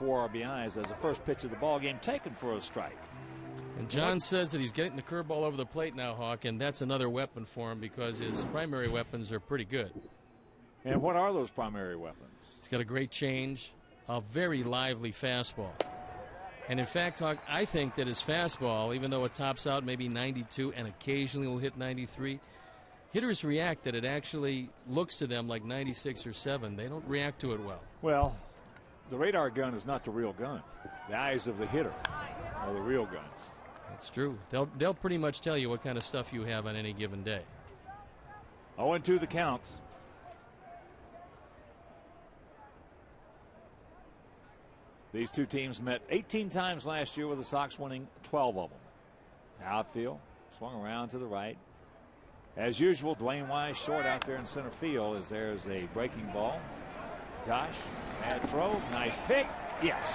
4 RBIs as the first pitch of the ball game taken for a strike. And John says that he's getting the curveball over the plate now, Hawk, and that's another weapon for him because his primary weapons are pretty good. And what are those primary weapons? He's got a great change, a very lively fastball. And in fact, Hawk, I think that his fastball, even though it tops out maybe 92 and occasionally will hit 93, hitters react that it actually looks to them like 96 or 7. They don't react to it well. Well, the radar gun is not the real gun. The eyes of the hitter are the real guns. That's true. They'll pretty much tell you what kind of stuff you have on any given day. 0-2 the count. These two teams met 18 times last year with the Sox winning 12 of them. Outfield swung around to the right. As usual, Dwayne Wise short out there in center field as there's a breaking ball. Josh, bad throw, nice pick. Yes.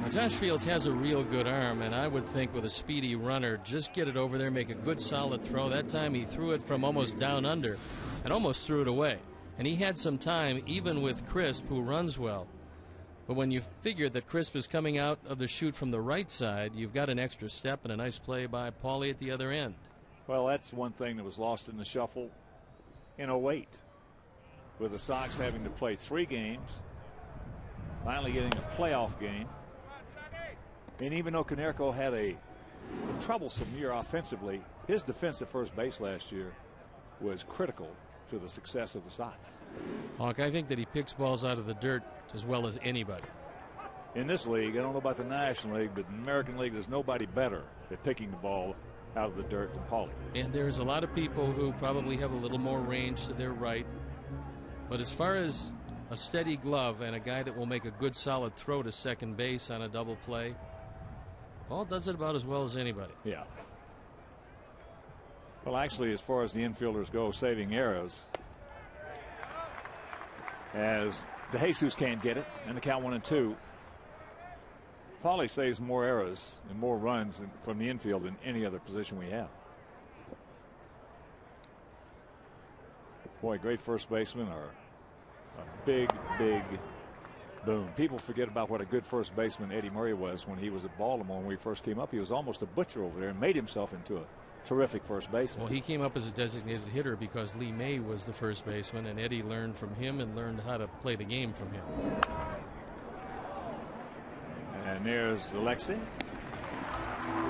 Now Josh Fields has a real good arm, and I would think with a speedy runner, just get it over there, make a good solid throw. That time he threw it from almost down under and almost threw it away. And he had some time, even with Crisp, who runs well. But when you figure that Crisp is coming out of the chute from the right side, you've got an extra step and a nice play by Paulie at the other end. Well, that's one thing that was lost in the shuffle in 08, with the Sox having to play 3 games, finally getting a playoff game. And even though Konerko had a troublesome year offensively, his defense at first base last year was critical to the success of the Sox. Hawk, I think that he picks balls out of the dirt as well as anybody. In this league, I don't know about the National League, but in the American League, there's nobody better at picking the ball out of the dirt than Paulie. And there's a lot of people who probably have a little more range to their right. But as far as a steady glove and a guy that will make a good solid throw to second base on a double play, Paul does it about as well as anybody. Yeah. Well, actually, as far as the infielders go, saving errors, as DeJesus can't get it, and the count 1-2. Paulie saves more errors and more runs from the infield than any other position we have. Boy, great first baseman are a big, big boom. People forget about what a good first baseman Eddie Murray was when he was at Baltimore when we first came up. He was almost a butcher over there and made himself into a terrific first baseman. Well, he came up as a designated hitter because Lee May was the first baseman, and Eddie learned from him and learned how to play the game from him. And there's Alexi.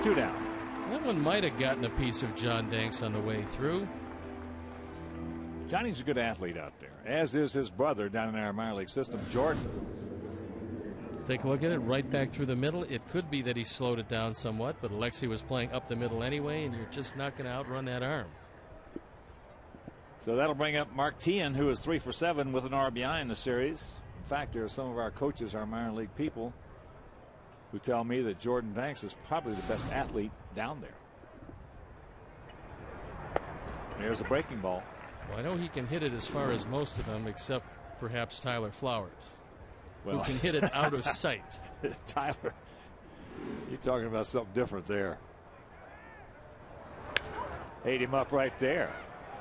2 down. That one might have gotten a piece of John Danks on the way through. Johnny's a good athlete out there, as is his brother down in our minor league system, Jordan. Take a look at it, right back through the middle. It could be that he slowed it down somewhat, but Alexi was playing up the middle anyway, and you're just not going to outrun that arm. So that'll bring up Mark Teahan, who is 3 for 7 with an RBI in the series. In fact, there are some of our coaches, our minor league people, who tell me that Jordan Danks is probably the best athlete down there. There's a breaking ball. Well, I know he can hit it as far as most of them, except perhaps Tyler Flowers, who can hit it out of sight. Tyler, you're talking about something different there. Ate him up right there.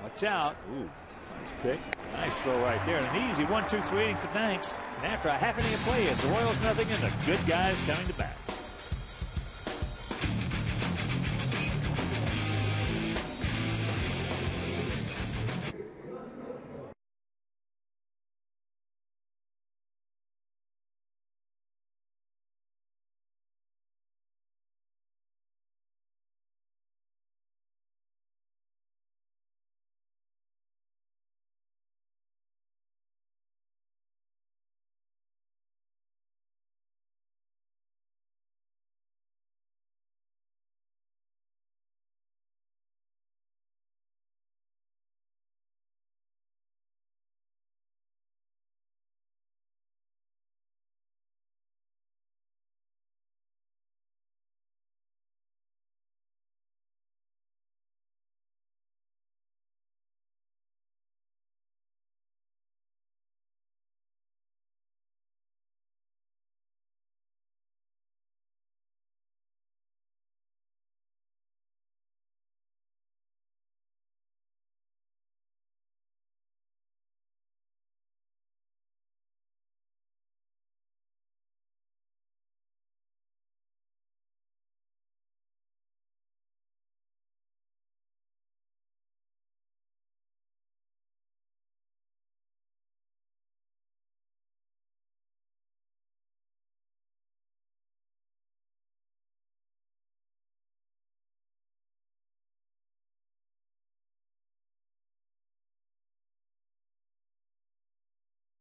Watch out. Ooh, nice pick. Nice throw right there. And an easy 1-2-3 inning for Danks. And after a half inning of play, it's the Royals nothing and the good guys coming to bat.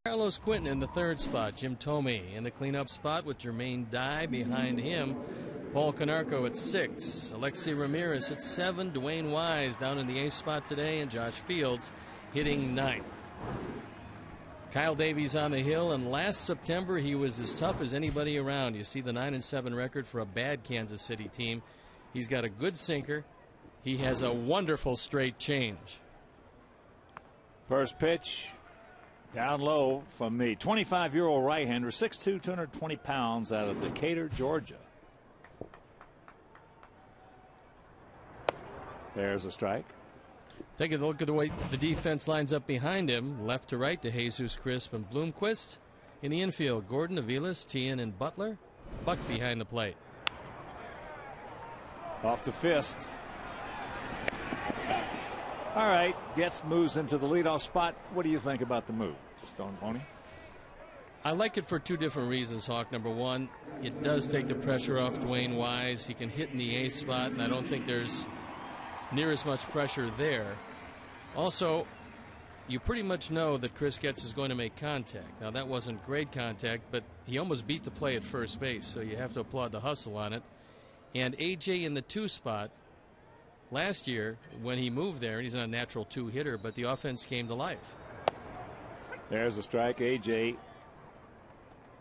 Carlos Quinton in the third spot. Jim Thome in the cleanup spot with Jermaine Dye behind him. Paul Canarco at 6. Alexi Ramirez at 7. Dwayne Wise down in the eighth spot today. And Josh Fields hitting 9th. Kyle Davies on the hill, and last September he was as tough as anybody around. You see the 9-7 record for a bad Kansas City team. He's got a good sinker. He has a wonderful straight change. First pitch down low from the 25-year-old right-hander, 6'2", 220 pounds, out of Decatur, Georgia. There's a strike. Take a look at the way the defense lines up behind him. Left to right to Jesus Crisp and Bloomquist. In the infield, Gordon, Aviles, Tien, and Butler. Buck behind the plate. Off the fist. All right, moves into the leadoff spot. What do you think about the move, Stone Pony? I like it for two different reasons, Hawk. Number one, it does take the pressure off Dwayne Wise. He can hit in the eighth spot, and I don't think there's near as much pressure there. Also, you pretty much know that Chris Getz is going to make contact. Now, that wasn't great contact, but he almost beat the play at first base, so you have to applaud the hustle on it. And A.J. in the 2 spot, last year when he moved there, he's not a natural 2 hitter, but the offense came to life. There's a strike. A.J.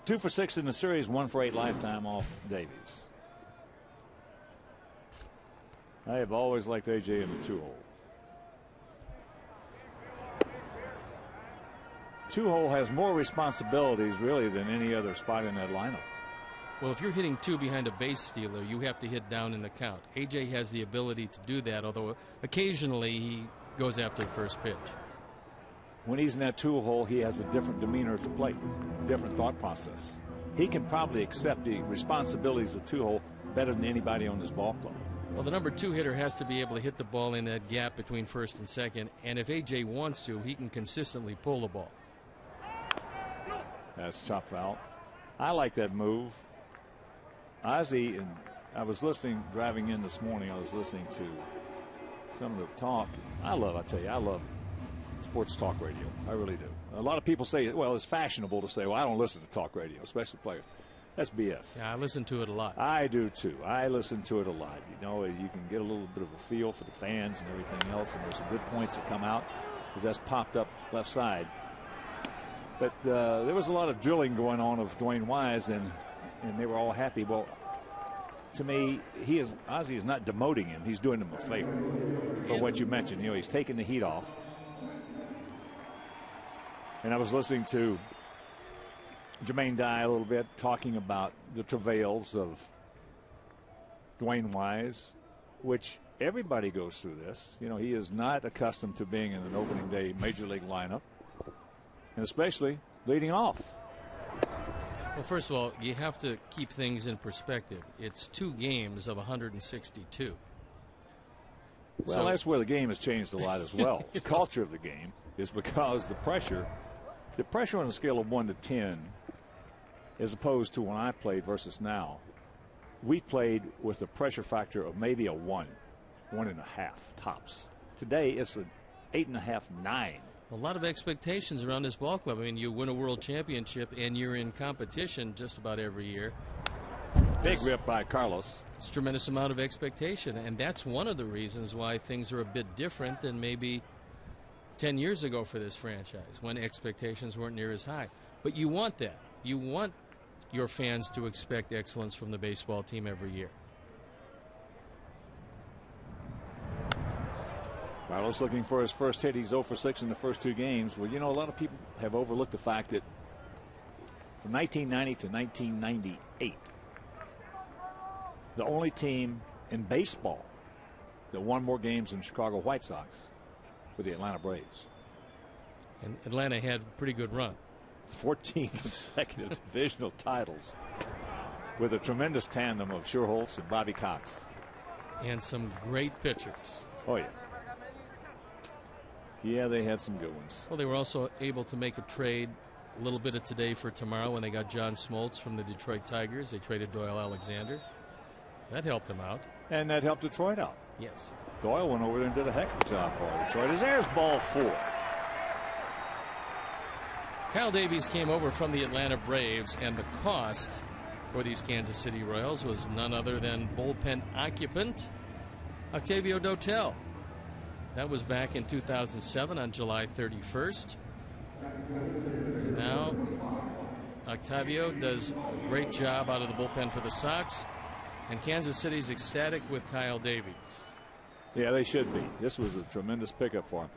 2 for 6 in the series, 1 for 8 lifetime off Davies. I have always liked A.J. in the 2-hole. 2-hole has more responsibilities really than any other spot in that lineup. Well, if you're hitting 2 behind a base stealer, you have to hit down in the count. A.J. has the ability to do that, although occasionally he goes after the first pitch. When he's in that 2-hole, he has a different demeanor at the plate, different thought process. He can probably accept the responsibilities of 2-hole better than anybody on this ball club. Well, the number 2 hitter has to be able to hit the ball in that gap between first and second, and if A.J. wants to, he can consistently pull the ball. That's chop foul. I like that move. Ozzie, and I was listening, driving in this morning, I was listening to some of the talk. I tell you, I love sports talk radio. I really do. A lot of people say, well, it's fashionable to say, well, I don't listen to talk radio, especially players. That's BS. Yeah, I listen to it a lot. I do too. I listen to it a lot. You know, you can get a little bit of a feel for the fans and everything else, and there's some good points that come out because that's popped up left side. But there was a lot of drilling going on of Dwayne Wise, and they were all happy. Well, to me, Ozzie is not demoting him. He's doing him a favor for what you mentioned. You know, he's taking the heat off. And I was listening to Jermaine Dye a little bit, talking about the travails of Dwayne Wise, which everybody goes through this. You know, he is not accustomed to being in an opening day major league lineup, and especially leading off. Well, first of all, you have to keep things in perspective. It's 2 games of 162. Well, so that's where the game has changed a lot as well. The culture of the game is because the pressure on a scale of 1 to 10, as opposed to when I played versus now, we played with a pressure factor of maybe a 1.5 tops. Today it's an 8.5, 9. A lot of expectations around this ball club. I mean, you win a world championship and you're in competition just about every year. Big rip by Carlos. It's a tremendous amount of expectation, and that's one of the reasons why things are a bit different than maybe 10 years ago for this franchise, when expectations weren't near as high. But you want that. You want your fans to expect excellence from the baseball team every year. Carlos looking for his first hit. He's 0 for 6 in the first 2 games. Well, you know, a lot of people have overlooked the fact that from 1990 to 1998, the only team in baseball that won more games than the Chicago White Sox were the Atlanta Braves. And Atlanta had a pretty good run. 14 consecutive divisional titles with a tremendous tandem of Schuerholz and Bobby Cox. And some great pitchers. Oh, yeah. Yeah, they had some good ones. Well, they were also able to make a trade a little bit of today for tomorrow when they got John Smoltz from the Detroit Tigers. They traded Doyle Alexander. That helped them out. And that helped Detroit out. Yes. Doyle went over there and did a heck of a job for Detroit. There's ball 4. Kyle Davies came over from the Atlanta Braves, and the cost for these Kansas City Royals was none other than bullpen occupant Octavio Dotel. That was back in 2007 on July 31st. And now Octavio does a great job out of the bullpen for the Sox, and Kansas City's ecstatic with Kyle Davies. Yeah, they should be. This was a tremendous pickup for him.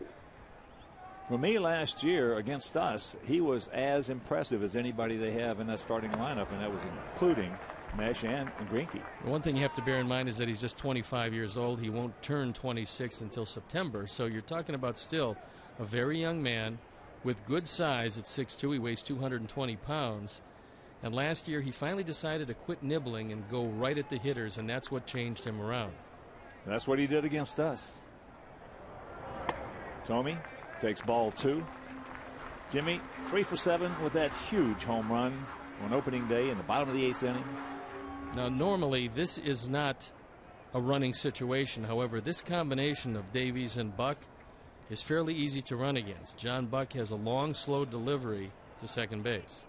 For me last year against us, he was as impressive as anybody they have in that starting lineup, and that was including Mesh and Greinke. One thing you have to bear in mind is that he's just 25 years old. He won't turn 26 until September, so you're talking about still a very young man with good size at 6'2". He weighs 220 pounds. And last year he finally decided to quit nibbling and go right at the hitters, and that's what changed him around. That's what he did against us. Tommy takes ball 2. Jimmy 3 for 7 with that huge home run on opening day in the bottom of the 8th inning. Now normally this is not a running situation. However, this combination of Davies and Buck is fairly easy to run against. John Buck has a long, slow delivery to second base.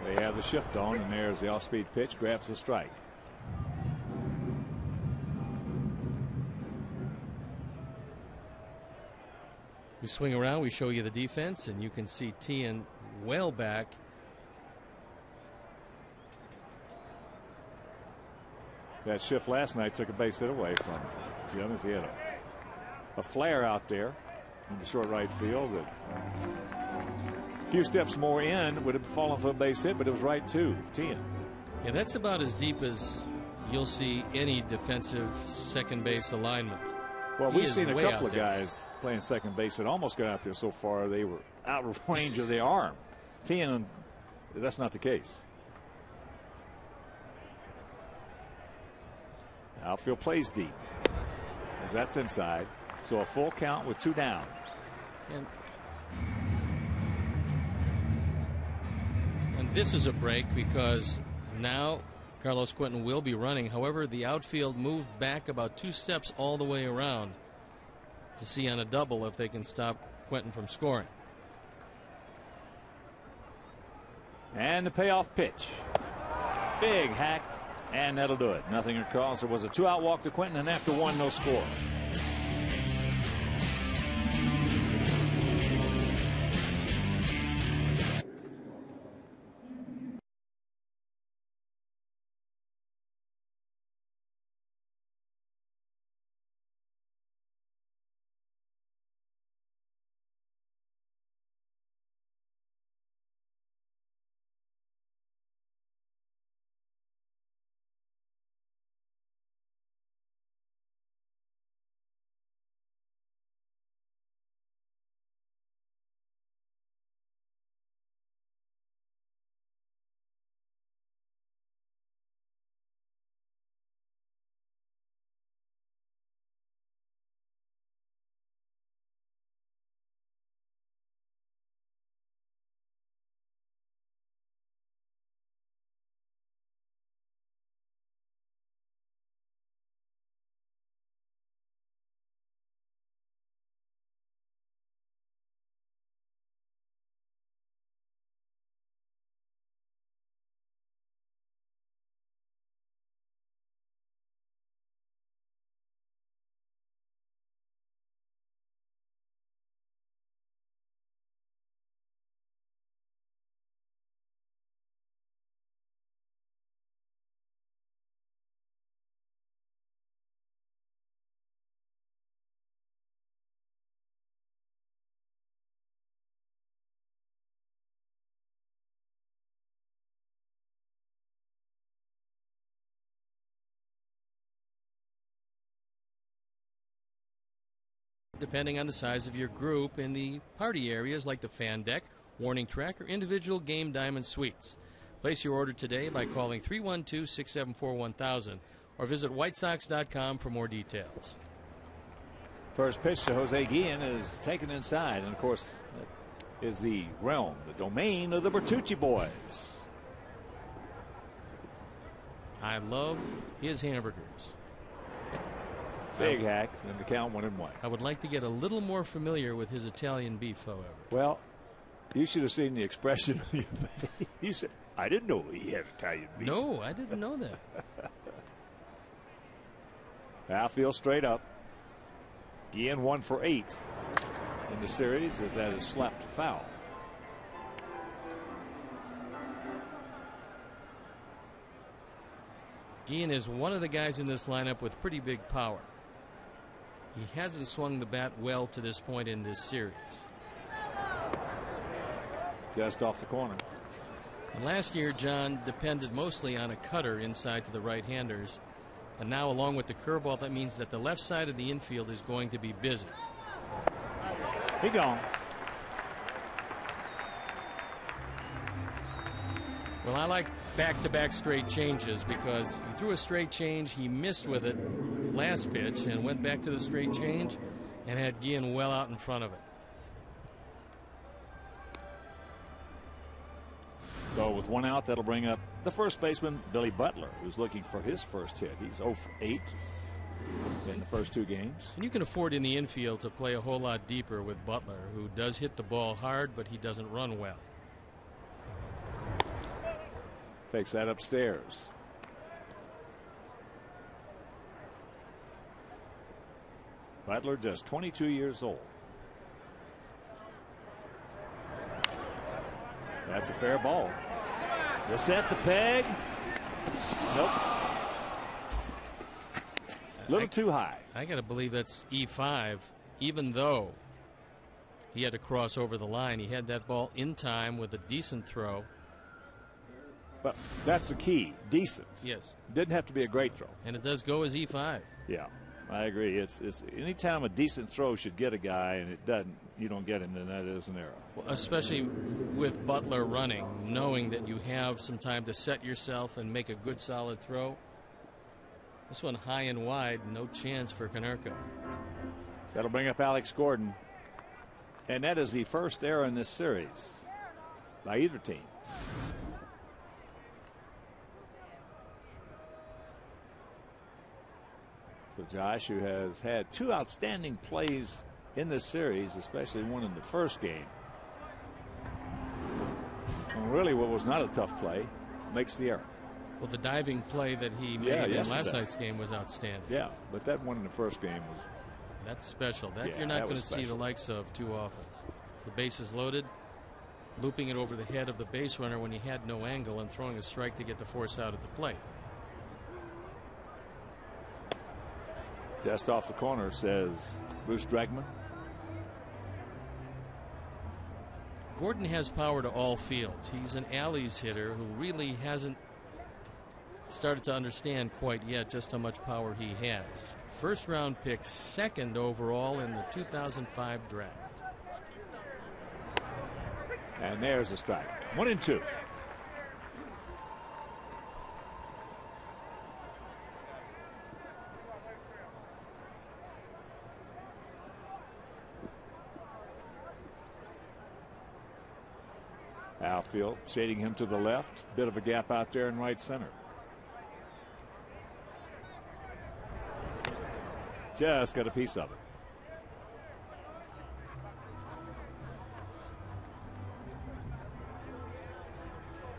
They have the shift on, and there's the off-speed pitch, grabs the strike. We swing around, we show you the defense, and you can see Tian well back. That shift last night took a base hit away from Jim as he had a flare out there in the short right field that a few steps more in would have fallen for a base hit, but it was right to Tian. Yeah, that's about as deep as you'll see any defensive second base alignment. Well, we've seen a couple of guys playing second base that almost got out there so far they were out of range of the arm. Tian, that's not the case. Outfield plays deep as that's inside, so a full count with 2 down. And this is a break because now Carlos Quentin will be running. However, the outfield moved back about 2 steps all the way around to see on a double if they can stop Quentin from scoring. And the payoff pitch. Big hack, and that'll do it. Nothing across. There was a 2-out walk to Quentin, and after 1, no score. Depending on the size of your group in the party areas like the fan deck, warning track, or individual game diamond suites. Place your order today by calling 312-674-1000 or visit whitesox.com for more details. First pitch to Jose Guillen is taken inside, and of course that is the realm, the domain of the Bertucci boys. I love his hamburgers. Big hack, and the count 1-1. I would like to get a little more familiar with his Italian beef, however. Well, You should have seen the expression on your face. You said, I didn't know he had Italian beef. No, I didn't know that. Outfield straight up. Guillen 1 for 8 in the series as that is slapped foul. Guillen is one of the guys in this lineup with pretty big power. He hasn't swung the bat well to this point in this series. Just off the corner. And last year, John depended mostly on a cutter inside to the right-handers. And now, along with the curveball, that means that the left side of the infield is going to be busy. He gone. Well, I like back-to-back straight changes because he threw a straight change, he missed with it last pitch and went back to the straight change and had Guillen well out in front of it. So with 1 out, that'll bring up the first baseman, Billy Butler, who's looking for his first hit. He's 0 for 8 in the first 2 games. And you can afford in the infield to play a whole lot deeper with Butler, who does hit the ball hard, but he doesn't run well. Takes that upstairs. Butler just 22 years old. That's a fair ball. The set, the peg. Nope. A little too high. I got to believe that's E5, even though he had to cross over the line. He had that ball in time with a decent throw. But that's the key. Decent. Yes. Didn't have to be a great throw. And it does go as E5. Yeah, I agree. It's anytime a decent throw should get a guy and it doesn't, you don't get him, then that is an error. Well, especially with Butler running, knowing that you have some time to set yourself and make a good solid throw. This one high and wide, no chance for Konerko. So that'll bring up Alex Gordon. And that is the first error in this series by either team. So Josh, who has had 2 outstanding plays in this series, especially one in the first game. And really what was not a tough play makes the error. Well, the diving play that he made in last night's game was outstanding. Yeah, but that one in the first game was... That's special. That yeah, you're not going to see the special. likes of too often. The base is loaded, looping it over the head of the base runner when he had no angle and throwing a strike to get the force out at the plate. Just off the corner, says Bruce Bregman. Gordon has power to all fields. He's an alleys hitter who really hasn't started to understand quite yet just how much power he has. First round pick, 2nd overall in the 2005 draft. And there's a strike. 1-2. Outfield shading him to the left. Bit of a gap out there in right center. Just got a piece of it.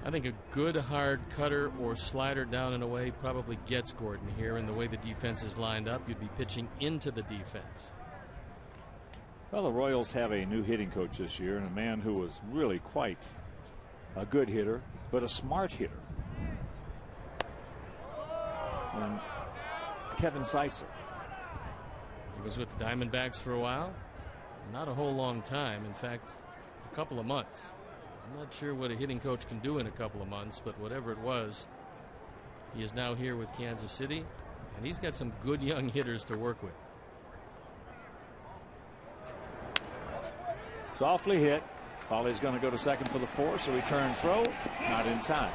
I think a good hard cutter or slider down and away probably gets Gordon here, and the way the defense is lined up, you'd be pitching into the defense. Well, the Royals have a new hitting coach this year, and a man who was really quite a good hitter, but a smart hitter. And Kevin Seisser. He was with the Diamondbacks for a while. Not a whole long time. In fact, a couple of months. I'm not sure what a hitting coach can do in a couple of months, but whatever it was, he is now here with Kansas City, and he's got some good young hitters to work with. Softly hit. Pauley's going to go to second for the force. A return throw. Not in time.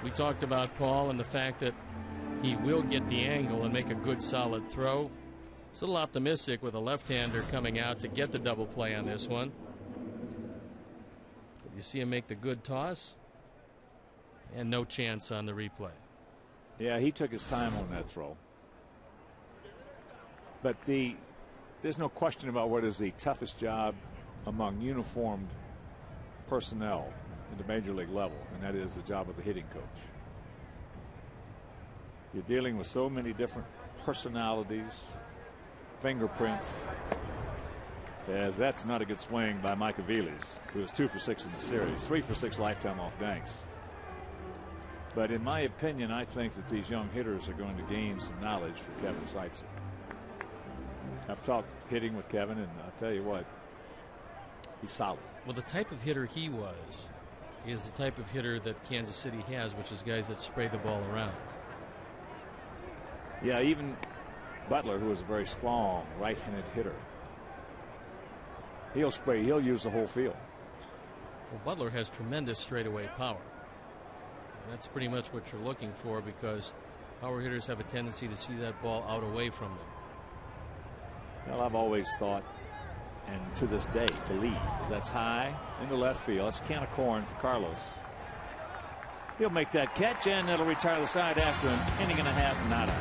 We talked about Paul and the fact that he will get the angle and make a good solid throw. It's a little optimistic with a left-hander coming out to get the double play on this one. You see him make the good toss, and no chance on the replay. Yeah, he took his time on that throw. But the there's no question about what is the toughest job among uniformed personnel in the major league level, and that is the job of the hitting coach. You're dealing with so many different personalities, fingerprints, as that's not a good swing by Mike Aviles, who is 2 for 6 in the series, 3 for 6 lifetime off Banks. But in my opinion, I think that these young hitters are going to gain some knowledge from Kevin Seitzer. I've talked hitting with Kevin, and I'll tell you what, he's solid. Well, the type of hitter he was is the type of hitter that Kansas City has, which is guys that spray the ball around. Yeah, even Butler, who is a very strong right-handed hitter, he'll spray, he'll use the whole field. Well, Butler has tremendous straightaway power. And that's pretty much what you're looking for, because power hitters have a tendency to see that ball out away from them. Well, I've always thought, and to this day believe, that's high into left field. That's a can of corn for Carlos. He'll make that catch, and that'll retire the side after an inning and a half, nada.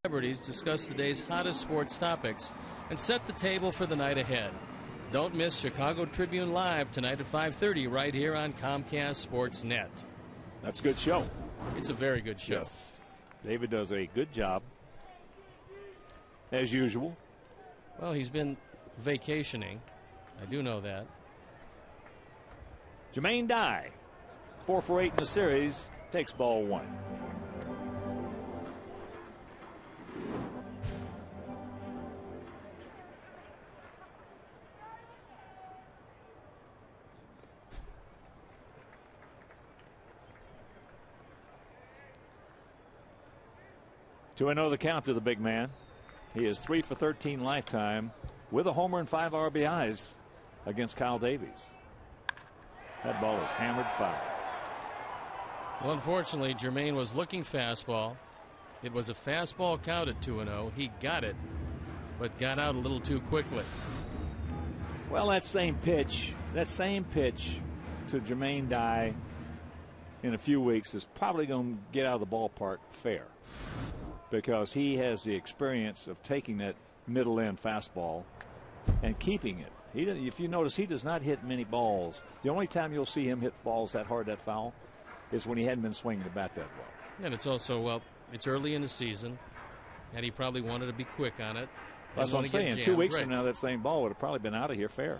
Celebrities discuss the day's hottest sports topics and set the table for the night ahead. Don't miss Chicago Tribune Live tonight at 5:30 right here on Comcast Sports Net. That's a good show. It's a very good show. Yes. David does a good job, as usual. Well, he's been vacationing. I do know that. Jermaine Dye, 4 for 8 in the series, takes ball 1. To 0 the count to the big man. He is 3 for 13 lifetime with a homer and 5 RBIs against Kyle Davies. That ball is hammered foul. Well, unfortunately, Jermaine was looking fastball. It was a fastball count at 2-0. He got it, but got out a little too quickly. Well, that same pitch to Jermaine Dye in a few weeks is probably going to get out of the ballpark fair, because he has the experience of taking that middle end fastball and keeping it. If you notice, he does not hit many balls. The only time you'll see him hit balls that hard, that foul, is when he hadn't been swinging the bat that well. And it's also, well, it's early in the season, and he probably wanted to be quick on it. That's what I'm saying. 2 weeks from now, that same ball would have probably been out of here fair.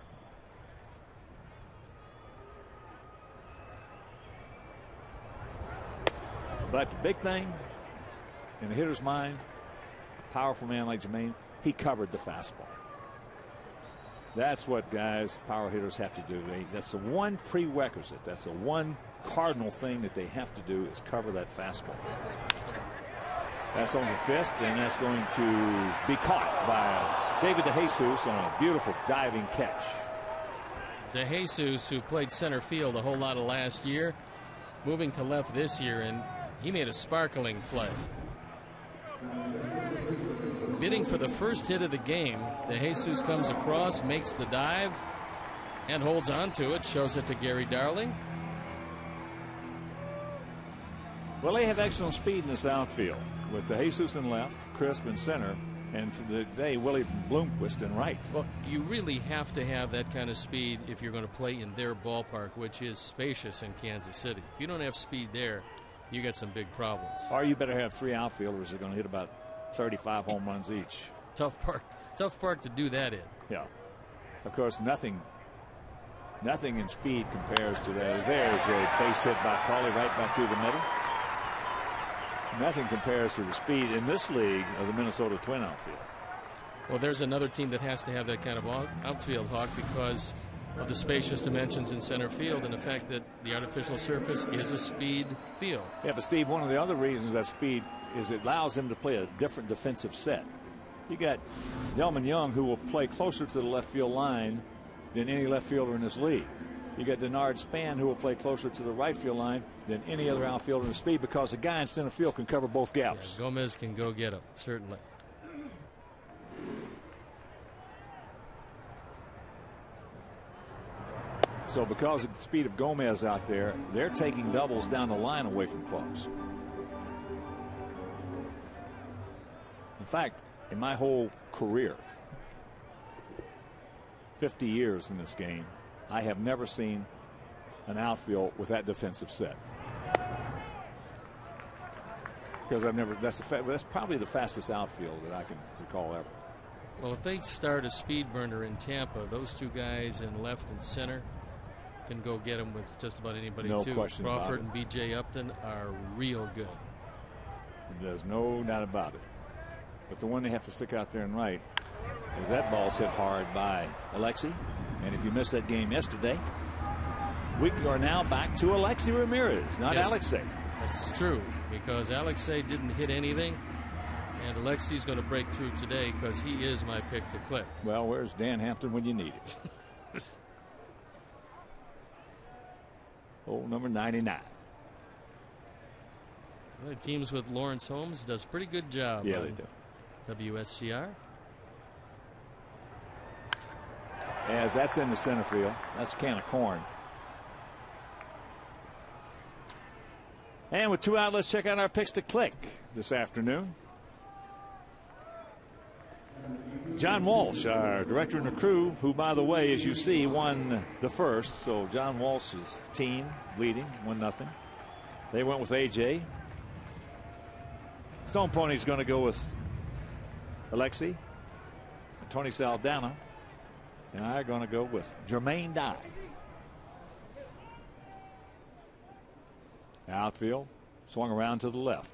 But the big thing in a hitter's mind, a powerful man like Jermaine, he covered the fastball. That's what guys, power hitters, have to do. That's the one prerequisite. That's the one cardinal thing that they have to do, is cover that fastball. That's on the fist, and that's going to be caught by David DeJesus on a beautiful diving catch. DeJesus, who played center field a whole lot of last year, moving to left this year, and he made a sparkling play. Bidding for the first hit of the game, DeJesus comes across, makes the dive, and holds on to it, shows it to Gary Darling. Well, they have excellent speed in this outfield with DeJesus in left, Crisp in center, and today Willie Bloomquist in right. Well, you really have to have that kind of speed if you're going to play in their ballpark, which is spacious in Kansas City. If you don't have speed there, you got some big problems. Or you better have 3 outfielders that are going to hit about 35 home runs each. Tough park to do that in. Yeah. Of course, nothing in speed compares to that. There's a base hit by Crawley right back through the middle. Nothing compares to the speed in this league of the Minnesota Twin outfield. Well, there's another team that has to have that kind of outfield, Hawk, because of the spacious dimensions in center field and the fact that the artificial surface is a speed field. Yeah, but Steve, one of the other reasons that speed is it allows him to play a different defensive set. You got Delman Young, who will play closer to the left field line than any left fielder in this league. You got Denard Span, who will play closer to the right field line than any other outfielder in the speed, because the guy in center field can cover both gaps. Yeah, Gomez can go get him, certainly. So because of the speed of Gomez out there, they're taking doubles down the line away from close. In fact, in my whole career, 50 years in this game, I have never seen an outfield with that defensive set. Because that's probably the fastest outfield that I can recall ever. Well, if they start a speed burner in Tampa, those two guys in left and center can go get them with just about anybody. No too. question about Crawford it. and B.J. Upton are real good. There's no doubt about it. But the one they have to stick out there and right is that ball's hit hard by Alexi. And if you missed that game yesterday, we are now back to Alexi Ramirez, not Yes, Alexei. That's true, because Alexei didn't hit anything, and Alexi's going to break through today because he is my pick to click. Well, where's Dan Hampton when you need it? Oh, number 99. The teams with Lawrence Holmes does a pretty good job. Yeah, they do. WSCR. As that's in the center field. That's a can of corn. And with 2 out, let's check out our picks to click this afternoon. John Walsh, our director and the crew, who, by the way, as you see, won the first. So John Walsh's team leading 1-0. They went with AJ. Stone Pony's going to go with Alexi and Tony Saldana. And I'm going to go with Jermaine Dye. Outfield swung around to the left.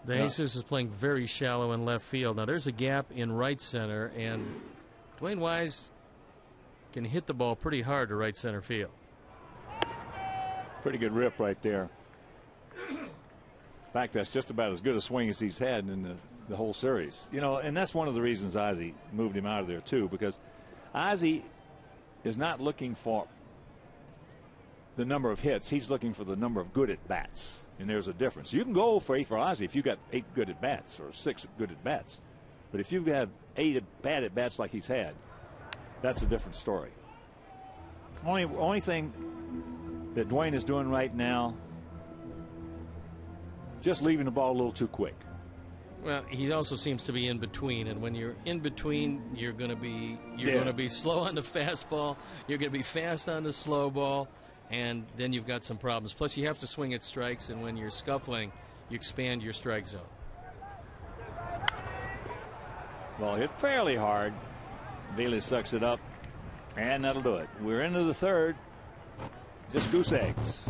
DeJesus is playing very shallow in left field. Now there's a gap in right center, and Dwayne Wise can hit the ball pretty hard to right center field. Pretty good rip right there. In fact, that's just about as good a swing as he's had in the whole series. You know, and that's one of the reasons Ozzie moved him out of there too, because Ozzie is not looking for the number of hits. He's looking for the number of good at bats, and there's a difference. You can go for Ozzie if you got 8 good at bats or 6 good at bats, but if you've got 8 bad at bats like he's had, that's a different story. Only thing that Dwayne is doing right now, just leaving the ball a little too quick. Well, he also seems to be in between, and when you're in between, you're going to be slow on the fastball, you're going to be fast on the slow ball, and then you've got some problems. Plus, you have to swing at strikes, and when you're scuffling, you expand your strike zone. Well, hit fairly hard. Bailey sucks it up, and that'll do it. We're into the third. Just goose eggs.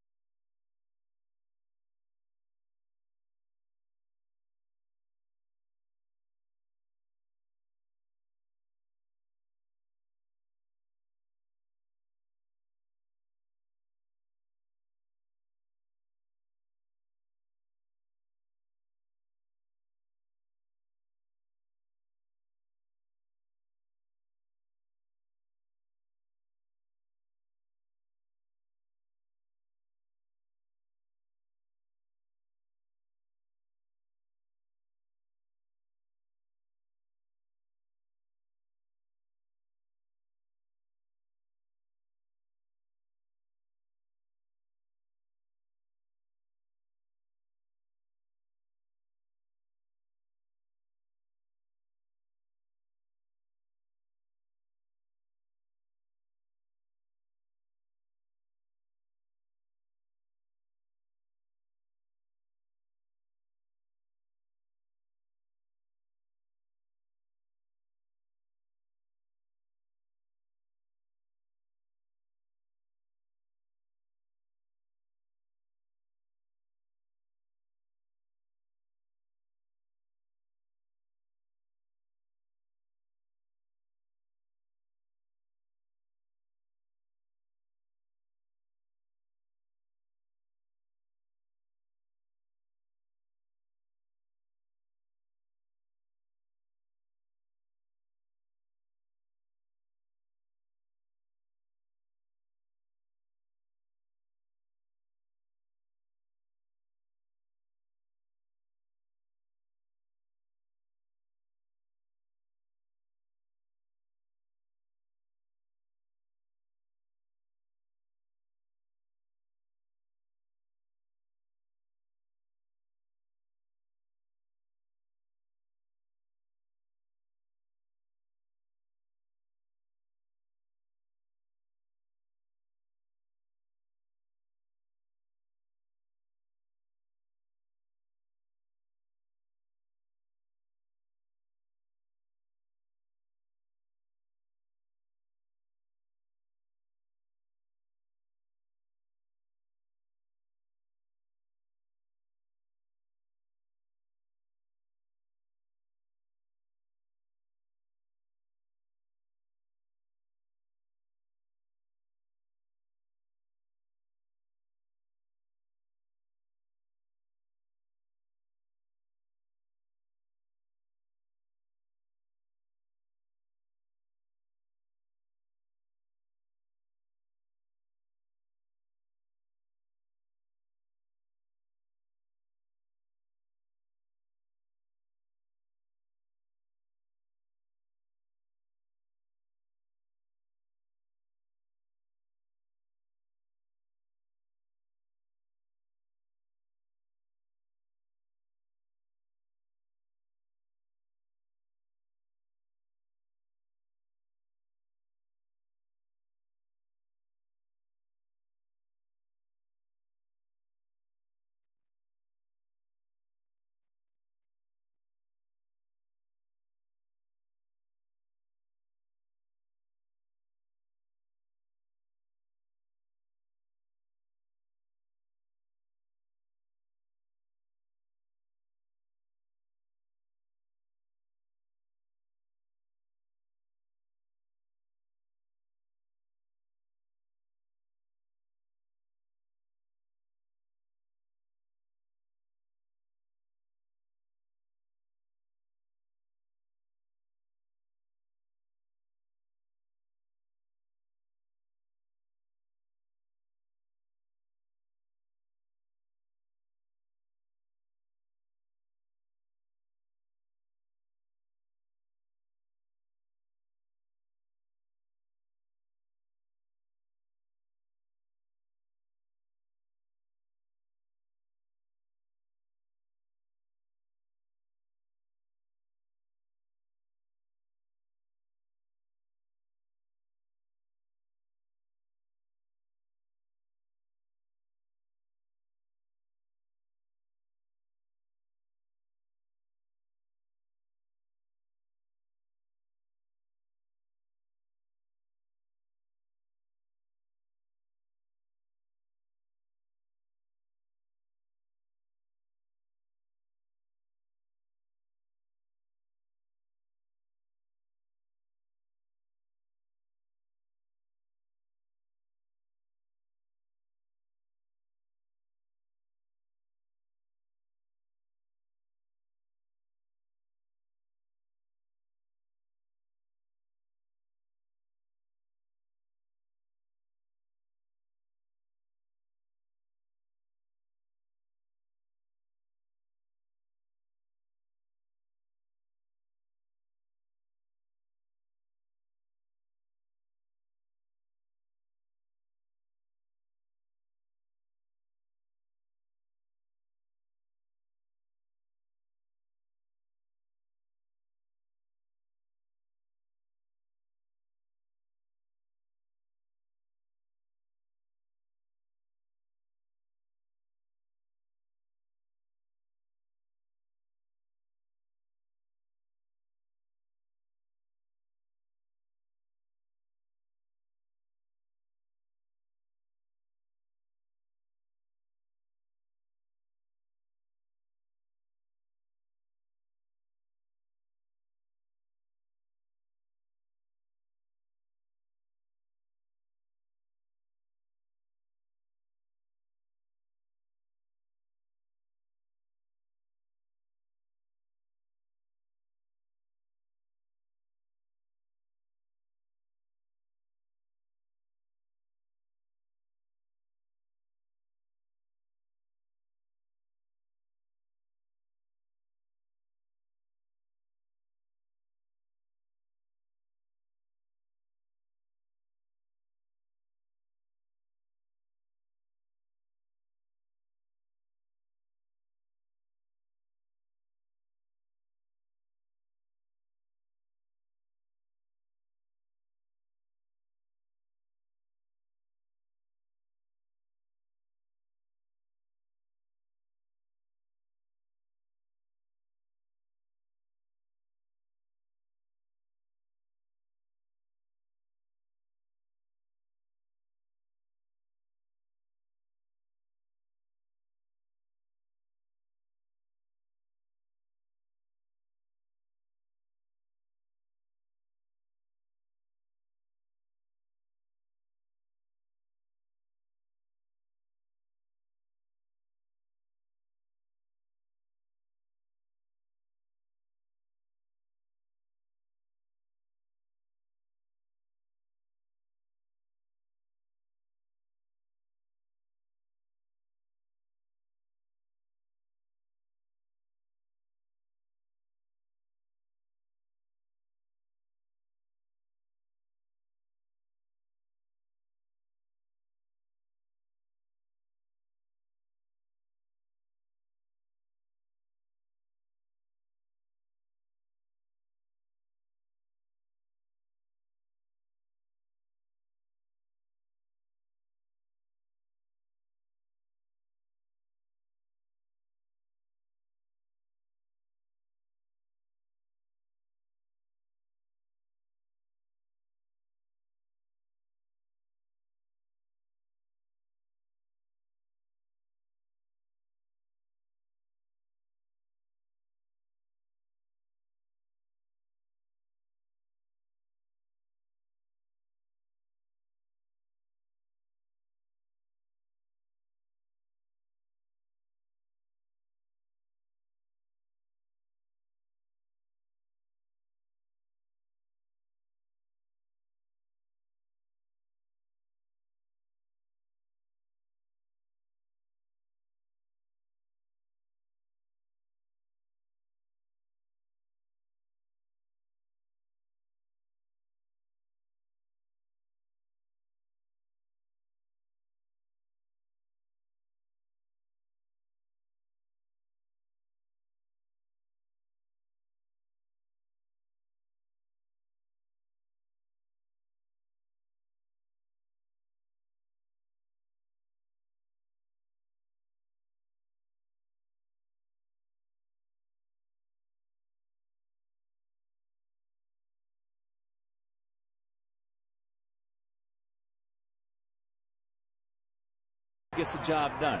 gets the job done.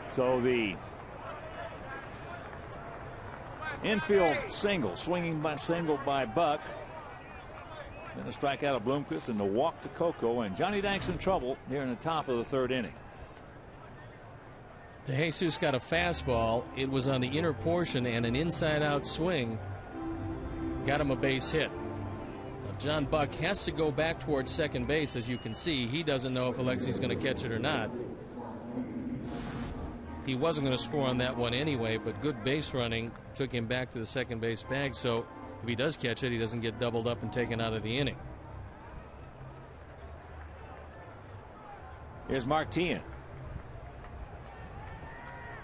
So the infield single, swinging by single by Buck. Then a strikeout of Bloomquist and the walk to Coco, and Johnny Danks in trouble here in the top of the third inning. DeJesus got a fastball. It was on the inner portion, and an inside-out swing got him a base hit. Now, John Buck has to go back towards second base, as you can see. He doesn't know if Alexi's going to catch it or not. He wasn't going to score on that one anyway, but good base running took him back to the second base bag. So if he does catch it, he doesn't get doubled up and taken out of the inning. Here's Martin.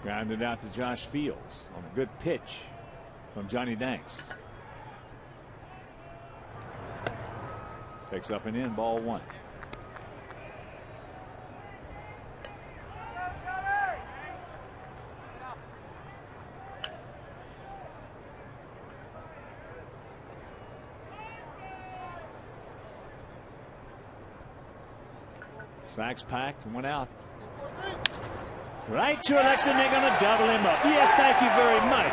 Grounded out to Josh Fields on a good pitch from Johnny Danks. Takes up and in, ball one. Sacks packed and went out. Right to Alexis, and they're going to double him up. Yes, thank you very much,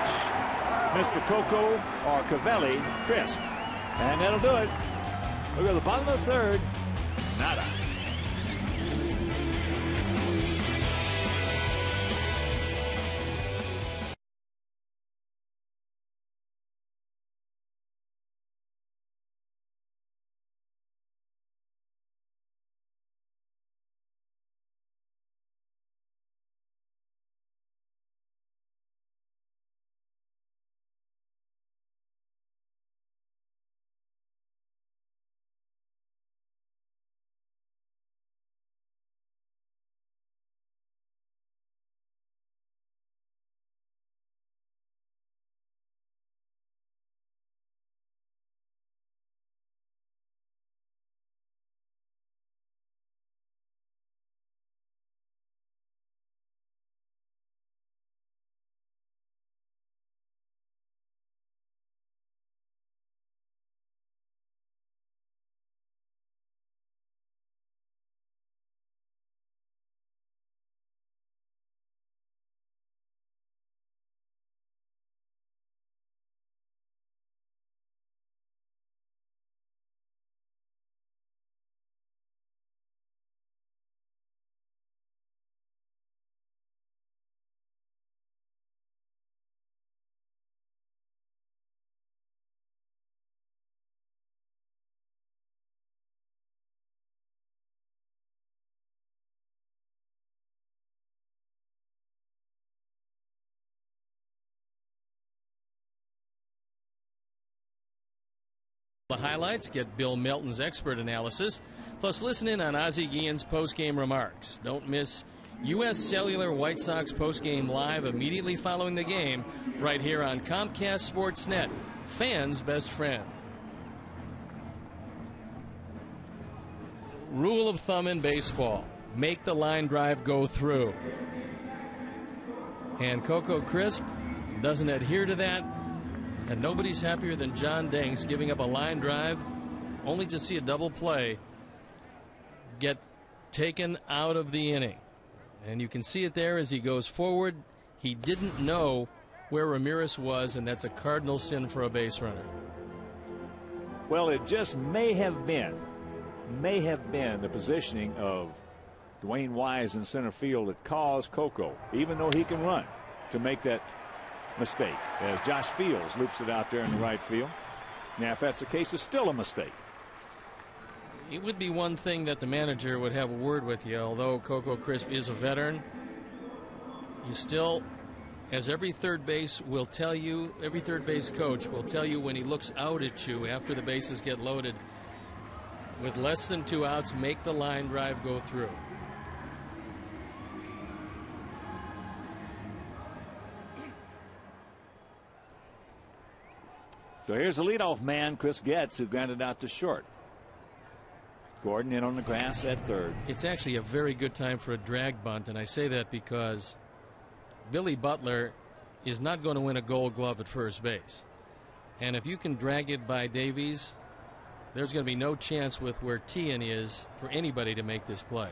Mr. Coco or Cavelli Crisp. And that'll do it. We'll go to the bottom of the third. Nada. The highlights, get Bill Melton's expert analysis, plus listen in on Ozzie Guillen's post-game remarks. Don't miss U.S. Cellular White Sox post-game live immediately following the game right here on Comcast Sportsnet, fans' best friend. Rule of thumb in baseball, make the line drive go through. And Coco Crisp doesn't adhere to that. And nobody's happier than John Danks giving up a line drive only to see a double play get taken out of the inning. And you can see it there as he goes forward. He didn't know where Ramirez was, and that's a cardinal sin for a base runner. Well, it just may have been the positioning of Dwayne Wise in center field that caused Coco, even though he can run, to make that mistake as Josh Fields loops it out there in the right field. Now, if that's the case, it's still a mistake. It would be one thing that the manager would have a word with you, although Coco Crisp is a veteran. He still, as every third base will tell you, every third base coach will tell you when he looks out at you after the bases get loaded, with less than 2 outs, make the line drive go through. So here's the leadoff man, Chris Getz, who grounded out to short. Gordon in on the grass at third. It's actually a very good time for a drag bunt, and I say that because Billy Butler is not going to win a Gold Glove at first base. And if you can drag it by Davies, there's going to be no chance with where Tian is for anybody to make this play.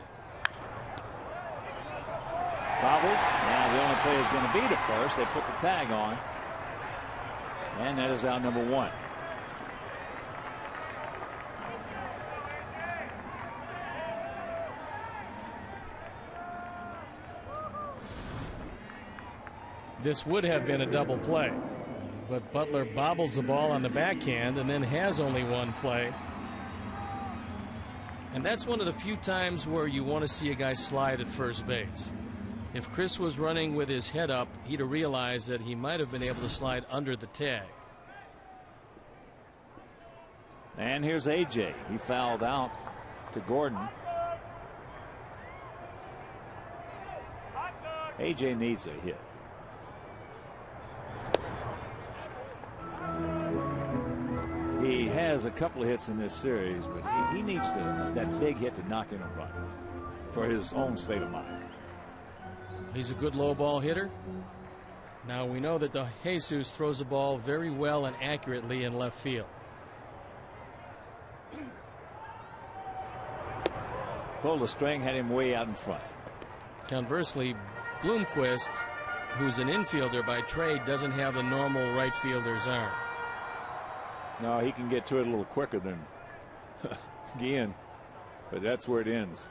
Bobbled. Now the only play is going to be to first. They put the tag on. And that is out number 1. This would have been a double play, but Butler bobbles the ball on the backhand and then has only one play. And that's one of the few times where you want to see a guy slide at first base. If Chris was running with his head up, he'd have realized that he might have been able to slide under the tag. And here's AJ. He fouled out to Gordon. AJ needs a hit. He has a couple of hits in this series, but he needs that big hit to knock in a run for his own state of mind. He's a good low ball hitter. Now we know that Jesus throws the ball very well and accurately in left field. Pulled the string, had him way out in front. Conversely, Bloomquist, who's an infielder by trade, doesn't have the normal right fielder's arm. No, he can get to it a little quicker than Guillen, but that's where it ends.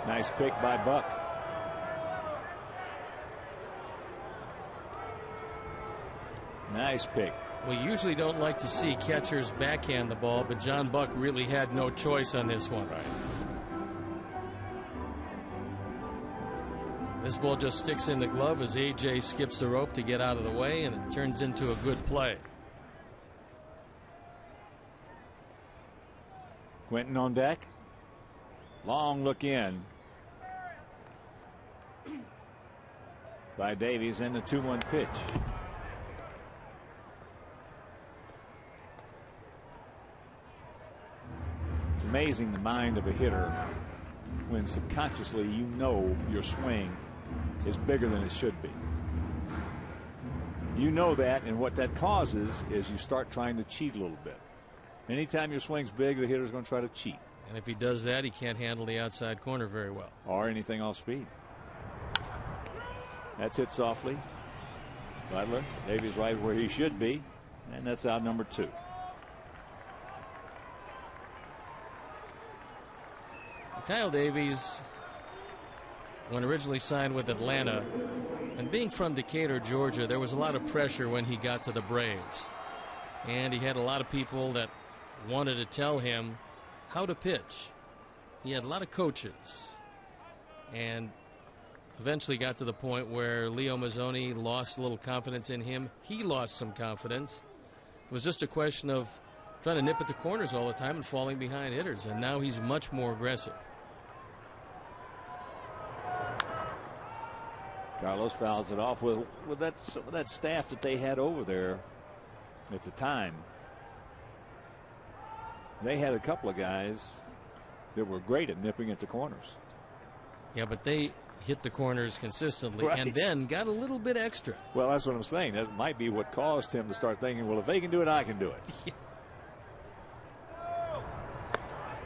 Nice pick by Buck. Nice pick. We usually don't like to see catchers backhand the ball, but John Buck really had no choice on this one. Right. This ball just sticks in the glove as AJ skips the rope to get out of the way, and it turns into a good play. Quentin on deck. Long look in by Davies, and the 2-1 pitch. It's amazing the mind of a hitter when subconsciously you know your swing is bigger than it should be. You know that, and what that causes is you start trying to cheat a little bit. Anytime your swing's big, the hitter's going to try to cheat. And if he does that, he can't handle the outside corner very well. Or anything off speed. That's hit softly. Butler, Davies right where he should be, and that's out number 2. Kyle Davies, when originally signed with Atlanta, and being from Decatur, Georgia, there was a lot of pressure when he got to the Braves. And he had a lot of people that wanted to tell him how to pitch. He had a lot of coaches, and eventually got to the point where Leo Mazzoni lost a little confidence in him. He lost some confidence. It was just a question of trying to nip at the corners all the time and falling behind hitters, and now he's much more aggressive. Carlos fouls it off with that staff that they had over there at the time. They had a couple of guys that were great at nipping at the corners. Yeah, but they hit the corners consistently, right, and then got a little bit extra. Well, that's what I'm saying. That might be what caused him to start thinking, well, if they can do it, I can do it. Yeah.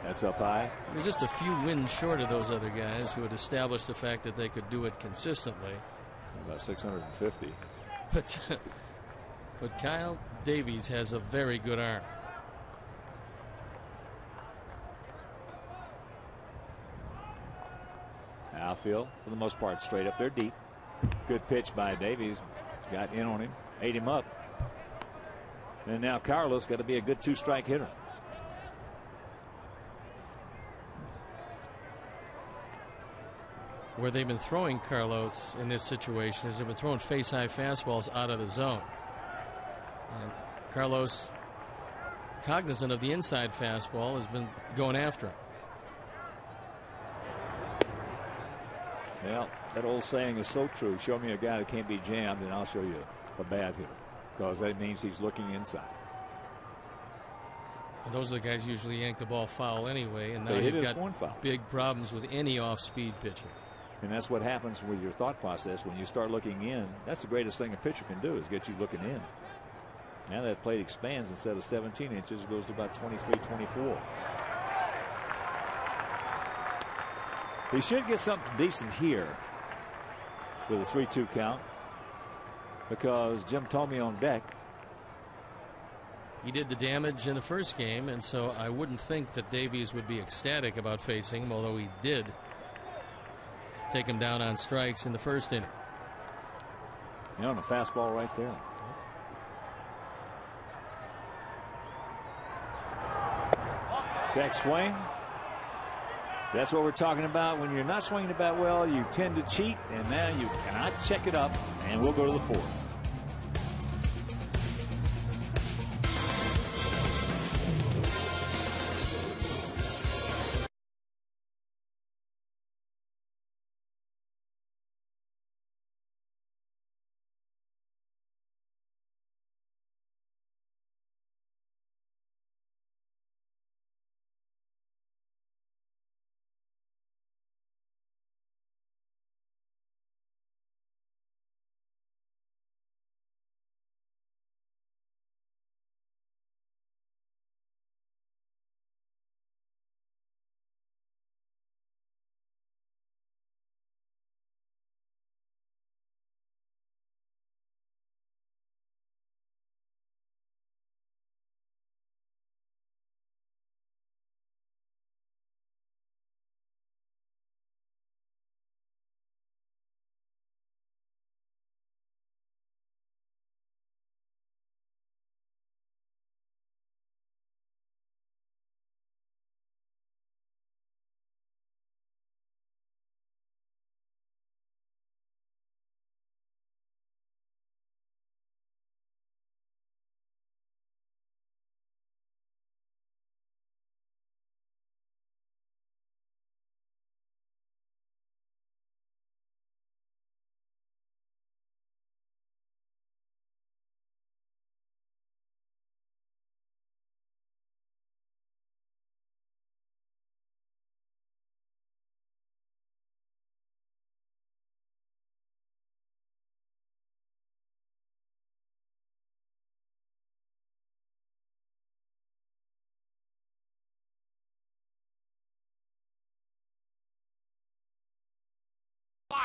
That's up high. There's just a few wins short of those other guys who had established the fact that they could do it consistently. About 650. But Kyle Davies has a very good arm. Outfield, for the most part, straight up there deep. Good pitch by Davies. Got in on him, ate him up. And now Carlos got to be a good 2-strike hitter. Where they've been throwing Carlos in this situation is they've been throwing face-high fastballs out of the zone. And Carlos, cognizant of the inside fastball, has been going after him. Well, that old saying is so true. Show me a guy that can't be jammed, and I'll show you a bad hitter, because that means he's looking inside. And those are the guys who usually yank the ball foul anyway, and now They hit you've his got foul. big problems with any off-speed pitcher. And that's what happens with your thought process when you start looking in. That's the greatest thing a pitcher can do, is get you looking in. Now that plate expands, instead of 17 inches, it goes to about 23, 24. He should get something decent here with a 3-2 count, because Jim told me on deck he did the damage in the first game, and so I wouldn't think that Davies would be ecstatic about facing him, although he did take him down on strikes in the first inning. You know, and a fastball right there. Check swing. That's what we're talking about. When you're not swinging the bat well, you tend to cheat, and now you cannot check it up, and we'll go to the fourth.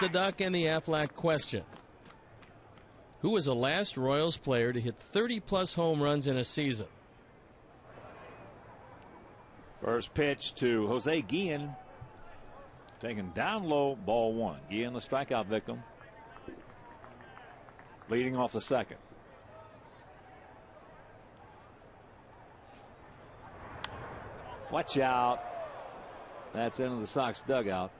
The Duck and the Aflac question. Who was the last Royals player to hit 30-plus home runs in a season? First pitch to Jose Guillen. Taken down low, ball one. Guillen, the strikeout victim. Leading off the second. Watch out. That's into the Sox dugout.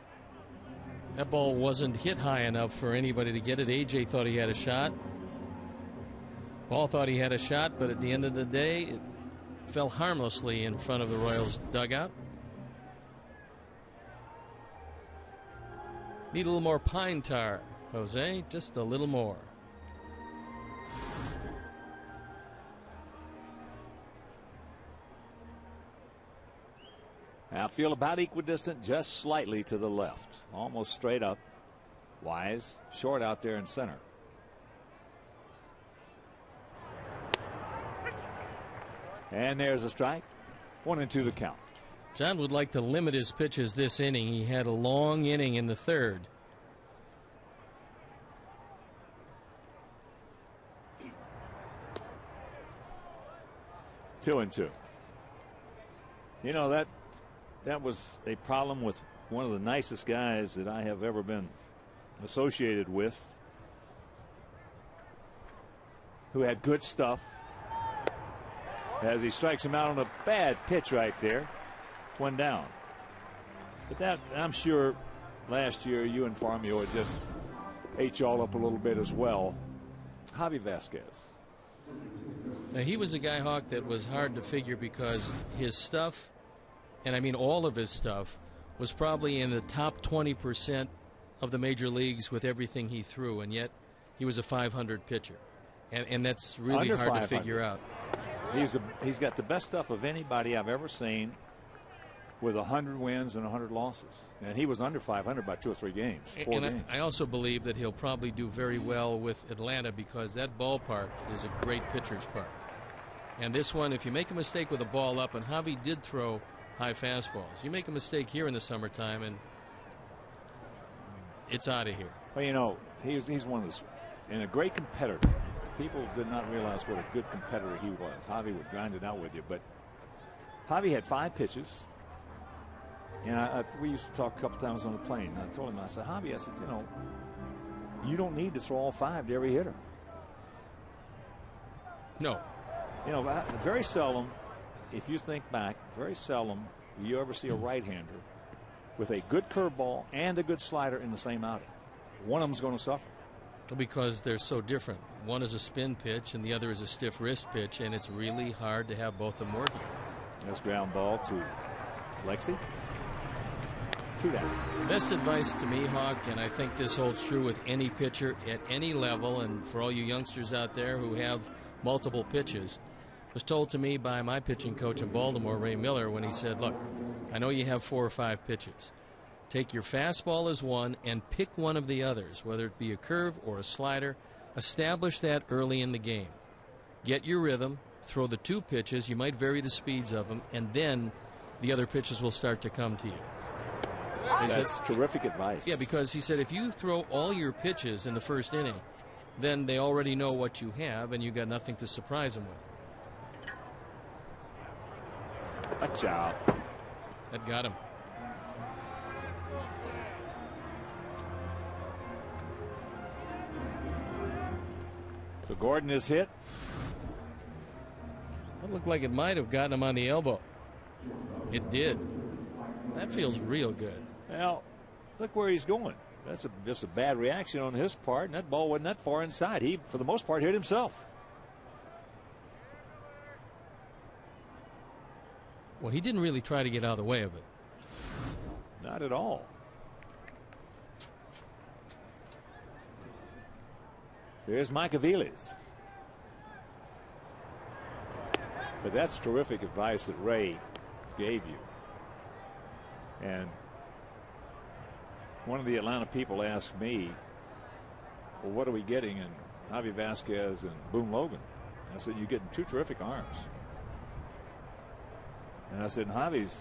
That ball wasn't hit high enough for anybody to get it. AJ thought he had a shot. Ball thought he had a shot, but at the end of the day, it fell harmlessly in front of the Royals dugout. Need a little more pine tar, Jose. Just a little more. Outfield about equidistant, just slightly to the left. Almost straight up. Wise, short out there in center. And there's a strike. 1-2 the count. John would like to limit his pitches this inning. He had a long inning in the third. Two and two. You know, that was a problem with one of the nicest guys that I have ever been associated with, who had good stuff. As he strikes him out on a bad pitch right there. One down. But that, I'm sure last year you and Farmio had just ate y'all up a little bit as well. Javi Vasquez. Now, he was a guy, Hawk, that was hard to figure because his stuff, and I mean all of his stuff, was probably in the top 20% of the major leagues with everything he threw, and yet he was a .500 pitcher. And that's really hard to figure out. He's got the best stuff of anybody I've ever seen. with 100 wins and 100 losses. And he was under 500 by 2 or 3 games, 4 games. I also believe that he'll probably do very well with Atlanta because that ballpark is a great pitcher's park. And this one, if you make a mistake with a ball up, and Javi did throw high fastballs, you make a mistake here in the summertime and it's out of here. Well, you know, he's one of those, and a great competitor. People did not realize what a good competitor he was. Javi would grind it out with you, but Javi had 5 pitches. And we used to talk a couple times on the plane. And I told him, I said, Javi, I said, you know, you don't need to throw all 5 to every hitter. No. You know, very seldom, if you think back, very seldom will you ever see a right-hander with a good curveball and a good slider in the same outing. One of them's going to suffer. Because they're so different. One is a spin pitch and the other is a stiff wrist pitch, and it's really hard to have both of them working. That's ground ball to Lexi. 2 down. Best advice to me, Hawk, and I think this holds true with any pitcher at any level, and for all you youngsters out there who have multiple pitches, was told to me by my pitching coach in Baltimore, Ray Miller, when he said, look, I know you have 4 or 5 pitches. Take your fastball as one and pick one of the others, whether it be a curve or a slider. Establish that early in the game. Get your rhythm, throw the 2 pitches, you might vary the speeds of them, and then the other pitches will start to come to you. That's terrific advice. Yeah, because he said if you throw all your pitches in the first inning, then they already know what you have, and you got nothing to surprise them with. A job. That got him. So Gordon is hit. It looked like it might have gotten him on the elbow. It did. That feels real good. Well, look where he's going. That's just a bad reaction on his part, and that ball wasn't that far inside. He, for the most part, hit himself. Well, he didn't really try to get out of the way of it. Not at all. Here's Mike Aviles. But that's terrific advice that Ray gave you. And one of the Atlanta people asked me, well, what are we getting in Javi Vasquez and Boone Logan? I said, you're getting 2 terrific arms. And I said, in Javi's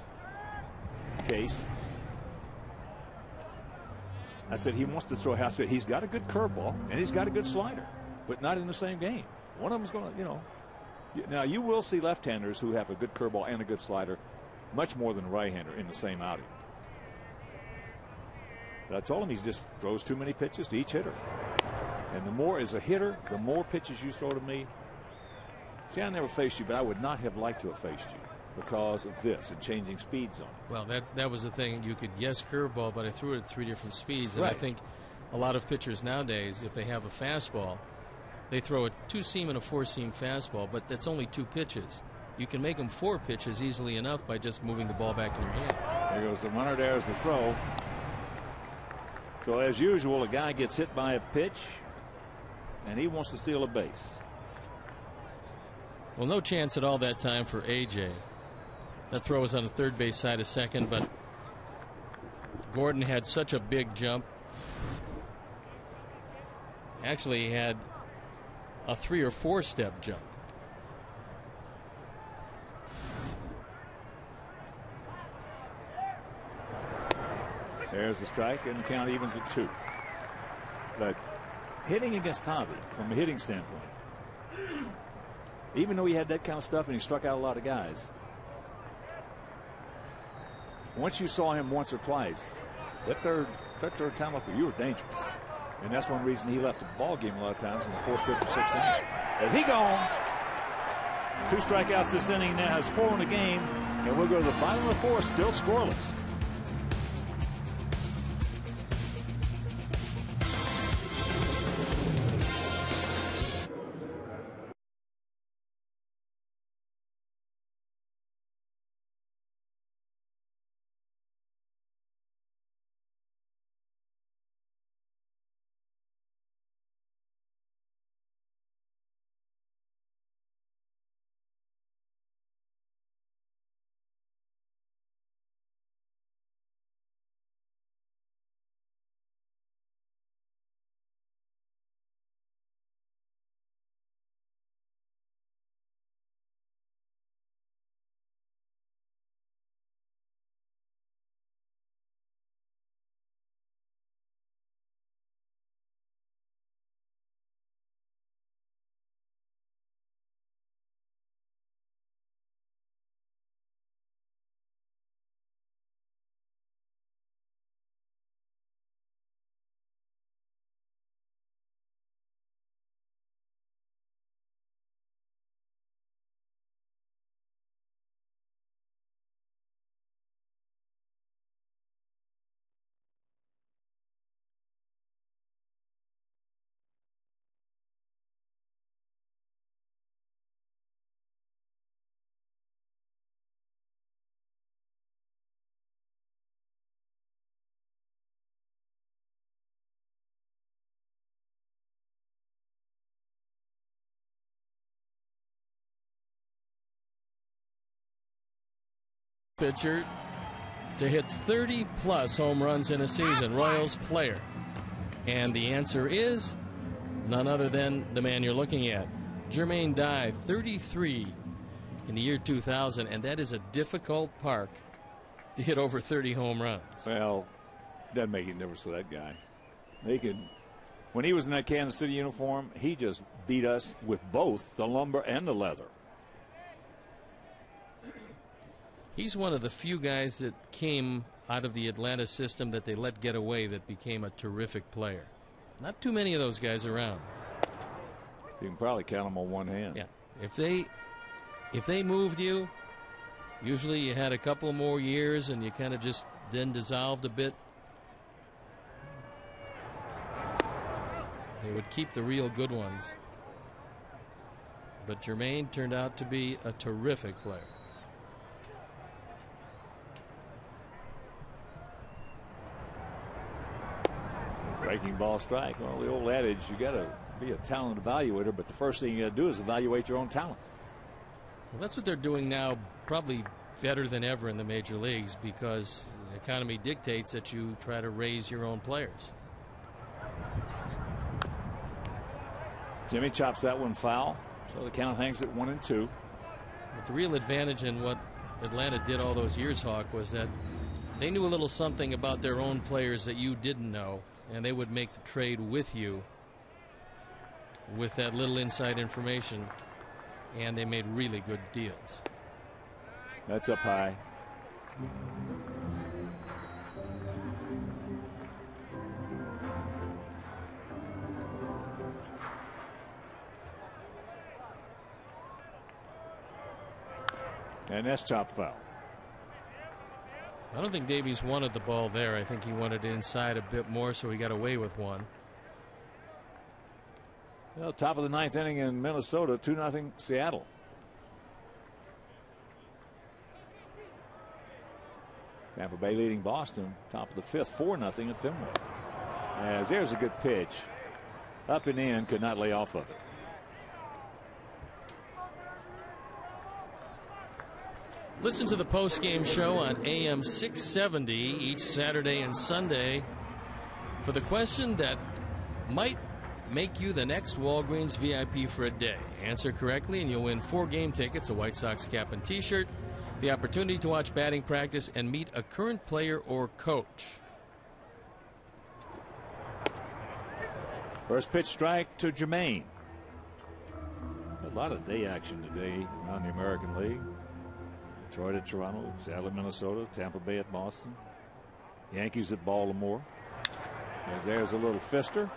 case, I said, he wants to throw. I said, he's got a good curveball and he's got a good slider, but not in the same game. One of them's going to, you know. Now, you will see left-handers who have a good curveball and a good slider much more than a right-hander in the same outing. But I told him he just throws too many pitches to each hitter. And the more, as a hitter, the more pitches you throw to me. See, I never faced you, but I would not have liked to have faced you because of this and changing speeds on it. Well, that was the thing. You could guess curveball, but I threw it at 3 different speeds. And right. I think a lot of pitchers nowadays, if they have a fastball, they throw a 2-seam and a 4-seam fastball, but that's only 2 pitches. You can make them 4 pitches easily enough by just moving the ball back in your hand. There goes the runner. There's the throw. So as usual, a guy gets hit by a pitch, and he wants to steal a base. Well, no chance at all that time for AJ. That throw was on the third base side of second, but Gordon had such a big jump. Actually, he had a 3 or 4 step jump. There's the strike, and the count evens at 2. But hitting against Javi, from a hitting standpoint, even though he had that kind of stuff and he struck out a lot of guys, once you saw him once or twice, that third time up, you were dangerous. And that's one reason he left the ball game a lot of times in the 4th, 5th, or 6th inning. But he gone. 2 strikeouts this inning, now has 4 in the game, and we'll go to the bottom of the 4th, still scoreless. pitcher to hit 30+ home runs in a season, Royals player? And the answer is none other than the man you're looking at, Jermaine Dye, 33 in the year 2000, and that is a difficult park to hit over 30 home runs. Well, doesn't make any difference to that guy. When he was in that Kansas City uniform, he just beat us with both the lumber and the leather. He's one of the few guys that came out of the Atlanta system that they let get away that became a terrific player. Not too many of those guys around. You can probably count them on one hand. Yeah. If they moved you, usually you had a couple more years and you kind of just then dissolved a bit. They would keep the real good ones. But Jermaine turned out to be a terrific player. Breaking ball strike. Well, the old adage, you got to be a talent evaluator, but the first thing you got to do is evaluate your own talent. Well, that's what they're doing now, probably better than ever in the major leagues, because the economy dictates that you try to raise your own players. Jimmy chops that one foul, so the count hangs at 1-2. But the real advantage in what Atlanta did all those years, Hawk, was that they knew a little something about their own players that you didn't know, and they would make the trade with you with that little inside information, and they made really good deals. That's up high. And that's chop foul. I don't think Davies wanted the ball there. I think he wanted it inside a bit more, so he got away with one. Well, top of the ninth inning in Minnesota, 2-0 Seattle. Tampa Bay leading Boston, top of the fifth, 4-0 at Fenway. As there's a good pitch. Up and in, could not lay off of it. Listen to the post-game show on AM 670 each Saturday and Sunday for the question that might make you the next Walgreens VIP for a day. Answer correctly and you'll win 4 game tickets, a White Sox cap and t-shirt, the opportunity to watch batting practice and meet a current player or coach. First pitch strike to Jermaine. A lot of day action today around the American League. Detroit at Toronto, Seattle at Minnesota, Tampa Bay at Boston, Yankees at Baltimore. As there's a little fister,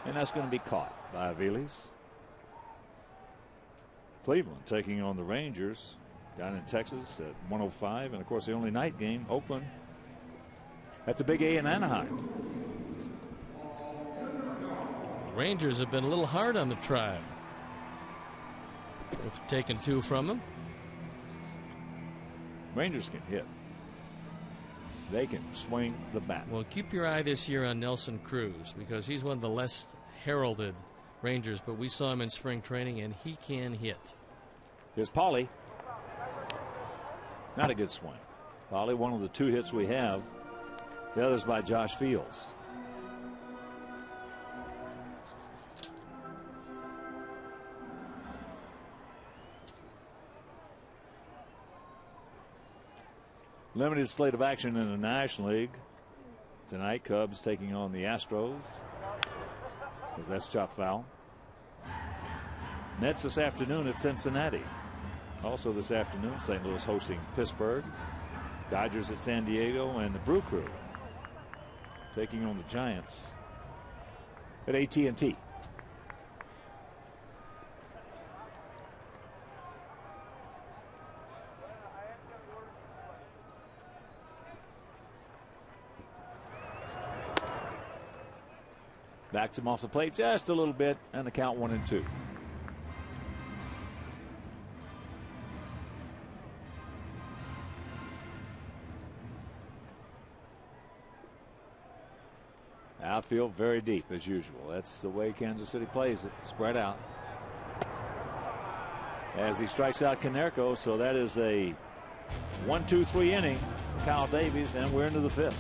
and that's going to be caught by Aviles. Cleveland taking on the Rangers down in Texas at 105, and of course the only night game, Oakland at the Big A in Anaheim. The Rangers have been a little hard on the Tribe. They've taken 2 from them. Rangers can hit. They can swing the bat. Well, keep your eye this year on Nelson Cruz, because he's one of the less heralded Rangers, but we saw him in spring training and he can hit. Here's Pauly. Not a good swing. Pauly, one of the 2 hits we have. The other's by Josh Fields. Limited slate of action in the National League tonight. Cubs taking on the Astros. That's chop foul. Nets this afternoon at Cincinnati. Also this afternoon, St. Louis hosting Pittsburgh. Dodgers at San Diego, and the Brew Crew taking on the Giants at AT&T. Backs him off the plate just a little bit, and the count 1-2. Outfield very deep as usual. That's the way Kansas City plays it, spread out. As he strikes out Konerko, so that is a 1-2-3 inning for Kyle Davies, and we're into the 5th.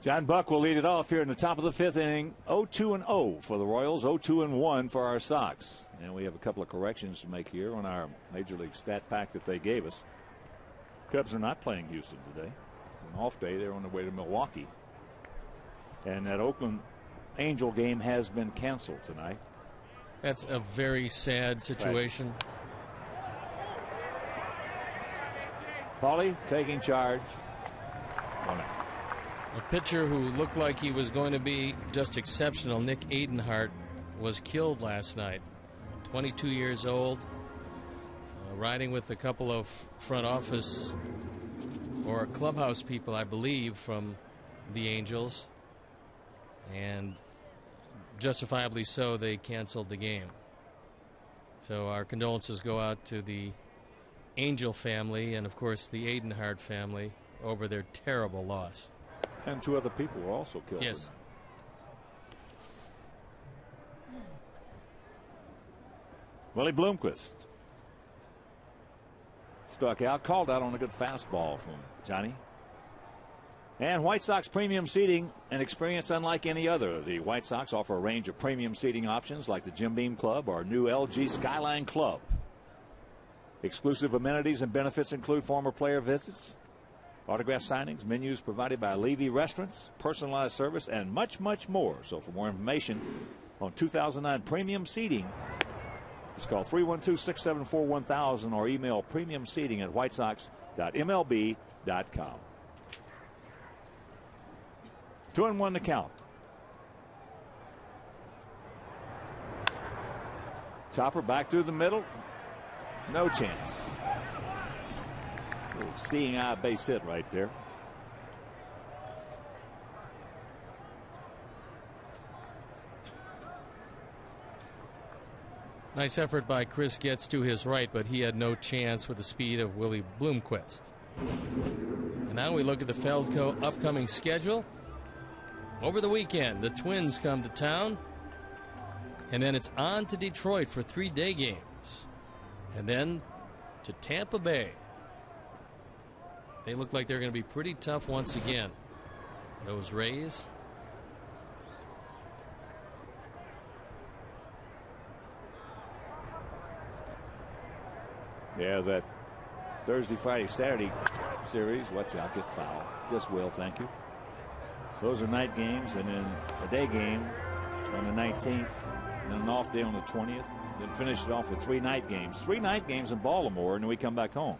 John Buck will lead it off here in the top of the 5th inning. 0-2-0 for the Royals, 0-2-1 for our Sox. And we have a couple of corrections to make here on our Major League stat pack that they gave us. Cubs are not playing Houston today. It's an off day. They're on their way to Milwaukee. And that Oakland Angel game has been canceled tonight. That's a very sad situation. Paulie taking charge. A pitcher who looked like he was going to be just exceptional, Nick Adenhart, was killed last night. 22 years old, riding with a couple of front office or clubhouse people, I believe, from the Angels. And justifiably so, they canceled the game. So our condolences go out to the Angel family and, of course, the Adenhart family over their terrible loss. And 2 other people were also killed. Yes. Willie Bloomquist struck out, called out on a good fastball from Johnny. And White Sox premium seating, an experience unlike any other. The White Sox offer a range of premium seating options like the Jim Beam Club or new LG Skyline Club. Exclusive amenities and benefits include former player visits, autograph signings, menus provided by Levy Restaurants, personalized service, and much, much more. So for more information on 2009 premium seating, just call 312-674-1000 or email premiumseating@whitesox.mlb.com. 2-1 to count. Chopper back through the middle. No chance. Seeing eye base hit right there. Nice effort by Chris Getz to his right, but he had no chance with the speed of Willie Bloomquist. And now we look at the Feldco upcoming schedule. Over the weekend, the Twins come to town, and then it's on to Detroit for 3-day games, and then to Tampa Bay. They look like they're going to be pretty tough once again, those Rays. Yeah, that Thursday, Friday, Saturday series, watch out, get fouled. Just will, thank you. Those are night games, and then a day game on the 19th, and an off day on the 20th. Then finish it off with 3 night games. 3 night games in Baltimore, and then we come back home.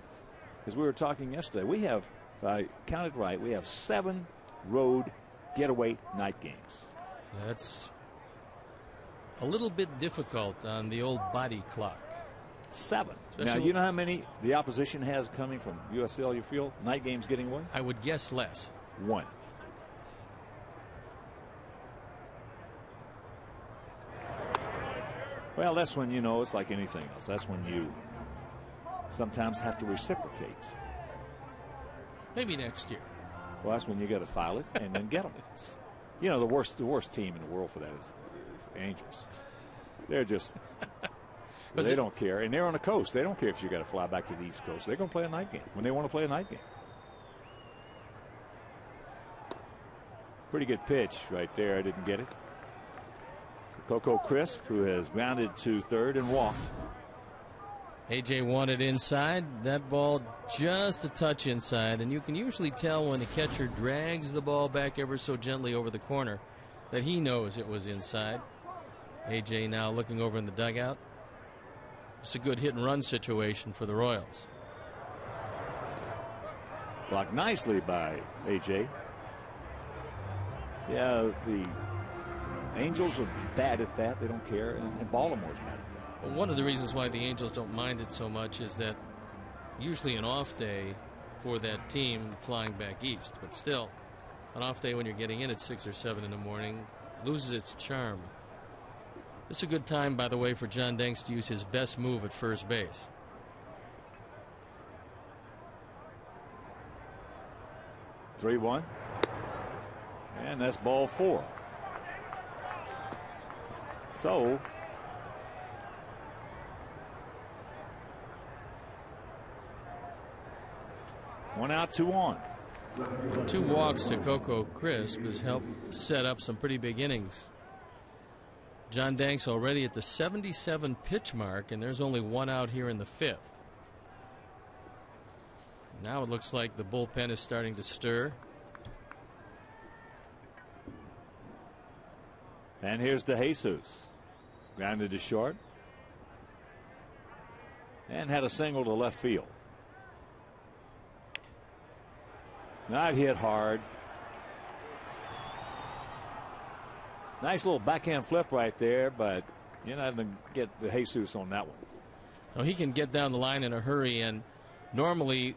as we were talking yesterday, we have, if I counted right, we have 7 road getaway night games. That's a little bit difficult on the old body clock. 7. Especially now, you know how many the opposition has coming from USLU Field? Night games getting away? I would guess less. 1. Well, that's when, you know, it's like anything else. That's when you sometimes have to reciprocate. Maybe next year. Well, that's when you got to file it and then get them. You know, the worst team in the world for that is Angels. They're just they don't care, and they're on the coast. They don't care if you got to fly back to the East Coast. They're going to play a night game when they want to play a night game. Pretty good pitch right there. I didn't get it. So Coco Crisp, who has grounded to third and walked. AJ wanted inside. That ball just a touch inside, and you can usually tell when the catcher drags the ball back ever so gently over the corner that he knows it was inside. AJ now looking over in the dugout. It's a good hit and run situation for the Royals. Blocked nicely by AJ. Yeah, the Angels are bad at that. They don't care, and Baltimore's bad at that. Well, one of the reasons why the Angels don't mind it so much is that usually an off day for that team flying back east, but still an off day when you're getting in at 6 or 7 in the morning loses its charm. This is a good time, by the way, for John Danks to use his best move at first base. Three, 1. And that's ball 4. So one out, 2 on. 2 walks to Coco Crisp has helped set up some pretty big innings. John Danks already at the 77 pitch mark, and there's only 1 out here in the 5th. Now it looks like the bullpen is starting to stir. And here's DeJesus. Grounded to short. And had a single to left field. Not hit hard. Nice little backhand flip right there, but you're not going to get DeJesus on that one. Well, he can get down the line in a hurry, and normally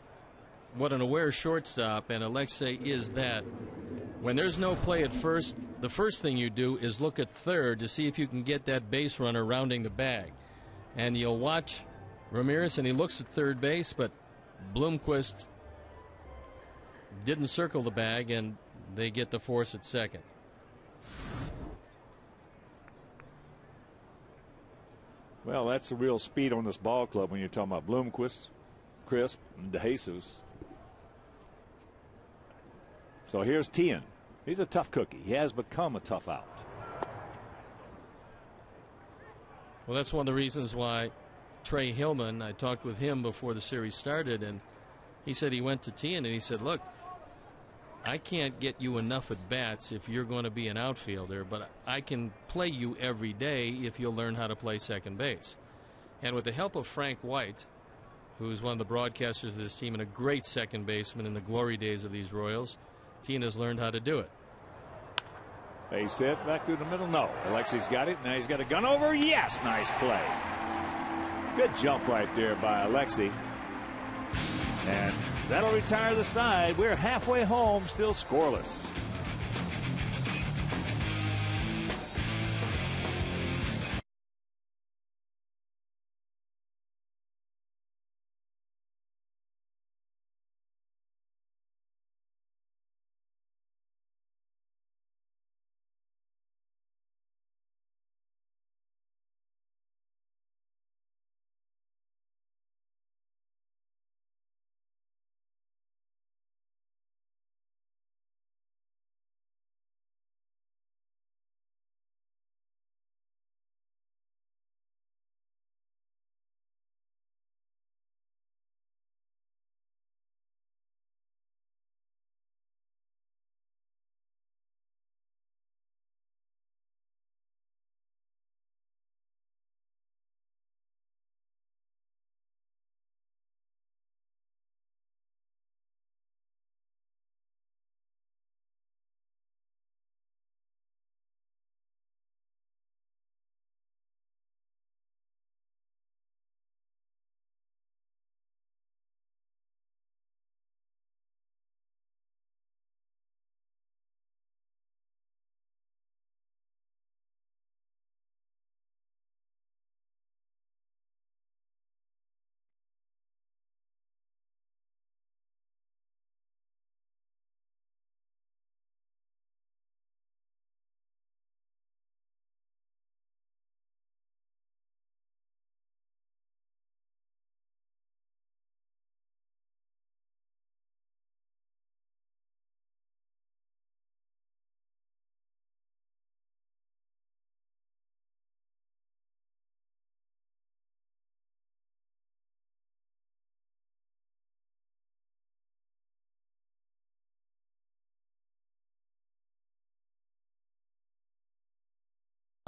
what an aware shortstop, and Alexei is that, when there's no play at first, the first thing you do is look at third to see if you can get that base runner rounding the bag. And you'll watch Ramirez, and he looks at third base, but Bloomquist didn't circle the bag, and they get the force at second. Well, that's the real speed on this ball club when you're talking about Bloomquist, Crisp, and DeJesus. So here's Tien. He's a tough cookie. He has become a tough out. Well, that's one of the reasons why Trey Hillman, I talked with him before the series started, and he said he went to Tien and he said, look, I can't get you enough at bats if you're going to be an outfielder, but I can play you every day if you'll learn how to play second base. And with the help of Frank White, who's one of the broadcasters of this team and a great second baseman in the glory days of these Royals, Tien has learned how to do it. Base hit back through the middle. No. Alexei's got it. Now he's got a gun over. Yes. Nice play. Good jump right there by Alexei. And that'll retire the side. We're halfway home, still scoreless.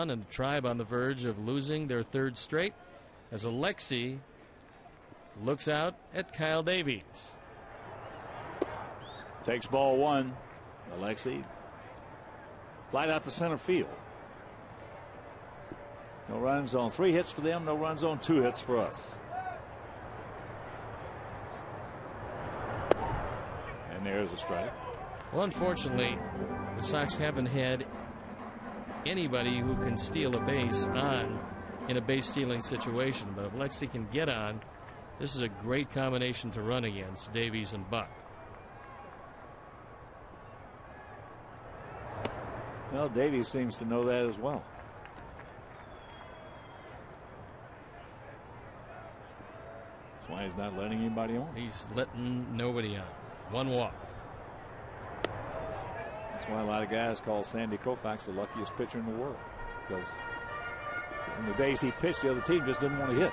and the Tribe on the verge of losing their third straight as Alexi looks out at Kyle Davies. Takes ball one. Alexi flight out to center field. No runs on 3 hits for them. No runs on 2 hits for us. And there's a strike. Well, unfortunately, the Sox haven't had anybody who can steal a base on in a base stealing situation. But if Alexi can get on, this is a great combination to run against Davies and Buck. Well, Davies seems to know that as well. That's why he's not letting anybody on. He's letting nobody on. 1 walk. That's why a lot of guys call Sandy Koufax the luckiest pitcher in the world, because in the days he pitched, the other team just didn't want to hit.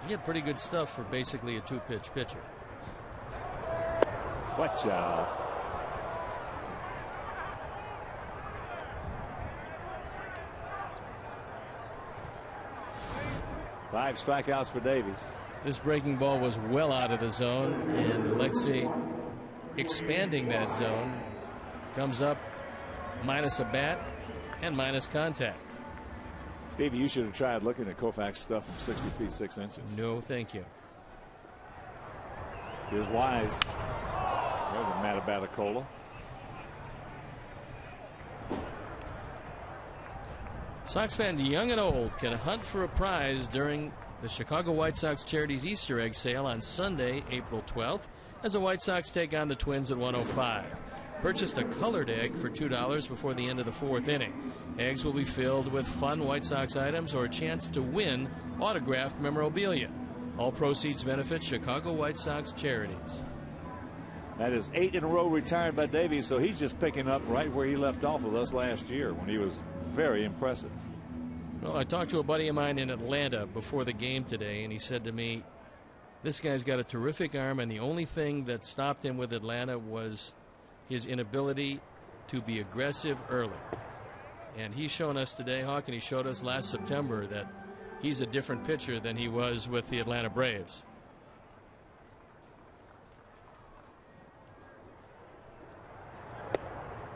You get pretty good stuff for basically a 2-pitch pitcher. Watch out. Five strikeouts for Davies. This breaking ball was well out of the zone, and Alexi expanding that zone comes up minus a bat and minus contact. Stevie, you should have tried looking at Koufax's stuff from 60 feet 6 inches. No, thank you. Here's Wise. There's a Matabatacola. Sox fan young and old can hunt for a prize during the Chicago White Sox Charities Easter egg sale on Sunday, April 12th, as the White Sox take on the Twins at 105. Purchased a colored egg for $2 before the end of the 4th inning. Eggs will be filled with fun White Sox items or a chance to win autographed memorabilia. All proceeds benefit Chicago White Sox Charities. That is 8 in a row retired by Davies, so he's just picking up right where he left off with us last year when he was very impressive. Well, I talked to a buddy of mine in Atlanta before the game today, and he said to me, this guy's got a terrific arm, and the only thing that stopped him with Atlanta was his inability to be aggressive early. And he's shown us today, Hawk, and he showed us last September that he's a different pitcher than he was with the Atlanta Braves.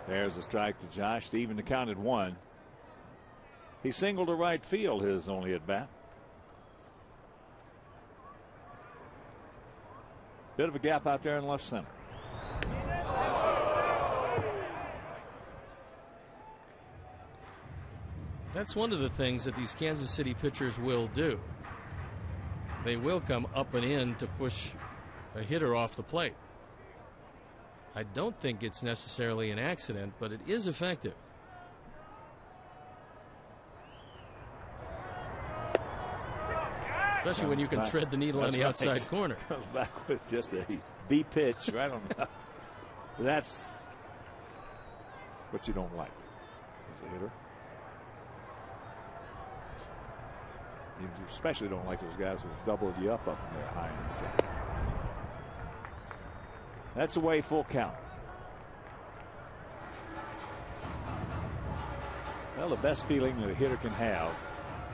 There's a strike to Josh to even the count at 1. He singled to right field his only at bat. Bit of a gap out there in left center. That's one of the things that these Kansas City pitchers will do. They will come up and in to push a hitter off the plate. I don't think it's necessarily an accident, but it is effective. Especially when you can thread the needle on the outside corner. Comes back with just a B pitch right on the outside. That's what you don't like as a hitter. You especially don't like those guys who doubled you up there high in the center. That's away, full count. Well, the best feeling that a hitter can have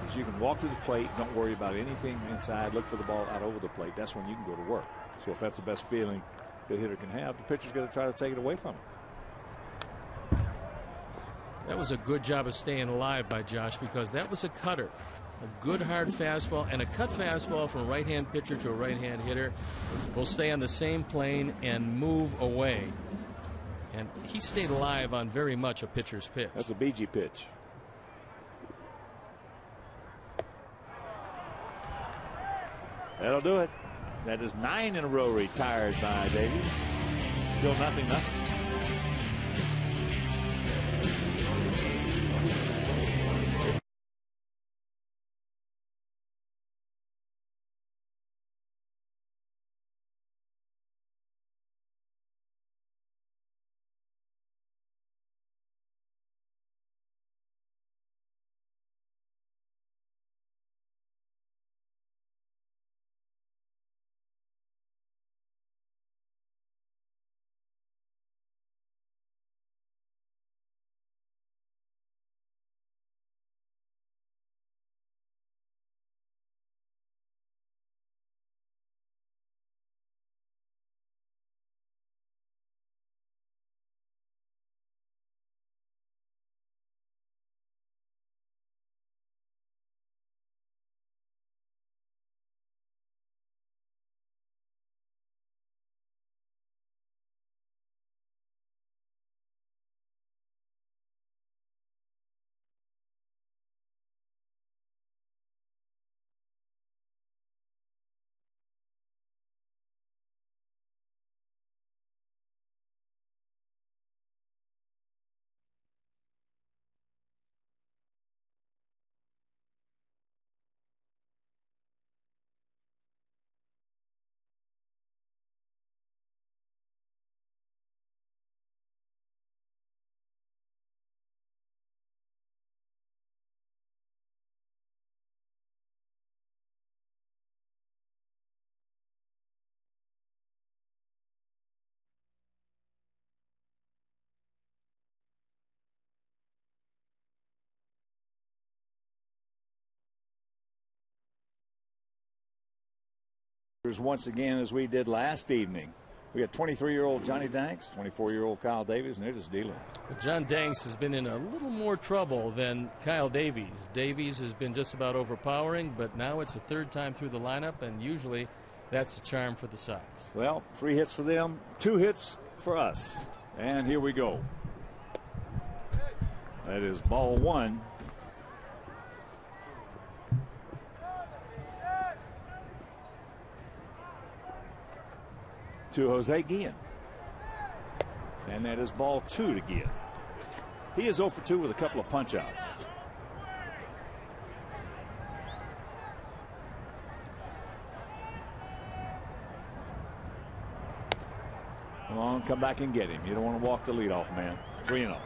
is you can walk to the plate, don't worry about anything inside, look for the ball out over the plate. That's when you can go to work. So if that's the best feeling the hitter can have, the pitcher's going to try to take it away from him. That was a good job of staying alive by Josh, because that was a cutter. A good hard fastball, and a cut fastball from a right-hand pitcher to a right-hand hitter will stay on the same plane and move away. And he stayed alive on very much a pitcher's pitch. That's a BG pitch. That'll do it. That is 9 in a row retired by Davies. Still 0-0. Once again, as we did last evening. We got 23-year-old Johnny Danks, 24-year-old Kyle Davies, and they're just dealing. John Danks has been in a little more trouble than Kyle Davies. Davies has been just about overpowering, but now it's the third time through the lineup, and usually that's a charm for the Sox. Well, 3 hits for them, 2 hits for us. And here we go. That is ball 1. To Jose Guillen. And that is ball 2 to Guillen. He is 0 for 2 with a couple of punch outs. Come on, come back and get him. You don't want to walk the leadoff man. 3-0.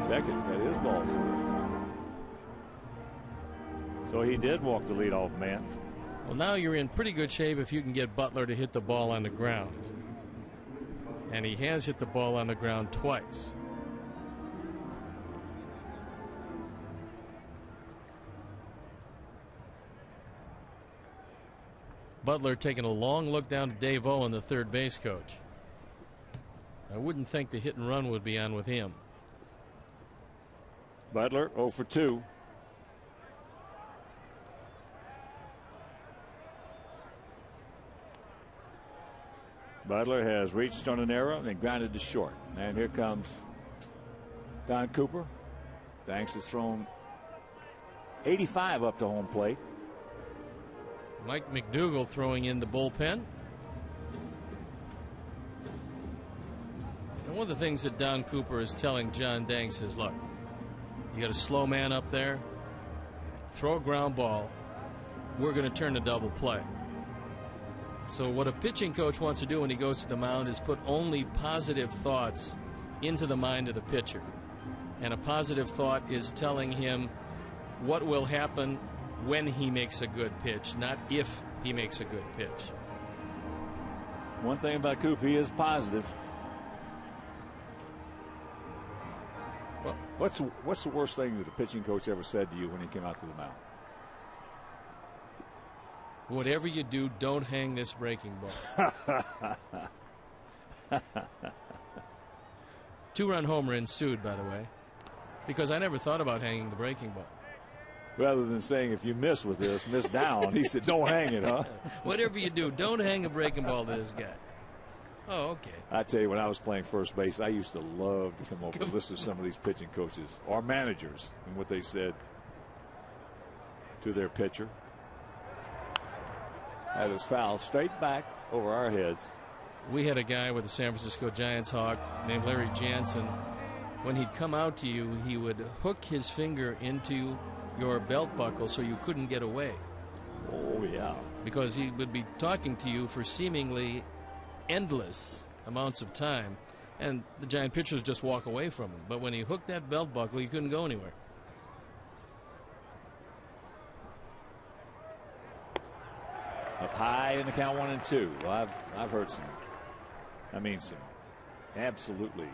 Check it. That is ball 4. So he did walk the leadoff man. Well, now you're in pretty good shape if you can get Butler to hit the ball on the ground. And he has hit the ball on the ground twice. Butler taking a long look down to Dave Owen, the third base coach. I wouldn't think the hit and run would be on with him. Butler 0 for 2. Butler has reached on an arrow and grounded to short. And here comes Don Cooper. Danks has thrown 85 up to home plate. Mike McDougall throwing in the bullpen. And one of the things that Don Cooper is telling John Danks is, look, you got a slow man up there, throw a ground ball, we're going to turn a double play. So what a pitching coach wants to do when he goes to the mound is put only positive thoughts into the mind of the pitcher. And a positive thought is telling him what will happen when he makes a good pitch, not if he makes a good pitch. One thing about Coop, he is positive. Well, what's the worst thing that a pitching coach ever said to you when he came out to the mound? Whatever you do, don't hang this breaking ball. 2-run homer ensued, by the way, because I never thought about hanging the breaking ball. Rather than saying, if you miss with this, miss down, he said, don't hang it, huh? Whatever you do, don't hang a breaking ball to this guy. Oh, okay. I tell you, when I was playing first base, I used to love to come over and listen to some of these pitching coaches or managers and what they said to their pitcher. That is foul straight back over our heads. We had a guy with the San Francisco Giants hawk named Larry Jansen. When he'd come out to you, he would hook his finger into your belt buckle so you couldn't get away. Oh, yeah. Because he would be talking to you for seemingly endless amounts of time, and the Giant pitchers just walk away from him. But when he hooked that belt buckle, you couldn't go anywhere. Up high in the count, 1-2. Well, I've heard some absolutely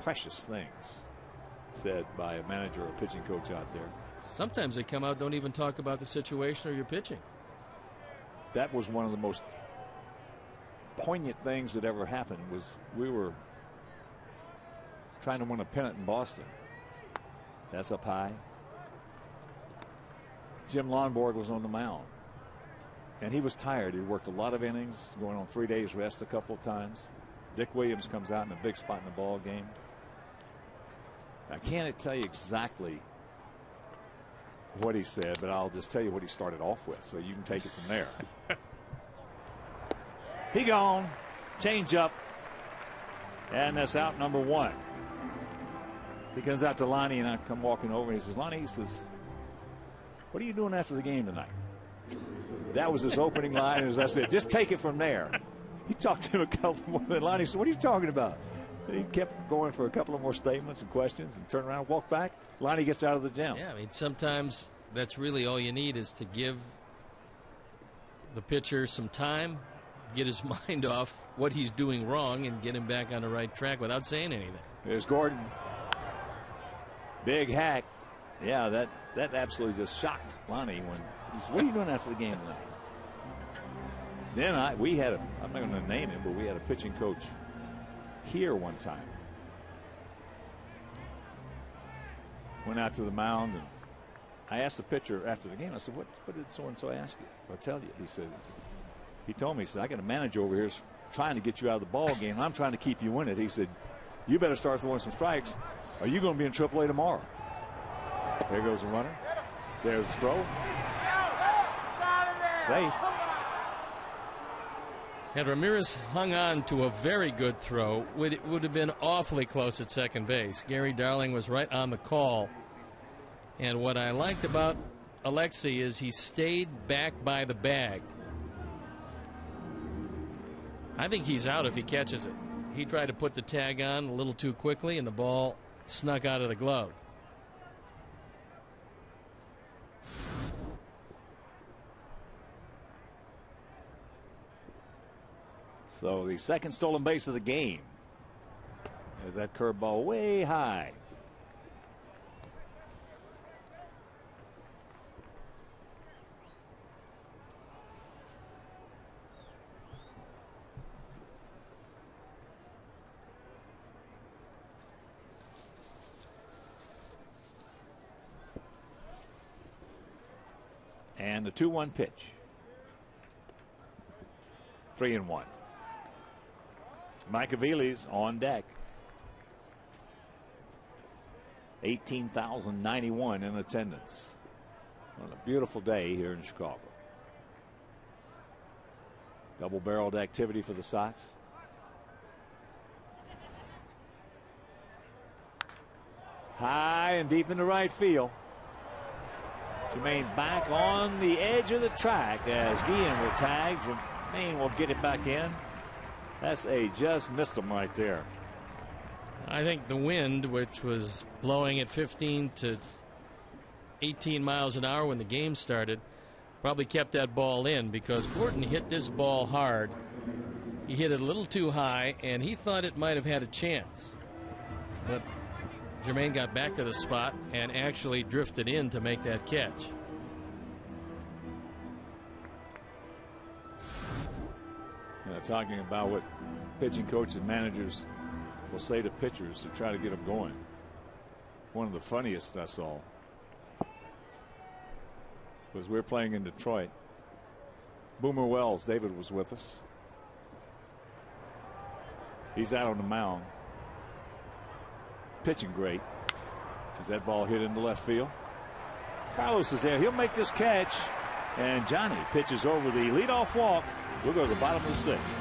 precious things said by a manager or pitching coach out there. Sometimes they come out, don't even talk about the situation or your pitching. That was one of the most poignant things that ever happened. Was we were trying to win a pennant in Boston. That's up high. Jim Lonborg was on the mound. And he was tired. He worked a lot of innings, going on 3 days rest a couple of times. Dick Williams comes out in a big spot in the ball game. I can't tell you exactly what he said, but I'll just tell you what he started off with, so you can take it from there. He gone. Change up. And that's out number 1. He comes out to Lonnie, and I come walking over, and he says, Lonnie, he says, what are you doing after the game tonight? That was his opening line. As I said, just take it from there. He talked to him a couple more. Then Lonnie said, what are you talking about? And he kept going for a couple of more statements and questions and turned around and walked back. Lonnie gets out of the gym. Yeah, I mean, sometimes that's really all you need is to give the pitcher some time, get his mind off what he's doing wrong, and get him back on the right track without saying anything. There's Gordon. Big hack. Yeah, that absolutely just shocked Lonnie when he said, "What are you doing after the game, Lonnie?" Then I'm not going to name him, but we had a pitching coach here one time. Went out to the mound, and I asked the pitcher after the game, I said, what did so-and-so ask you? I'll tell you. He told me, he said, I got a manager over here trying to get you out of the ball game. I'm trying to keep you in it. He said, you better start throwing some strikes, or you're going to be in AAA tomorrow. There goes the runner. There's the throw. Safe. Had Ramirez hung on to a very good throw, it would have been awfully close at second base. Gary Darling was right on the call. And what I liked about Alexei is he stayed back by the bag. I think he's out if he catches it. He tried to put the tag on a little too quickly, and the ball snuck out of the glove. So the second stolen base of the game. There's that curveball way high. And the 2-1 pitch. 3-1. Machiavelli's on deck. 18,091 in attendance on a beautiful day here in Chicago. Double-barreled activity for the Sox. High and deep into right field. Jermaine back on the edge of the track as Guillen will tag. Jermaine will get it back in. That's just missed him right there. I think the wind, which was blowing at 15 to 18 miles an hour when the game started, probably kept that ball in, because Gordon hit this ball hard. He hit it a little too high, and he thought it might have had a chance. But Jermaine got back to the spot and actually drifted in to make that catch. Talking about what pitching coaches and managers will say to pitchers to try to get them going. One of the funniest I saw was we were playing in Detroit. Boomer Wells, David, was with us. He's out on the mound. Pitching great. As that ball hit into left field. Carlos is there. He'll make this catch. And Johnny pitches over the leadoff walk. We'll go to the bottom of the sixth.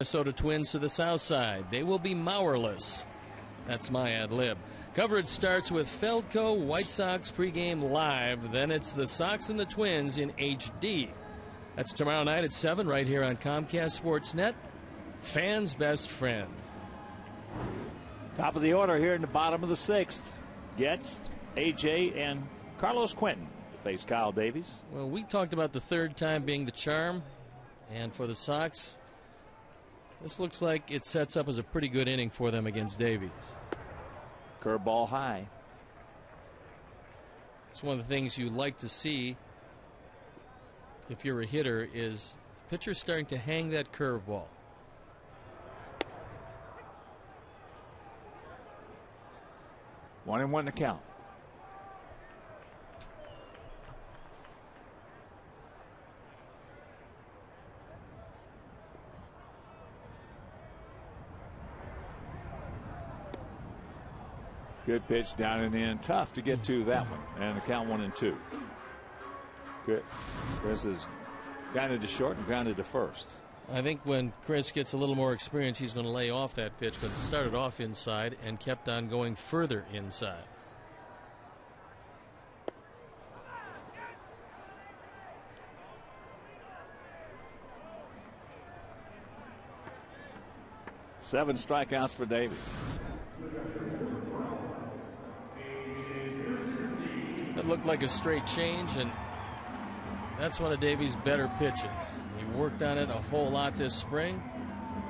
Minnesota Twins to the south side. They will be mowerless. That's my ad lib. Coverage starts with Feldco White Sox pregame live. Then it's the Sox and the Twins in HD. That's tomorrow night at 7 right here on Comcast Sportsnet. Fans' best friend. Top of the order here in the bottom of the 6th. Getz, AJ, and Carlos Quentin to face Kyle Davies. Well, we talked about the third time being the charm. And for the Sox, this looks like it sets up as a pretty good inning for them against Davies. Curveball high. It's one of the things you like to see if you're a hitter is pitchers starting to hang that curveball. One and one to count. Good pitch down and in. Tough to get to that one. And the count 1-2. Good. Chris is grounded to short and grounded to first. I think when Chris gets a little more experience, he's going to lay off that pitch, but it started off inside and kept on going further inside. Seven strikeouts for Davies. That looked like a straight change, and that's one of Davies' better pitches. He worked on it a whole lot this spring.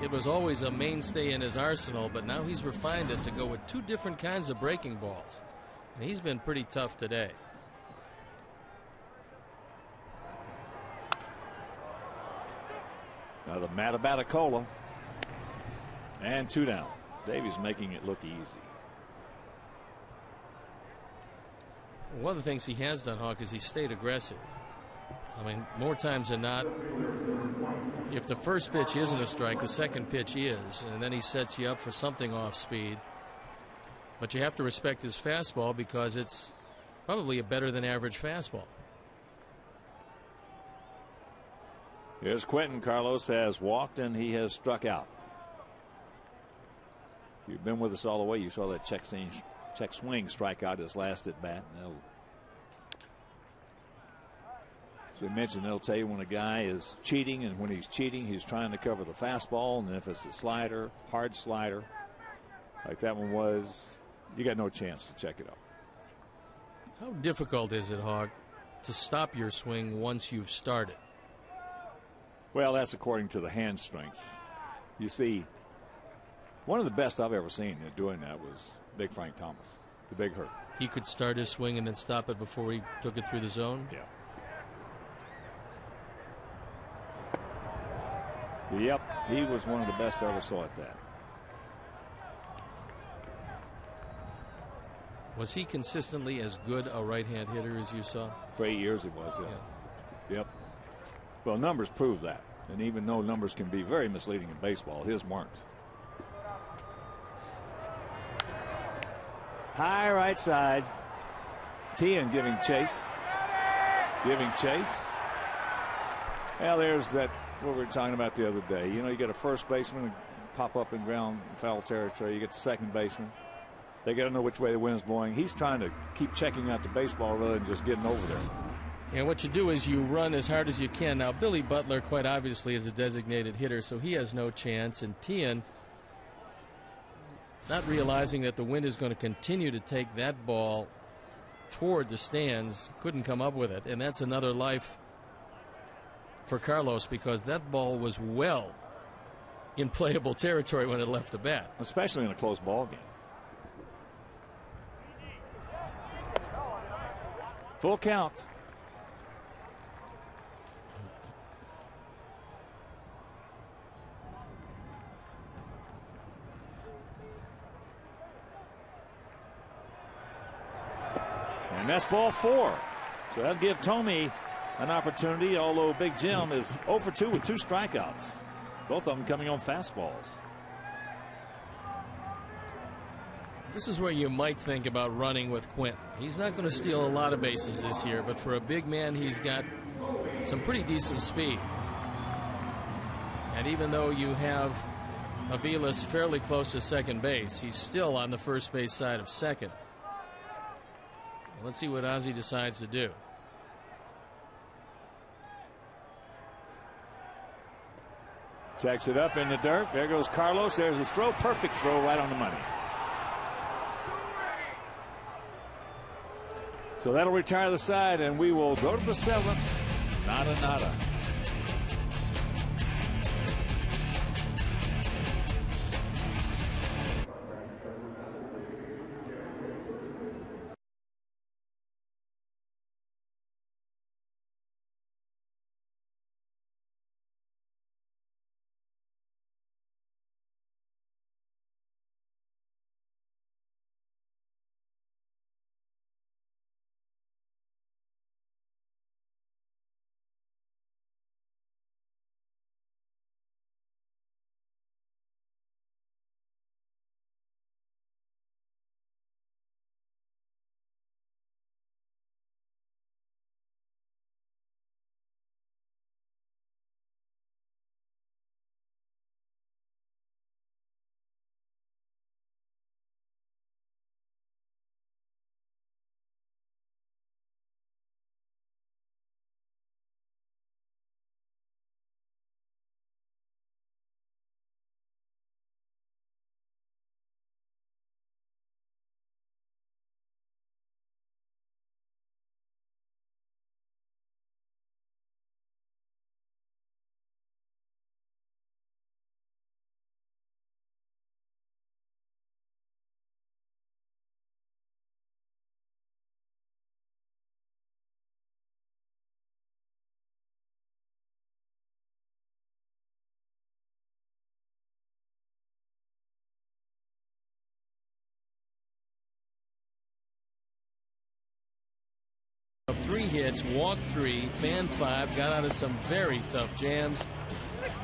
It was always a mainstay in his arsenal, but now he's refined it to go with two different kinds of breaking balls. And he's been pretty tough today. Now the Matabatacola. And 2 down. Davies making it look easy. One of the things he has done, Hawk, is he stayed aggressive. I mean, more times than not, if the first pitch isn't a strike, the second pitch is, and then he sets you up for something off speed. But you have to respect his fastball because it's probably a better than average fastball. Here's Quentin. Carlos has walked and he has struck out. You've been with us all the way. You saw that check swing strike out his last at bat. As we mentioned, they'll tell you when a guy is cheating, and when he's cheating, he's trying to cover the fastball. And if it's a slider, hard slider, like that one was, you got no chance to check it up. How difficult is it, Hawk, to stop your swing once you've started? Well, that's according to the hand strength. You see, one of the best I've ever seen at doing that was Big Frank Thomas, the Big Hurt. He could start his swing and then stop it before he took it through the zone? Yeah. Yep, he was one of the best I ever saw at that. Was he consistently as good a right-hand hitter as you saw? For 8 years he was, yeah. Yep. Well, numbers prove that. And even though numbers can be very misleading in baseball, his weren't. High right side. Tian giving chase. Well, there's that, what we were talking about the other day. You know, you get a first baseman pop up in ground foul territory. You get the second baseman. They got to know which way the wind's blowing. He's trying to keep checking out the baseball rather than just getting over there. And what you do is you run as hard as you can. Now, Billy Butler, quite obviously, is a designated hitter, so he has no chance. And Tian, not realizing that the wind is going to continue to take that ball toward the stands, couldn't come up with it. And that's another life for Carlos, because that ball was well in playable territory when it left the bat. Especially in a close ball game. Full count. And that's ball 4. So that'll give Tomey an opportunity, although Big Jim is 0 for 2 with 2 strikeouts. Both of them coming on fastballs. This is where you might think about running with Quentin. He's not going to steal a lot of bases this year, but for a big man, he's got some pretty decent speed. And even though you have Aviles fairly close to second base, he's still on the first base side of second. Let's see what Ozzie decides to do. Checks it up in the dirt. There goes Carlos. There's a throw. Perfect throw right on the money. So that'll retire the side, and we will go to the 7th. Nada, nada. Of 3 hits, walked 3, fanned 5, got out of some very tough jams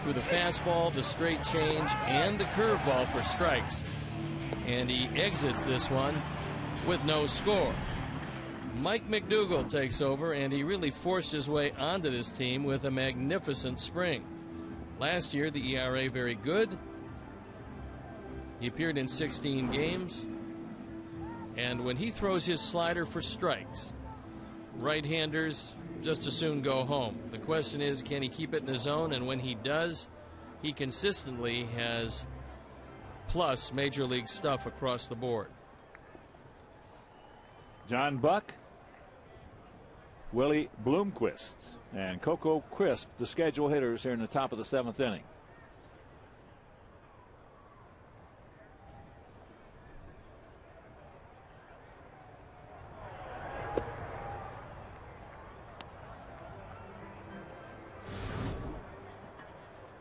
through the fastball, the straight change, and the curveball for strikes. And he exits this one with no score. Mike McDougall takes over, and he really forced his way onto this team with a magnificent spring. Last year, the ERA very good. He appeared in 16 games. And when he throws his slider for strikes, right-handers just as soon go home. The question is, can he keep it in his zone? And when he does, he consistently has plus major league stuff across the board. John Buck, Willie Bloomquist, and Coco Crisp, the schedule hitters here in the top of the 7th inning.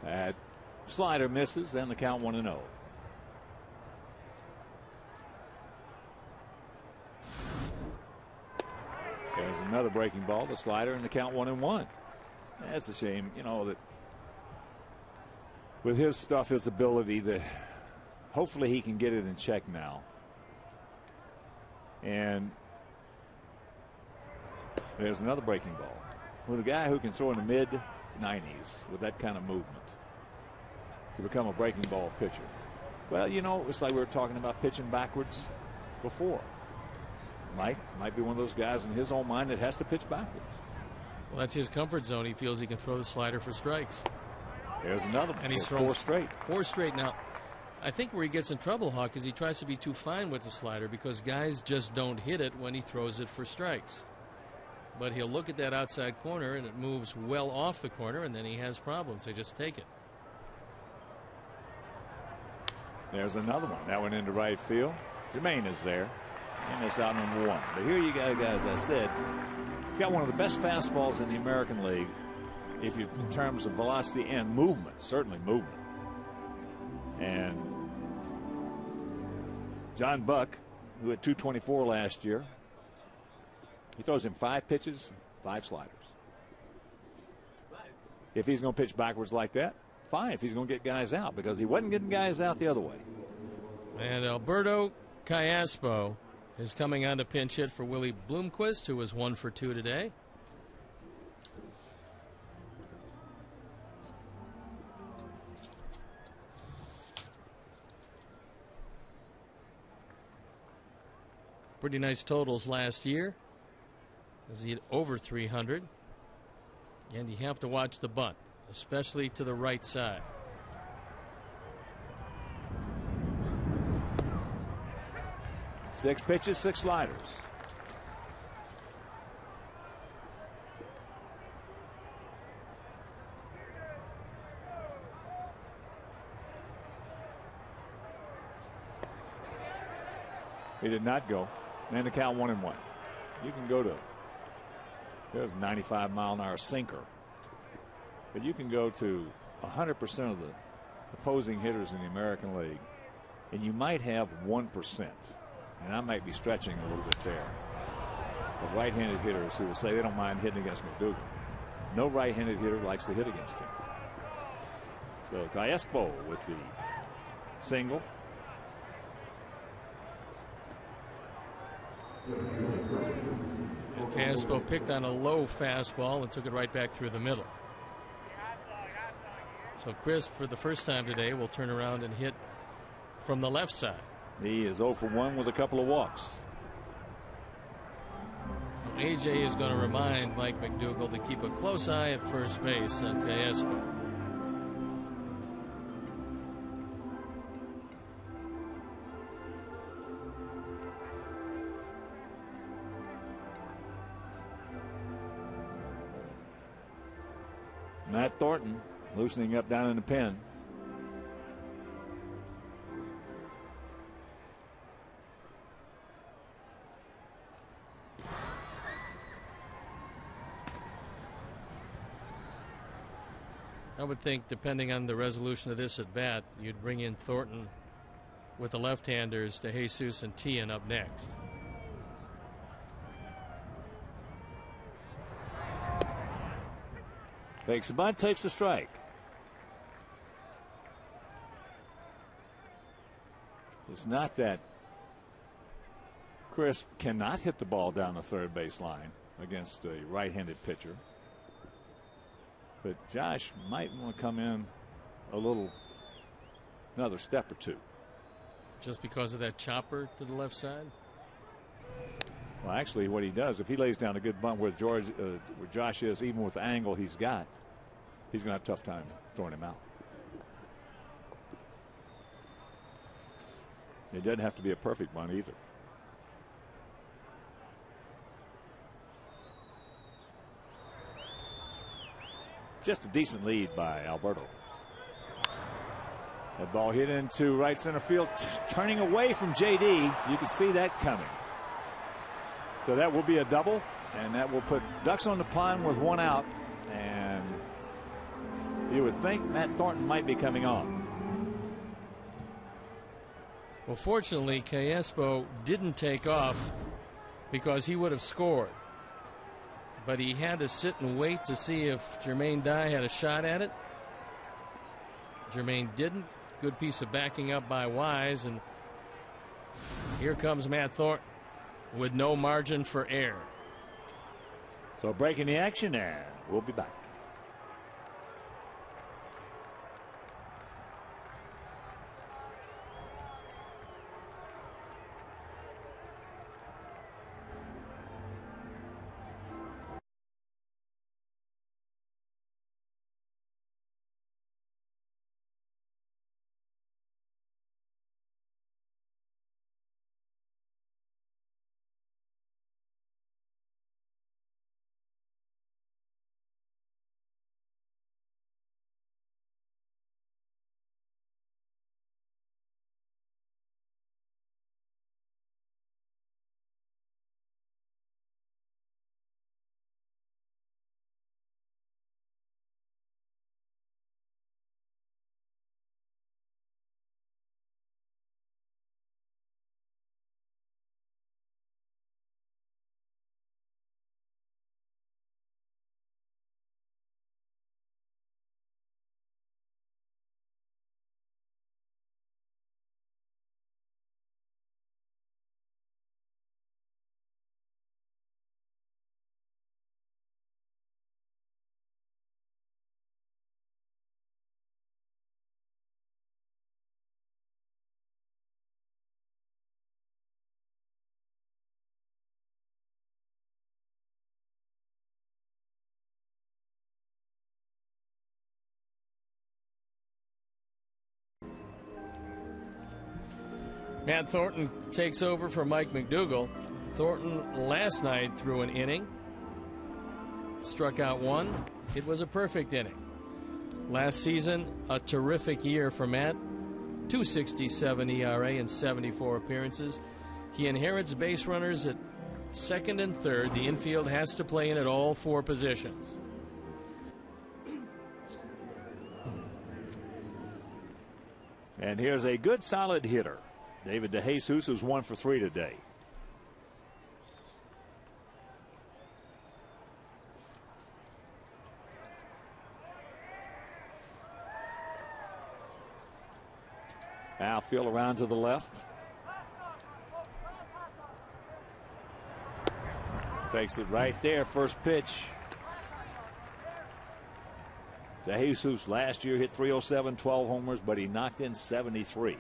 That slider misses, and the count 1-0. There's another breaking ball, the slider, and the count 1-1. That's a shame, you know, that with his stuff, his ability, that hopefully he can get it in check now. And there's another breaking ball with a guy who can throw in the mid-90s with that kind of movement to become a breaking ball pitcher. Well, you know, it's like we were talking about pitching backwards before. Might be one of those guys in his own mind that has to pitch backwards. Well, that's his comfort zone. He feels he can throw the slider for strikes. There's another one. And he's thrown 4 straight. 4 straight. Now, I think where he gets in trouble, Hawk, is he tries to be too fine with the slider because guys just don't hit it when he throws it for strikes. But he'll look at that outside corner and it moves well off the corner, and then he has problems. They just take it. There's another one. That one into right field. Jermaine is there. And that's out number 1. But here you go, guys. I said, you got one of the best fastballs in the American League, if you in terms of velocity and movement, certainly movement. And John Buck, who had 224 last year, he throws in 5 pitches, 5 sliders. If he's going to pitch backwards like that, fine. If he's going to get guys out, because he wasn't getting guys out the other way. And Alberto Callaspo is coming on to pinch hit for Willie Bloomquist, who was 1 for 2 today. pretty nice totals last year, as he had over 300. And you have to watch the bunt, especially to the right side. Six pitches, 6 sliders. He did not go. And the count 1-1. You can go to, there's a 95-mile-an-hour sinker. But you can go to 100% of the opposing hitters in the American League, and you might have 1%. And I might be stretching a little bit there. Of right-handed hitters who will say they don't mind hitting against McDougal. No right-handed hitter likes to hit against him. So Calespo with the single. And Caspo picked on a low fastball and took it right back through the middle. So Crisp, for the first time today, will turn around and hit from the left side. He is 0 for 1 with a couple of walks. AJ is going to remind Mike McDougal to keep a close eye at first base on Calespo. Matt Thornton loosening up down in the pen. I would think, depending on the resolution of this at bat, you'd bring in Thornton with the left-handers to Jesus and Tian up next. Takes the bunt, takes the strike. It's not that Crisp cannot hit the ball down the third base line against a right-handed pitcher. But Josh might want to come in another step or two. Just because of that chopper to the left side? Well, actually, what he does, if he lays down a good bunt where Josh is, even with the angle he's got, he's going to have a tough time throwing him out. It doesn't have to be a perfect bunt either. Just a decent lead by Alberto. That ball hit into right center field, turning away from JD. You can see that coming. So that will be a double, and that will put Ducks on the pond with 1 out. And you would think Matt Thornton might be coming on. Well, fortunately, Calespo didn't take off because he would have scored. But he had to sit and wait to see if Jermaine Dye had a shot at it. Jermaine didn't. Good piece of backing up by Wise. And here comes Matt Thornton with no margin for error. So breaking the action there. We'll be back. Matt Thornton takes over for Mike McDougall. Thornton last night threw an inning, struck out one. It was a perfect inning. Last season, a terrific year for Matt. 2.67 ERA in 74 appearances. He inherits base runners at second and third. The infield has to play in at all four positions. And here's a good solid hitter. David DeJesus, who's 1 for 3 today. Outfield around to the left. Takes it right there. First pitch. DeJesus last year hit .307, 12 homers, but he knocked in 73.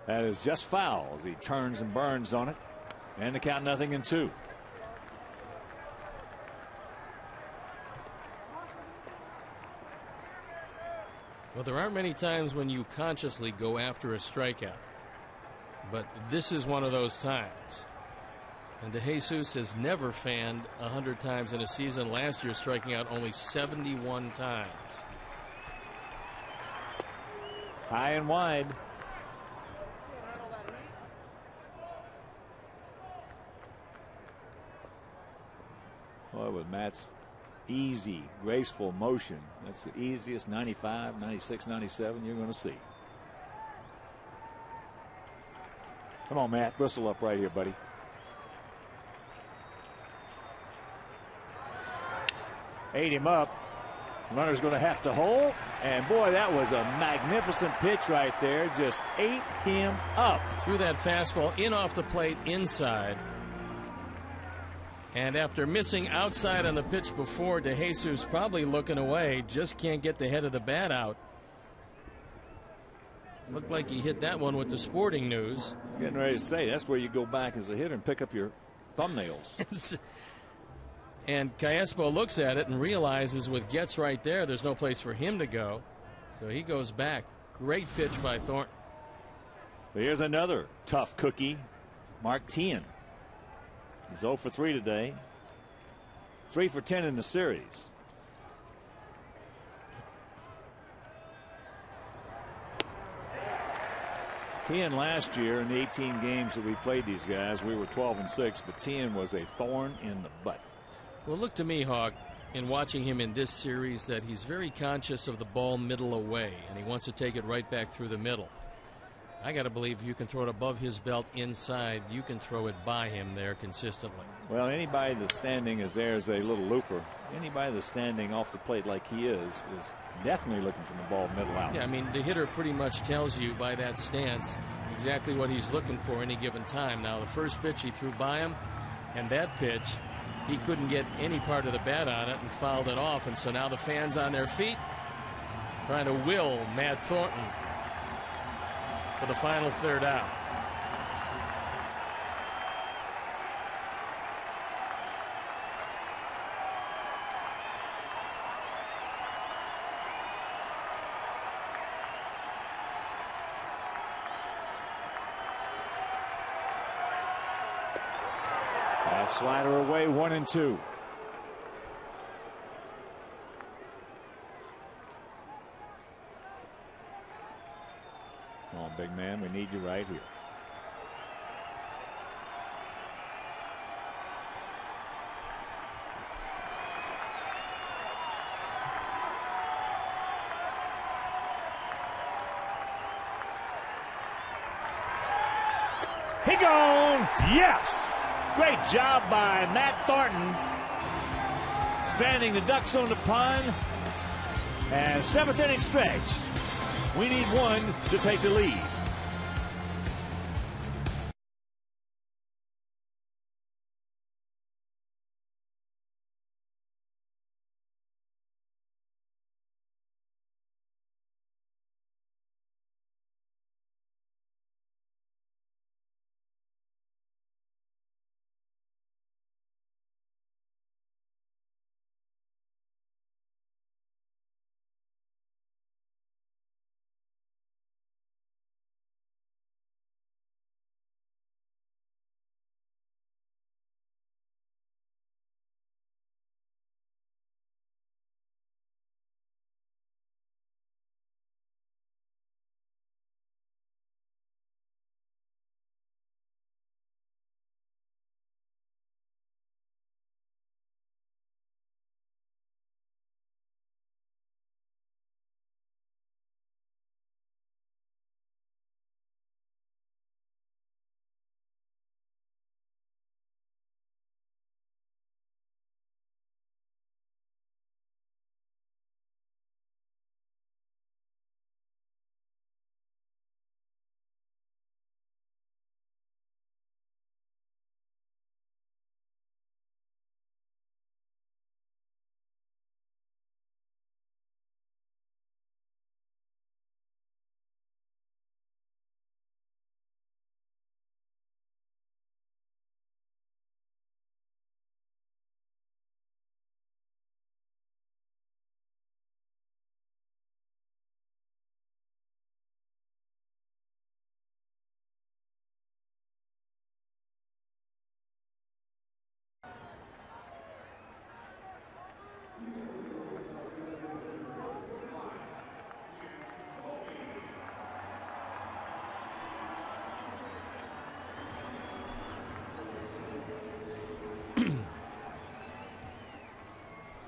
That is just foul as he turns and burns on it. And the count 0-2. Well, there aren't many times when you consciously go after a strikeout, but this is one of those times. And DeJesus has never fanned 100 times in a season. Last year, striking out only 71 times. High and wide. Well, with Matt's easy, graceful motion, that's the easiest 95, 96, 97 you're going to see. Come on, Matt, bristle up right here, buddy. Ate him up. Runner's going to have to hold. And boy, that was a magnificent pitch right there. Just ate him up. Threw that fastball in off the plate inside. And after missing outside on the pitch before, DeJesus probably looking away, just can't get the head of the bat out. Looked like he hit that one with the Sporting News. Getting ready to say, that's where you go back as a hitter and pick up your thumbnails. And Callaspo looks at it and realizes with Getz right there, there's no place for him to go. So he goes back. Great pitch by Thornton. Here's another tough cookie, Mark Teahen. He's 0 for 3 today. 3 for 10 in the series. Teahen last year in the 18 games that we played these guys, we were 12-6, but Teahen was a thorn in the butt. Well, look to me, Hawk, in watching him in this series, that he's very conscious of the ball middle away, and he wants to take it right back through the middle. I got to believe you can throw it above his belt inside. You can throw it by him there consistently. Well, anybody that's standing as there as a little looper, anybody that's standing off the plate like he is definitely looking for the ball middle out. Yeah, I mean, the hitter pretty much tells you by that stance exactly what he's looking for any given time. Now, the first pitch he threw by him, and that pitch, he couldn't get any part of the bat on it and fouled it off. And so now the fans on their feet trying to will Matt Thornton for the final third out. That slider away, 1-2. Come on, big man, we need you right here. He gone. Yes. Great job by Matt Thornton. Standing the Ducks on the pond. And 7th inning stretch. We need one to take the lead.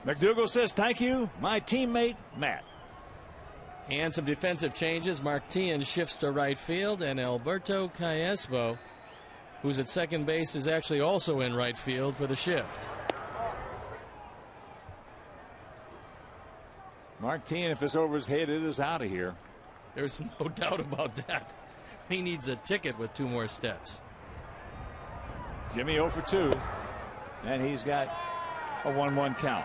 McDougal says, thank you, my teammate, Matt. And some defensive changes. Martin shifts to right field, and Alberto Callasbo, who's at second base, is actually also in right field for the shift. Martin, if it's over his head, it is out of here. There's no doubt about that. He needs a ticket with 2 more steps. Jimmy 0 for 2, and he's got a 1-1 count.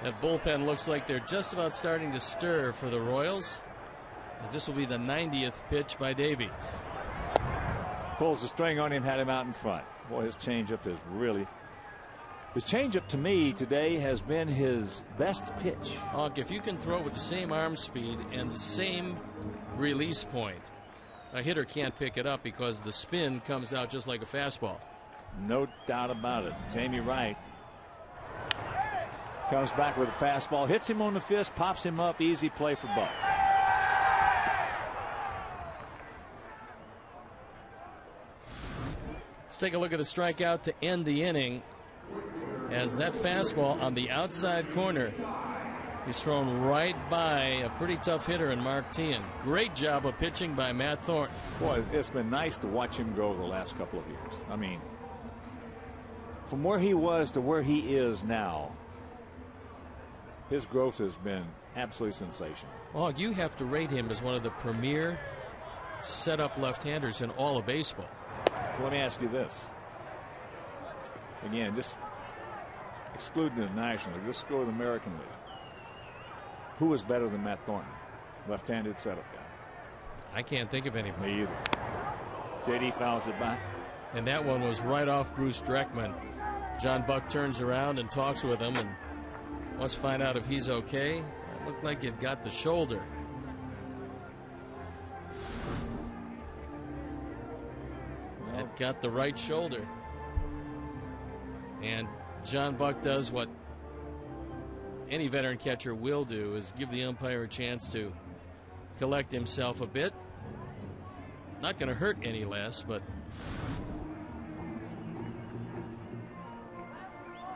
That bullpen looks like they're just about starting to stir for the Royals, as this will be the 90th pitch by Davies. Pulls the string on him, had him out in front. Boy, his changeup is really. His changeup to me today has been his best pitch. Hawk, if you can throw it with the same arm speed and the same release point, a hitter can't pick it up because the spin comes out just like a fastball. No doubt about it. Jamie Wright comes back with a fastball, hits him on the fist, pops him up. Easy play for Buck. Let's take a look at the strikeout to end the inning, as that fastball on the outside corner is thrown right by a pretty tough hitter in Martin. Great job of pitching by Matt Thornton. Boy, it's been nice to watch him grow the last couple of years. I mean, from where he was to where he is now, his growth has been absolutely sensational. Well, you have to rate him as one of the premier setup left-handers in all of baseball. Let me ask you this. Again, just excluding the National League, just go to the American League. Who is better than Matt Thornton? Left-handed setup guy. I can't think of anybody. Me either. JD fouls it back. And that one was right off Bruce Dreckman. John Buck turns around and talks with him and wants to find out if he's okay. It looked like it got the shoulder. It got the right shoulder. And John Buck does what any veteran catcher will do, is give the umpire a chance to collect himself a bit. Not going to hurt any less, but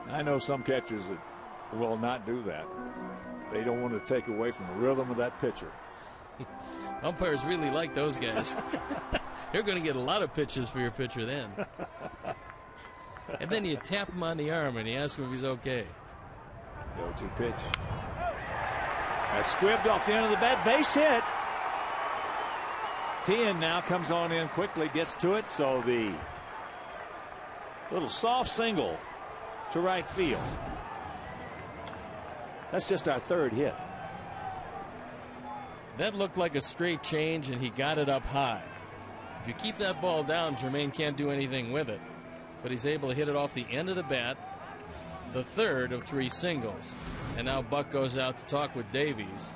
I know some catchers that will not do that. They don't want to take away from the rhythm of that pitcher. Umpires really like those guys. They're going to get a lot of pitches for your pitcher then. And then you tap him on the arm and you ask him if he's okay. The 0-2 pitch. That's squibbed off the end of the bat. Base hit. Tien now comes on in quickly, gets to it. So the little soft single to right field. That's just our third hit. That looked like a straight change, and he got it up high. If you keep that ball down, Jermaine can't do anything with it. But he's able to hit it off the end of the bat, the third of 3 singles. And now Buck goes out to talk with Davies.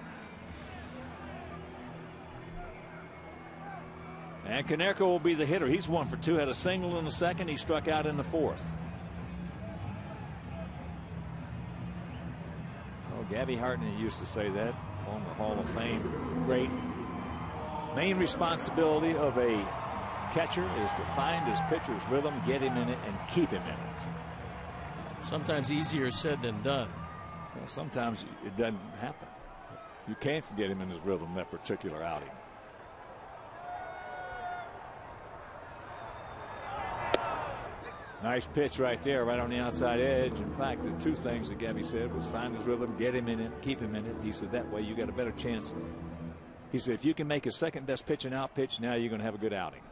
And Konerko will be the hitter. He's 1 for 2, had a single in the second. He struck out in the fourth. Oh, Gabby Hartnett used to say that. Former Hall of Fame great. Main responsibility of a catcher is to find his pitcher's rhythm, get him in it, and keep him in it. Sometimes easier said than done. Well, sometimes it doesn't happen. You can't get him in his rhythm that particular outing. Nice pitch right there, right on the outside edge. In fact, the 2 things that Gabby said was find his rhythm, get him in it, keep him in it. He said that way you got a better chance. He said if you can make his second best pitch an out pitch, now you're going to have a good outing.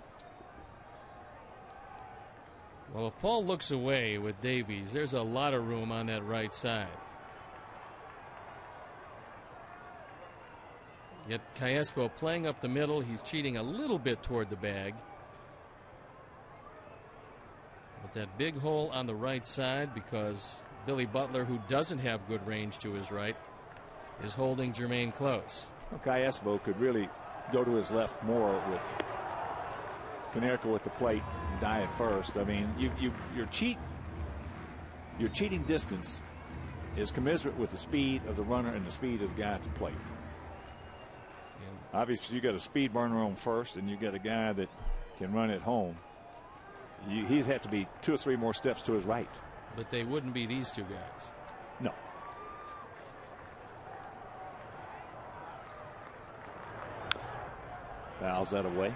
Well, if Paul looks away with Davies, there's a lot of room on that right side. Yet Callasbo playing up the middle. He's cheating a little bit toward the bag. But that big hole on the right side, because Billy Butler, who doesn't have good range to his right, is holding Jermaine close. Well, Callasbo could really go to his left more with Konerko at the plate and die at first. I mean, your cheating distance is commensurate with the speed of the runner and the speed of the guy at the plate. Obviously, you got a speed burner on first, and you got a guy that can run it home. He'd have to be 2 or 3 more steps to his right. But they wouldn't be these two guys. No. Fouls that away.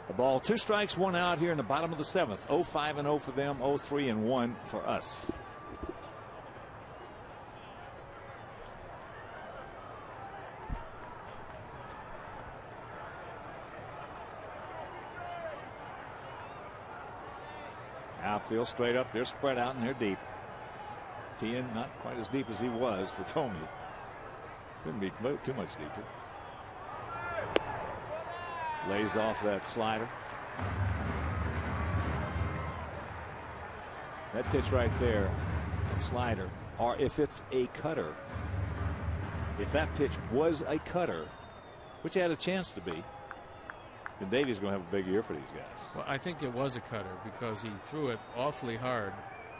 The ball, 2 strikes, 1 out here in the bottom of the 7th. 0-5-0 for them, 0-3-1 for us. Outfield straight up. They're spread out and they're deep. Tien not quite as deep as he was for Tomey. Couldn't be too much deeper. Lays off that slider. That pitch right there, that slider, or if it's a cutter, if that pitch was a cutter, which had a chance to be, then Davies going to have a big year for these guys. Well, I think it was a cutter because he threw it awfully hard,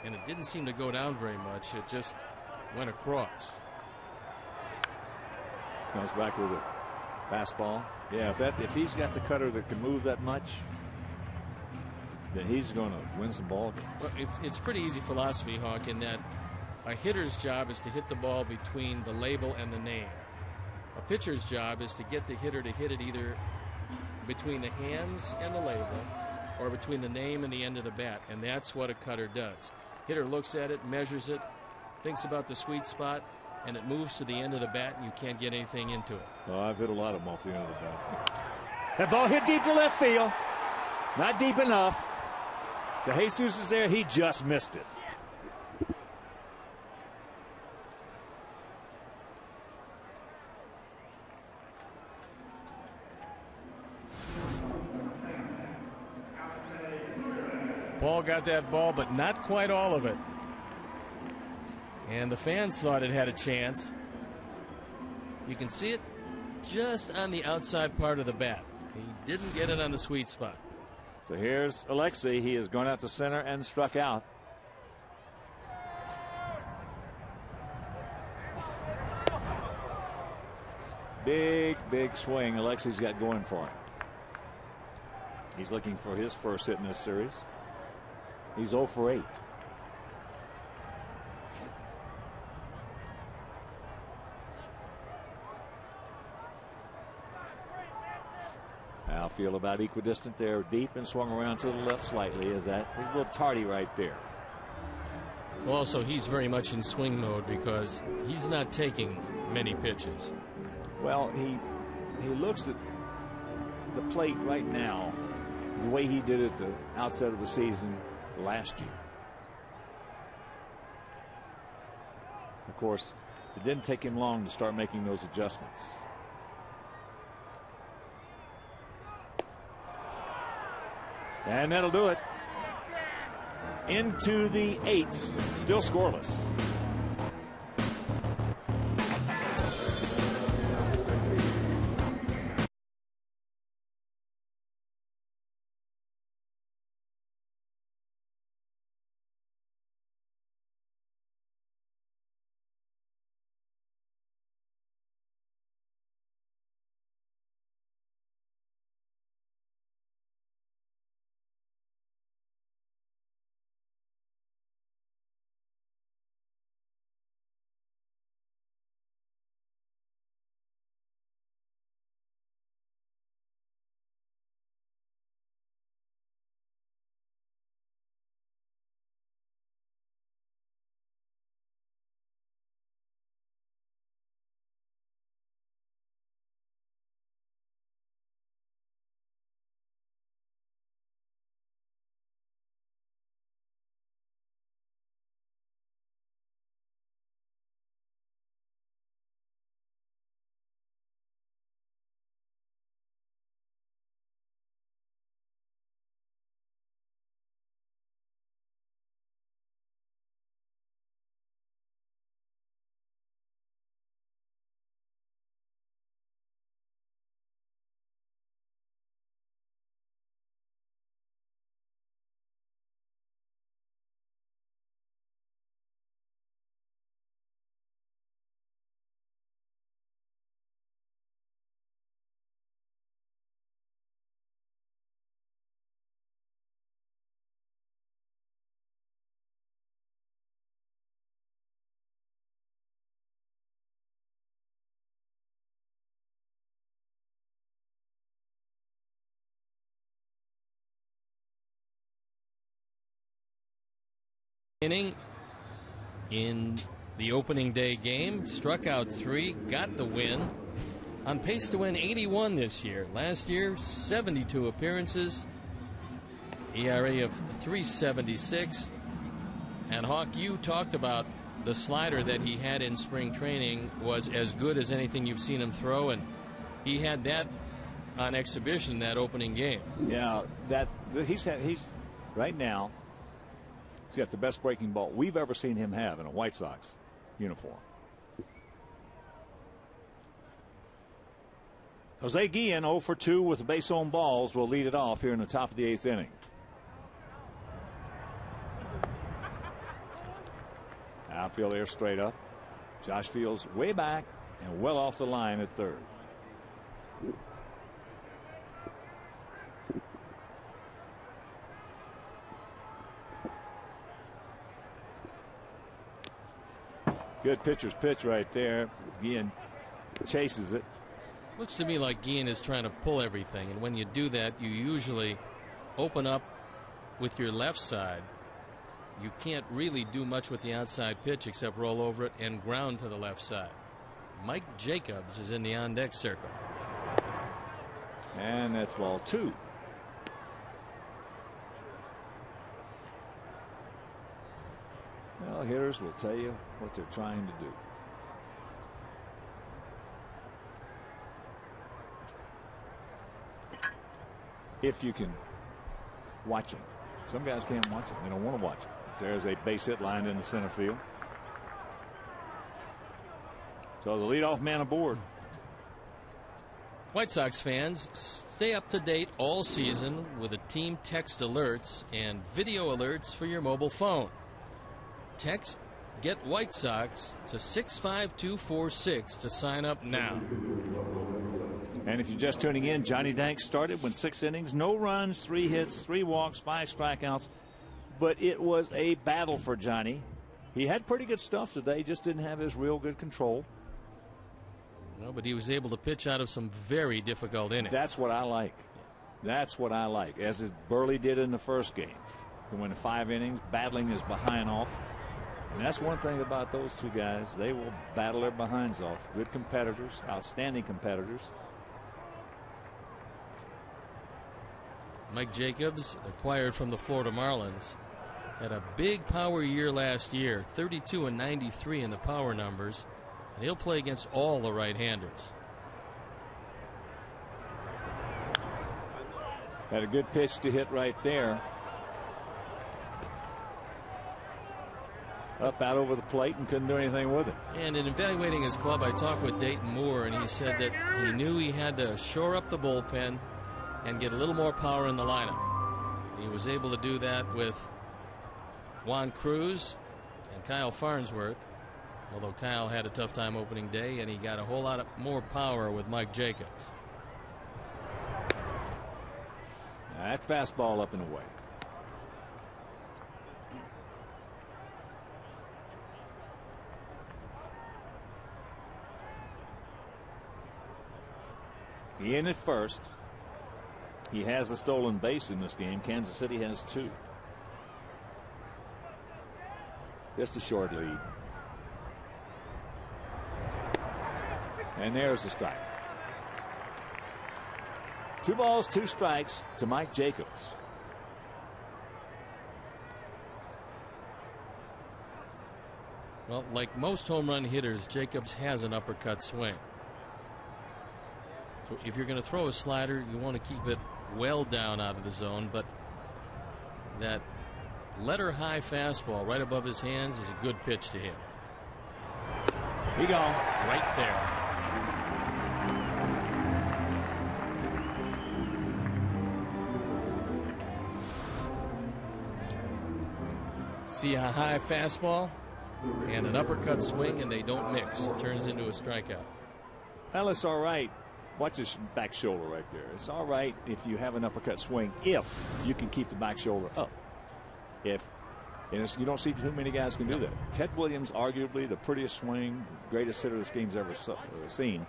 and it didn't seem to go down very much. It just went across. Comes back with a fastball. Yeah, if he's got the cutter that can move that much, then he's going to win some ball games. Well, it's pretty easy philosophy, Hawk, in that a hitter's job is to hit the ball between the label and the name. A pitcher's job is to get the hitter to hit it either between the hands and the label or between the name and the end of the bat, and that's what a cutter does. Hitter looks at it, measures it, thinks about the sweet spot, and it moves to the end of the bat and you can't get anything into it. Well, I've hit a lot of them off the end of the bat. That ball hit deep to left field. Not deep enough. De Jesus is there. He just missed it. Paul got that ball, but not quite all of it. And the fans thought it had a chance. You can see it just on the outside part of the bat. He didn't get it on the sweet spot. So here's Alexei. He has gone out to center and struck out. Big swing Alexei's got going for him. He's looking for his first hit in this series. He's 0 for 8. Outfield about equidistant there, deep, and swung around to the left slightly. He's a little tardy right there. Also, he's very much in swing mode because he's not taking many pitches. Well, he looks at the plate right now the way he did at the outset of the season last year. Of course, it didn't take him long to start making those adjustments. And that'll do it. Into the 8th, still scoreless. inning in the opening day game, struck out 3, got the win. On pace to win 81 this year. Last year, 72 appearances, ERA of 3.76. And Hawk, you talked about the slider that he had in spring training was as good as anything you've seen him throw, and he had that on exhibition that opening game. Yeah, he's right now. He's got the best breaking ball we've ever seen him have in a White Sox uniform. Jose Guillen 0 for 2 with the base on balls will lead it off here in the top of the 8th inning. Outfield air straight up. Josh Fields way back and well off the line at third. Good pitcher's pitch right there. Guillen chases it. Looks to me like Guillen is trying to pull everything, and when you do that, you usually open up with your left side. You can't really do much with the outside pitch except roll over it and ground to the left side. Mike Jacobs is in the on-deck circle. And that's ball 2. Well, hitters will tell you what they're trying to do. If you can watch them. Some guys can't watch them. They don't want to watch them. There's a base hit lined in the center field. So the leadoff man aboard. White Sox fans, stay up to date all season with the team text alerts and video alerts for your mobile phone. Text Get White Sox to 65246 to sign up now. And if you're just tuning in, Johnny Danks started, went 6 innings, no runs, 3 hits, 3 walks, 5 strikeouts. But it was a battle for Johnny. He had pretty good stuff today, just didn't have his real good control. No, but he was able to pitch out of some very difficult innings. That's what I like. That's what I like. As Burley did in the first game. He went 5 innings, battling his behind off. And that's one thing about those two guys. They will battle their behinds off. Good competitors, outstanding competitors. Mike Jacobs, acquired from the Florida Marlins, had a big power year last year, 32 and 93 in the power numbers, and he'll play against all the right-handers. Had a good pitch to hit right there. Up out over the plate and couldn't do anything with it. And in evaluating his club, I talked with Dayton Moore, and he said that he knew he had to shore up the bullpen and get a little more power in the lineup. He was able to do that with Juan Cruz and Kyle Farnsworth, although Kyle had a tough time opening day, and he got a whole lot more power with Mike Jacobs. That fastball up and away. He in at first. He has a stolen base in this game. Kansas City has 2. Just a short lead. And there's the strike. 2 balls, 2 strikes to Mike Jacobs. Well, like most home run hitters, Jacobs has an uppercut swing. So if you're going to throw a slider, you want to keep it well down out of the zone, but that letter high fastball right above his hands is a good pitch to him. He gone. Right there. See a high fastball and an uppercut swing, and they don't mix. It turns into a strikeout. Well, it's all right. Watch his back shoulder right there. It's all right if you have an uppercut swing if you can keep the back shoulder up. You don't see too many guys can do that. Ted Williams, arguably the prettiest swing, greatest hitter this game's ever seen,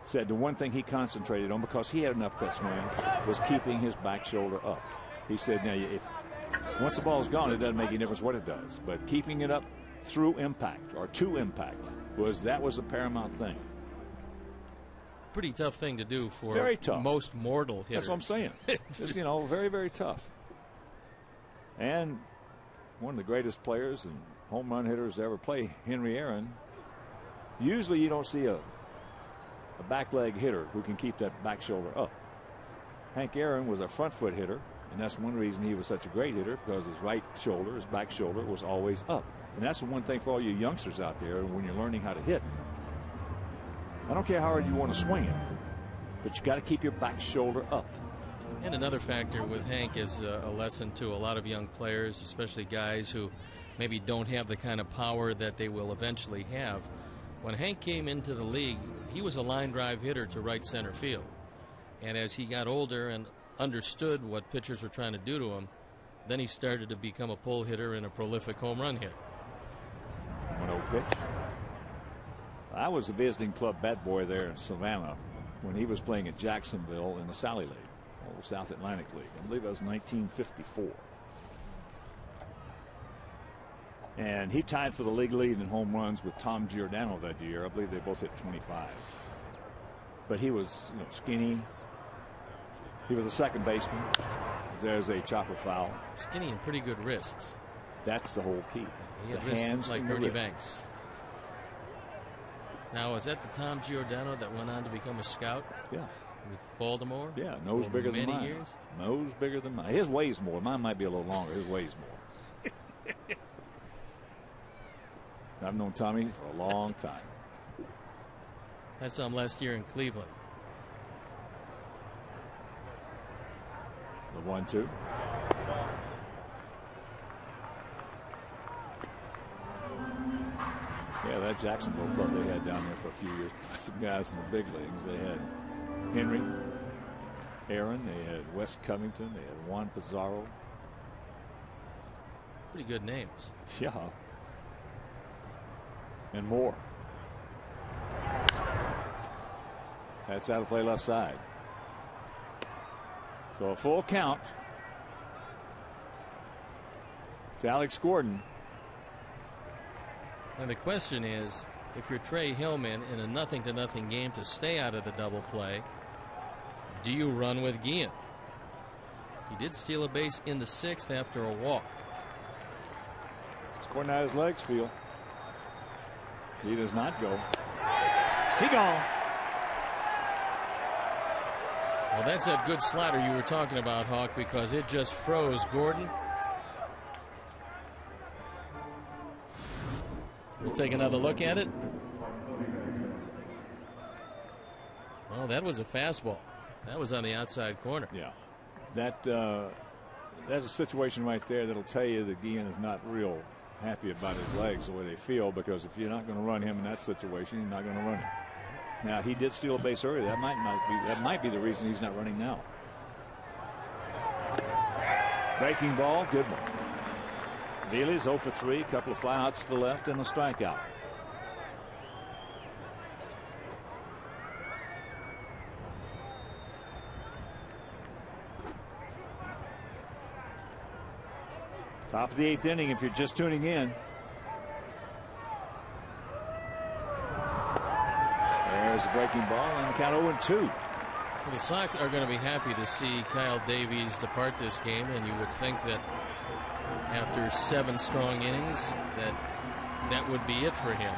said the one thing he concentrated on, because he had an uppercut swing, was keeping his back shoulder up. He said, now Once the ball's gone, it doesn't make any difference what it does. But keeping it up through impact or to impact was a paramount thing. Pretty tough thing to do for very tough. Most mortal hitters. That's what I'm saying. It's, you know, very, very tough. And one of the greatest players and home run hitters to ever play, Henry Aaron. Usually you don't see a back leg hitter who can keep that back shoulder up. Hank Aaron was a front foot hitter, and that's one reason he was such a great hitter, because his right shoulder, his back shoulder, was always up. And that's the one thing for all you youngsters out there when you're learning how to hit. I don't care how hard you want to swing it, but you got to keep your back shoulder up. And another factor with Hank is a lesson to a lot of young players, especially guys who maybe don't have the kind of power that they will eventually have. When Hank came into the league, he was a line drive hitter to right center field. And as he got older and understood what pitchers were trying to do to him, then he started to become a pull hitter and a prolific home run hitter. 1-0 pitch. I was a visiting club bat boy there in Savannah when he was playing at Jacksonville in the Sally League, old South Atlantic League. I believe that was 1954. And he tied for the league lead in home runs with Tom Giordano that year. I believe they both hit 25. But he was, you know, skinny. He was a second baseman. There's a chopper foul. Skinny and pretty good wrists. That's the whole key. He had the hands like and the Ernie wrists. Banks. Now, is that the Tom Giordano that went on to become a scout? Yeah. With Baltimore? Yeah, nose bigger than mine. Many years? Nose bigger than mine. His weighs more. Mine might be a little longer. His weighs more. I've known Tommy for a long time. I saw him last year in Cleveland. The 1-2. Yeah, that Jacksonville club they had down there for a few years. Put some guys in the big leagues. They had Henry, Aaron, they had Wes Covington, they had Juan Pizarro. Pretty good names. Yeah. And more. That's out of play left side. So a full count to Alex Gordon. And the question is, if you're Trey Hillman in a 0-0 game to stay out of the double play, do you run with Guillen? He did steal a base in the 6th after a walk. According to how his legs feel, he does not go. He gone. Well, that's that good slider you were talking about, Hawk, because it just froze Gordon. We'll take another look at it. Well, that was a fastball. That was on the outside corner. Yeah. That's a situation right there that'll tell you that Guillen is not real happy about his legs the way they feel, because if you're not going to run him in that situation, you're not going to run him. Now, he did steal a base earlier. That might be the reason he's not running now. Breaking ball, good one. Neely's 0 for 3, a couple of flyouts to the left and a strikeout. Top of the 8th inning if you're just tuning in. There's a breaking ball and count 0-2. Well, the Sox are going to be happy to see Kyle Davies depart this game, and you would think that after 7 strong innings that would be it for him.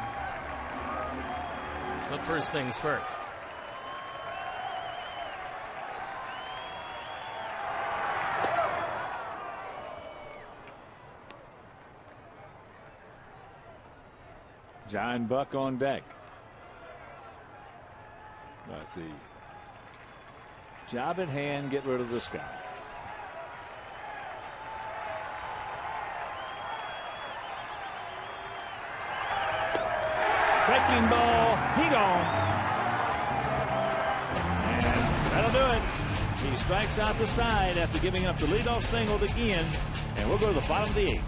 But first things first. John Buck on deck. But the job at hand, get rid of this guy. Breaking ball, he gone. And that'll do it. He strikes out the side after giving up the leadoff single to Guillen, and we'll go to the bottom of the 8th.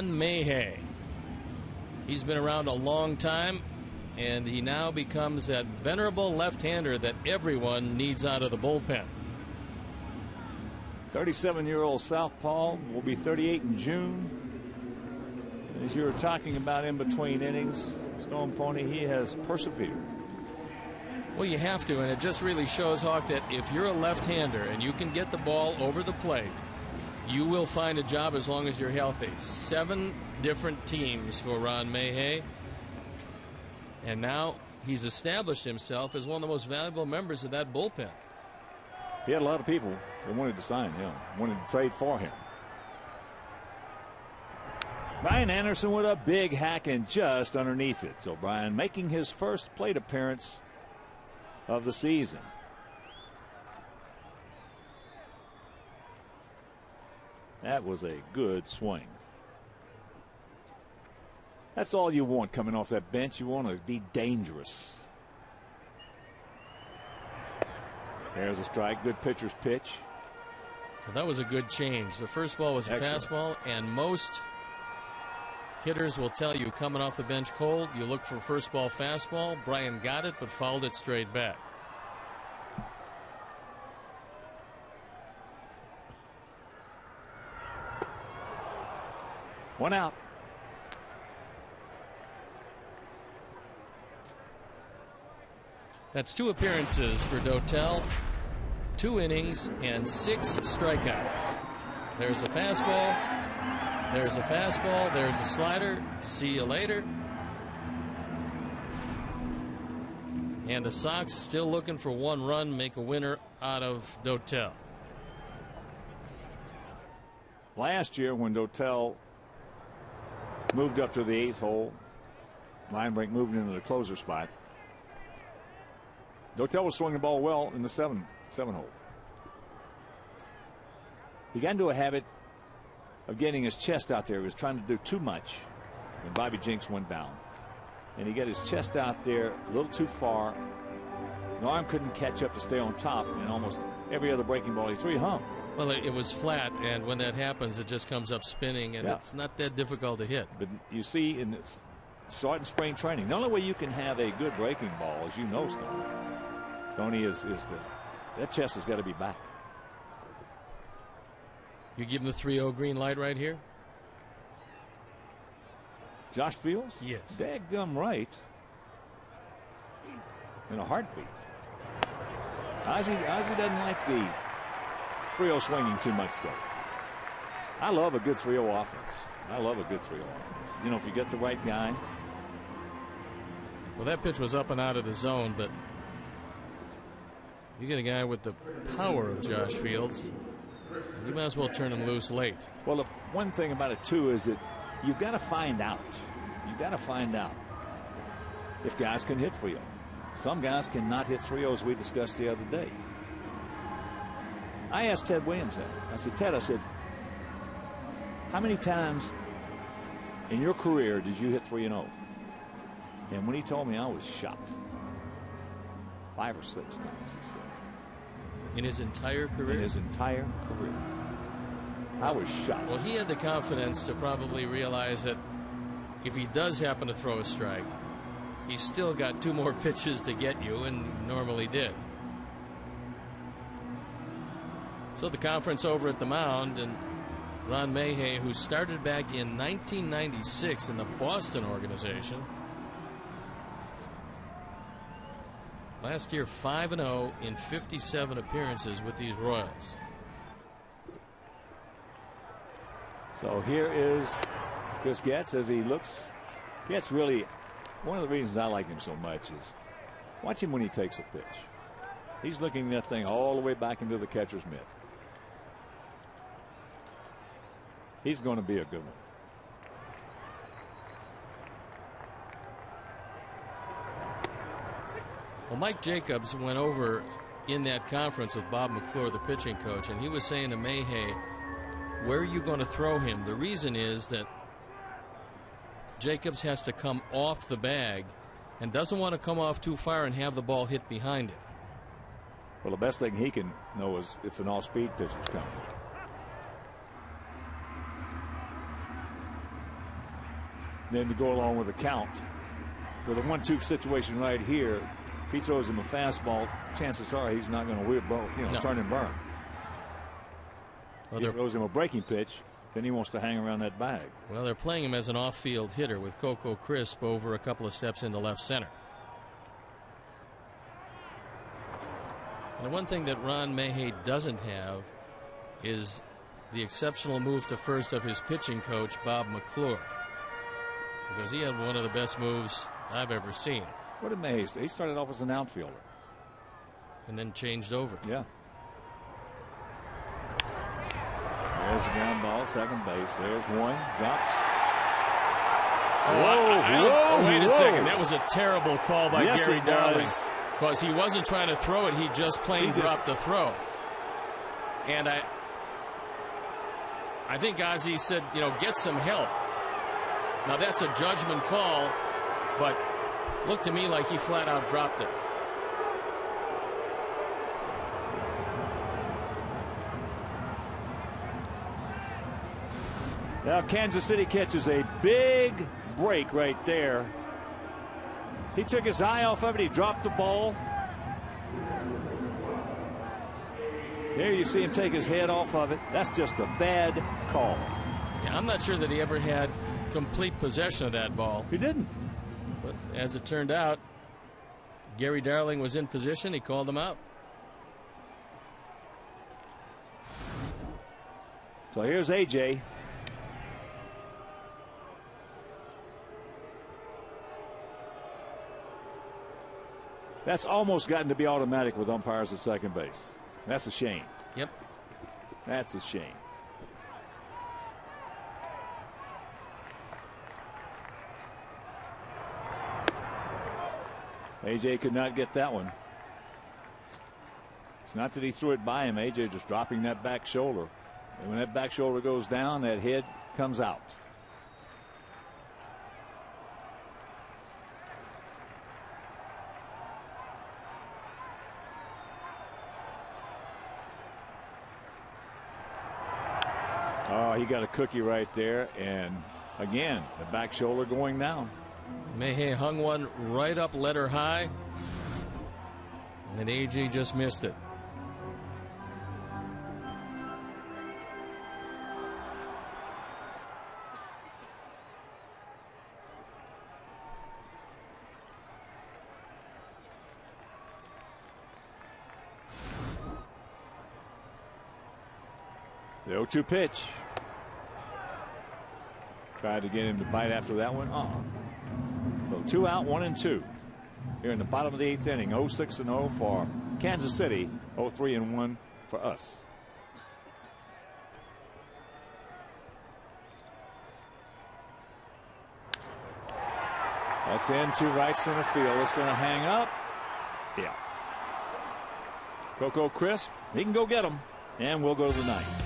Mayhay. He's been around a long time, and he now becomes that venerable left-hander that everyone needs out of the bullpen. 37-year-old southpaw will be 38 in June. As you were talking about in between innings, Stone Pony, he has persevered. Well, you have to, and it just really shows, Hawk, that if you're a left-hander and you can get the ball over the plate, you will find a job as long as you're healthy. 7 different teams for Ron Mayhay, and now he's established himself as one of the most valuable members of that bullpen. He had a lot of people that wanted to sign him, wanted to trade for him. Brian Anderson with a big hack and just underneath it. So Brian making his first plate appearance of the season. That was a good swing. That's all you want coming off that bench. You want to be dangerous. There's a strike. Good pitcher's pitch. Well, that was a good change. The first ball was a fastball, and most hitters will tell you coming off the bench cold, you look for first ball fastball. Brian got it, but fouled it straight back. One out. That's 2 appearances for Dotel, 2 innings, and 6 strikeouts. There's a fastball. There's a fastball. There's a slider. See you later. And the Sox still looking for 1 run, make a winner out of Dotel. Last year when Dotel moved up to the 8th hole, Linebrink moved into the closer spot, Dotel was swinging the ball well in the 7 hole. He got into a habit of getting his chest out there. He was trying to do too much when Bobby Jenks went down. And he got his chest out there a little too far. The arm couldn't catch up to stay on top, and almost every other breaking ball he threw, he hung. Well, it was flat, and when that happens, it just comes up spinning, and it's not that difficult to hit. But you see, in starting spring training, the only way you can have a good breaking ball, as you know, Stoney, is that chest has got to be back. You give him the 3-0 green light right here? Josh Fields? Yes. Dadgum right. In a heartbeat. Ozzie doesn't like the 3-0 swinging too much, though. I love a good 3-0 offense. I love a good 3-0 offense. You know, if you get the right guy. Well, that pitch was up and out of the zone, but you get a guy with the power of Josh Fields, you might as well turn him loose late. Well, one thing about it, too, is that you've got to find out. You've got to find out if guys can hit 3-0. Some guys cannot hit 3-0, as we discussed the other day. I asked Ted Williams that. I said, Ted, how many times in your career did you hit 3-0? And when he told me, I was shocked. 5 or 6 times, he said. In his entire career? In his entire career. I was shocked. Well, he had the confidence to probably realize that if he does happen to throw a strike, he's still got 2 more pitches to get you, and normally did. So the conference over at the mound, and Ron Mayhay, who started back in 1996 in the Boston organization. Last year, 5-0 in 57 appearances with these Royals. So here is Chris Getz as he looks. Getz really, one of the reasons I like him so much is watch him when he takes a pitch. He's looking that thing all the way back into the catcher's mitt. He's going to be a good one. Well, Mike Jacobs went over in that conference with Bob McClure, the pitching coach, and he was saying to Mayhay, where are you going to throw him? The reason is that Jacobs has to come off the bag and doesn't want to come off too far and have the ball hit behind him. Well, the best thing he can know is if an off-speed pitch is coming. then to go along with a count. With a 1-2 situation right here, if he throws him a fastball, chances are he's not going to turn and burn. Well, if he throws him a breaking pitch, then he wants to hang around that bag. Well, they're playing him as an off-field hitter with Coco Crisp over a couple of steps into left center. And the one thing that Ron Mahay doesn't have is the exceptional move to first of his pitching coach, Bob McClure, because he had one of the best moves I've ever seen. What did Mahay say? He started off as an outfielder and then changed over. Yeah. There's a ground ball, second base. There's one. Drops. Whoa, wait a second. That was a terrible call by Gary Darling. Was. Because he wasn't trying to throw it. He just plain dropped the throw. And I think Ozzie said, get some help. Now that's a judgment call, but looked to me like he flat out dropped it. Now Kansas City catches a big break right there. He took his eye off of it. He dropped the ball. There you see him take his head off of it. That's just a bad call. Yeah, I'm not sure that he ever had complete possession of that ball. He didn't. But as it turned out, Gary Darling was in position. He called him out. So here's AJ. That's almost gotten to be automatic with umpires at second base. That's a shame. Yep. That's a shame. AJ could not get that one. It's not that he threw it by him. AJ just dropping that back shoulder. And when that back shoulder goes down, that head comes out. Oh, he got a cookie right there, and again, the back shoulder going down. Mahay hung one right up, let her high, and AJ just missed it. The 0-2 pitch. Tried to get him to bite after that one. So 2 out, 1 and 2. Here in the bottom of the 8th inning. 0-6-0 for Kansas City. 0-3-1 for us. That's into right center field. It's going to hang up. Yeah. Coco Crisp. He can go get them. And we'll go to the ninth.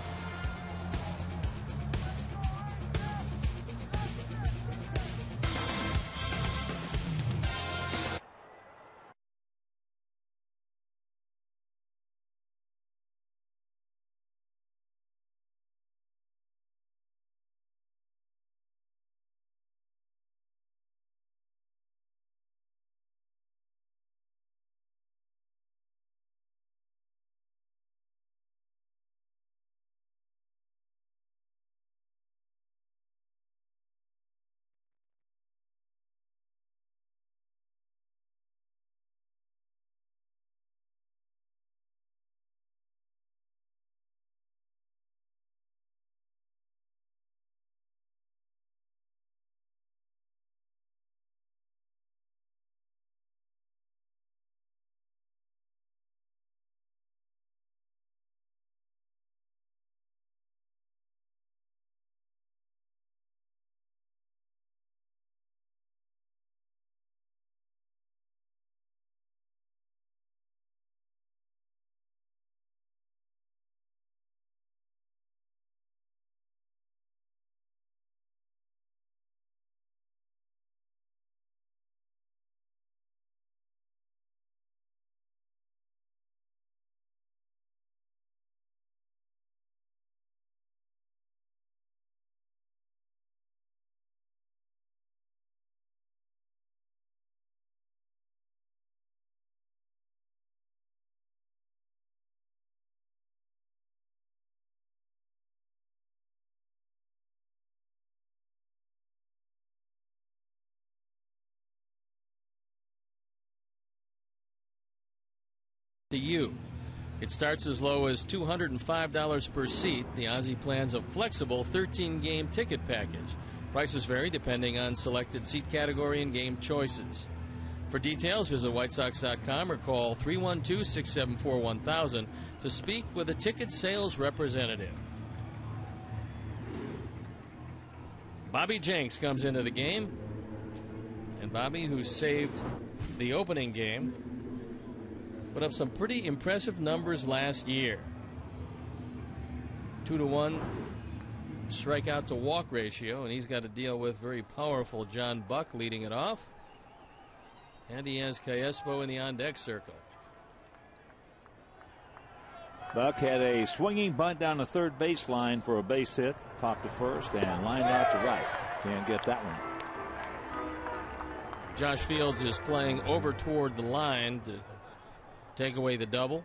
to you. It starts as low as $205 per seat. The Aussie plans a flexible 13-game ticket package. Prices vary depending on selected seat category and game choices. For details, visit WhiteSox.com or call 312-674-1000 to speak with a ticket sales representative. Bobby Jenks comes into the game. And Bobby, who saved the opening game, put up some pretty impressive numbers last year. 2-to-1 strikeout to walk ratio, and he's got to deal with very powerful John Buck leading it off. And he has Calespo in the on-deck circle. Buck had a swinging bunt down the third baseline for a base hit, popped to first and lined out to right. Can't get that one. Josh Fields is playing over toward the line to take away the double.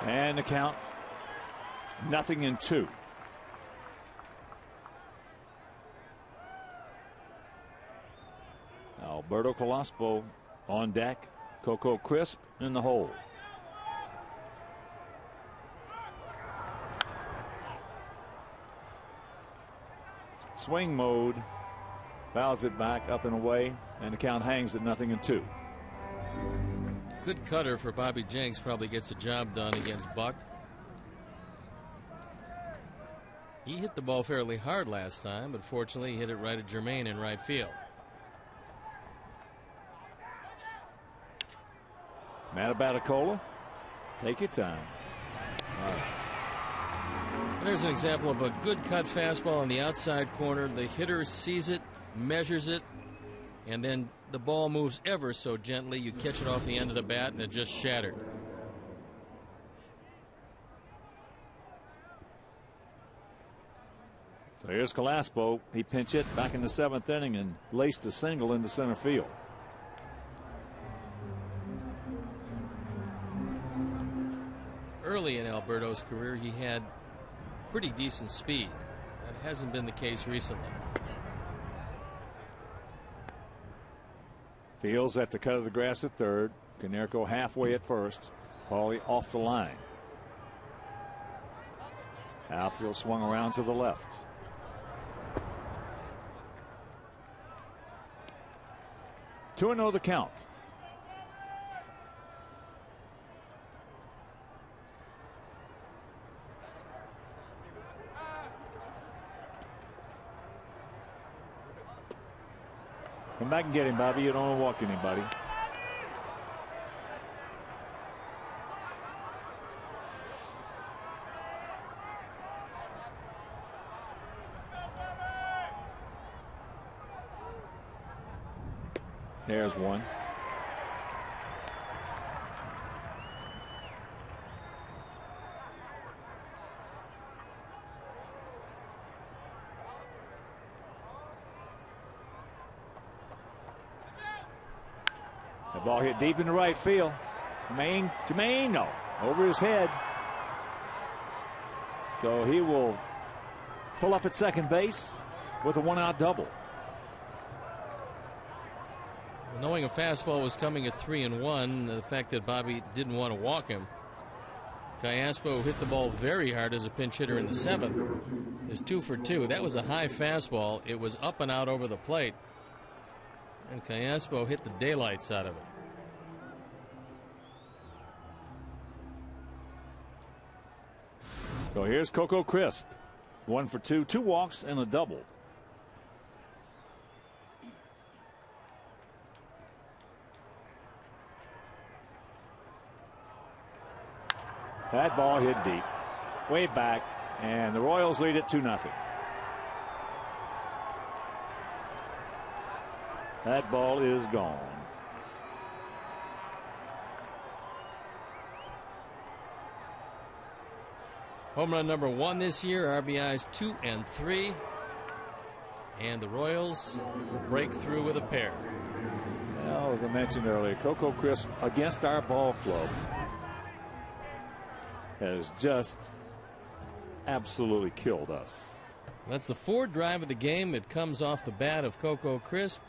And the count, 0-2. Alberto Calespo on deck. Coco Crisp in the hole. Swing mode, fouls it back up and away, and the count hangs at 0-2. Good cutter for Bobby Jenks, probably gets the job done against Buck. He hit the ball fairly hard last time, but fortunately he hit it right at Jermaine in right field. Matabatacola, take your time. There's an example of a good cut fastball on the outside corner. The hitter sees it, measures it, and then the ball moves ever so gently. You catch it off the end of the bat, and it just shattered. So here's Calespo. He pinch hit back in the 7th inning and laced a single into center field. Early in Alberto's career, he had pretty decent speed. That hasn't been the case recently. Fields at the cut of the grass at third. Konerko halfway at first. Paulie off the line. Outfield swung around to the left. Two and 0 the count. Come back and get him, Bobby. You don't want to walk anybody. There's one. The ball hit deep into right field. Jermaine, no, over his head. So he will pull up at second base with a 1-out double. Knowing a fastball was coming at 3-1, the fact that Bobby didn't want to walk him. Calespo hit the ball very hard as a pinch hitter in the 7th. Is 2 for 2. That was a high fastball. It was up and out over the plate. And Calespo hit the daylights out of it. So here's Coco Crisp. 1 for 2, 2 walks and a double. That ball hit deep, way back, and the Royals lead it 2-0. That ball is gone. Home run number 1 this year, RBIs 2 and 3. And the Royals break through with a pair. Well, as I mentioned earlier, Coco Crisp against our ball club has just absolutely killed us. That's the fourth drive of the game. It comes off the bat of Coco Crisp.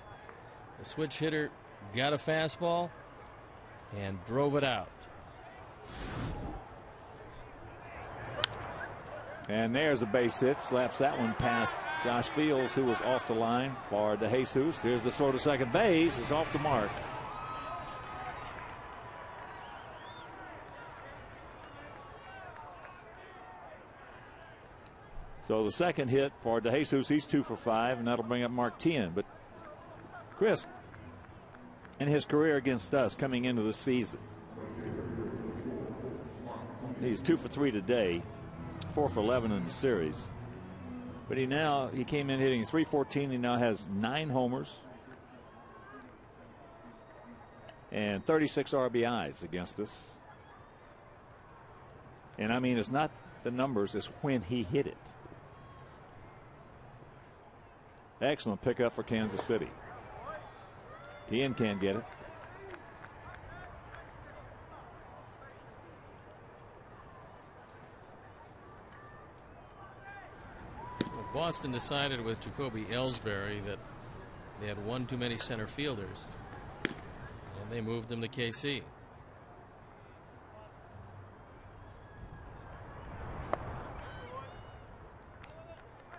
The switch hitter got a fastball and drove it out. And there's a base hit. Slaps that one past Josh Fields, who was off the line. Far to Jesus. Here's the throw to second base. It's off the mark. So the second hit for De Jesus, he's 2 for 5, and that'll bring up Mark 10. But Crisp, in his career against us coming into the season, he's 2 for 3 today, 4 for 11 in the series. But he came in hitting .314. He now has 9 homers and 36 RBIs against us. And I mean, it's not the numbers, it's when he hit it. Excellent pickup for Kansas City. Tien can't get it. Boston decided with Jacoby Ellsbury that they had one too many center fielders, and they moved him to KC.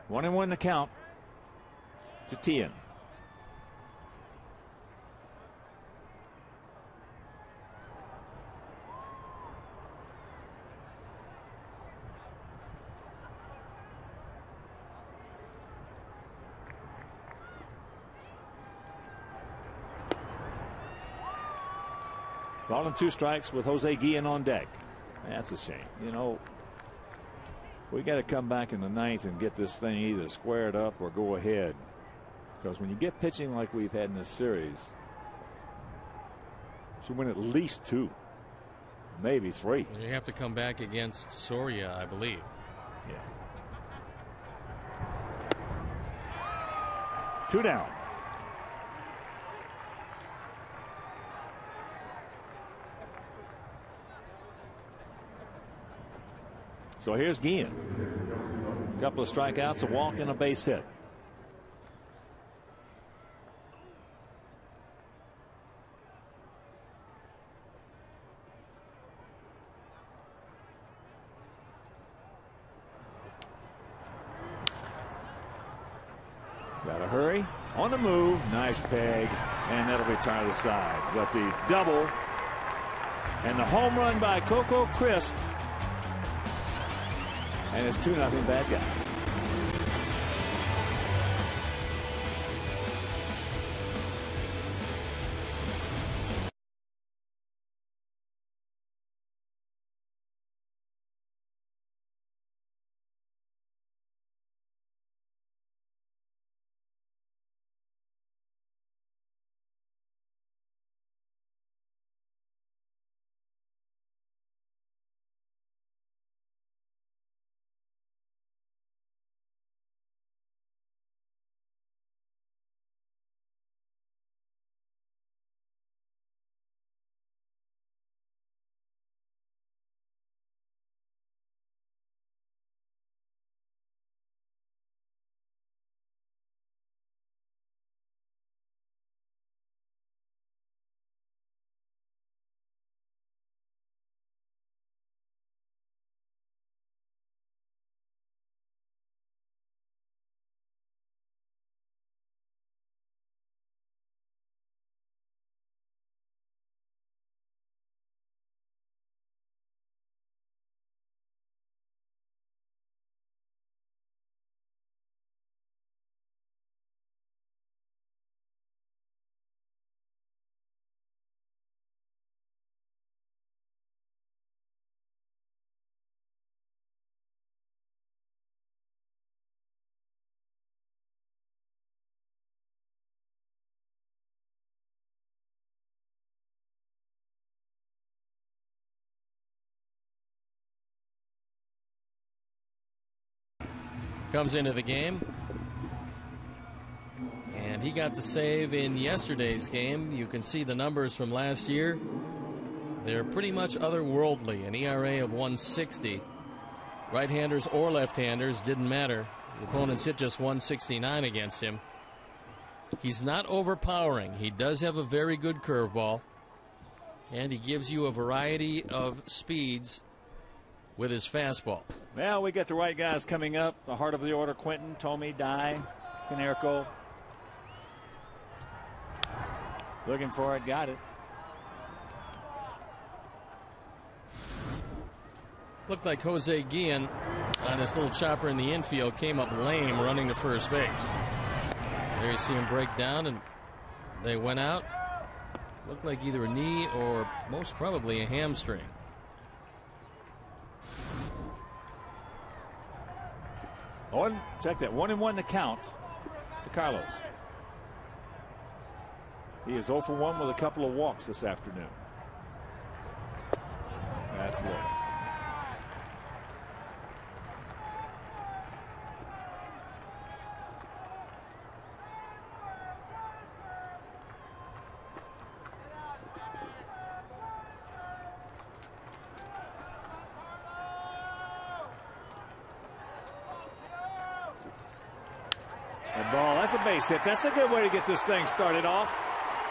One and one the count to Tien. Ball and 2 strikes with Jose Guillen on deck. That's a shame. You know, we got to come back in the 9th and get this thing either squared up or go ahead. Because when you get pitching like we've had in this series, you should win at least 2, maybe 3. You have to come back against Soria, I believe. Yeah. 2 down. So here's Guillen. A couple of strikeouts, a walk, and a base hit. Got to hurry. On the move. Nice peg. And that'll retire the side. But the double and the home run by Coco Crisp. And it's 2-0 Bad Guys. Comes into the game, and he got the save in yesterday's game. You can see the numbers from last year. They're pretty much otherworldly. An ERA of 1.60 Right-handers or left-handers, didn't matter. The opponents hit just 169 against him. He's not overpowering. He does have a very good curveball, and he gives you a variety of speeds with his fastball. Well, we get the right guys coming up. The heart of the order: Quinton, Tommy, Dye, Canerco. Looking for it, got it. Looked like Jose Guillen on this little chopper in the infield came up lame running to first base. There you see him break down, and they went out. Looked like either a knee or most probably a hamstring. Check that. 1-1 to count to Carlos. He is 0 for 1 with a couple of walks this afternoon. That's low. Ball. That's a base hit. That's a good way to get this thing started off.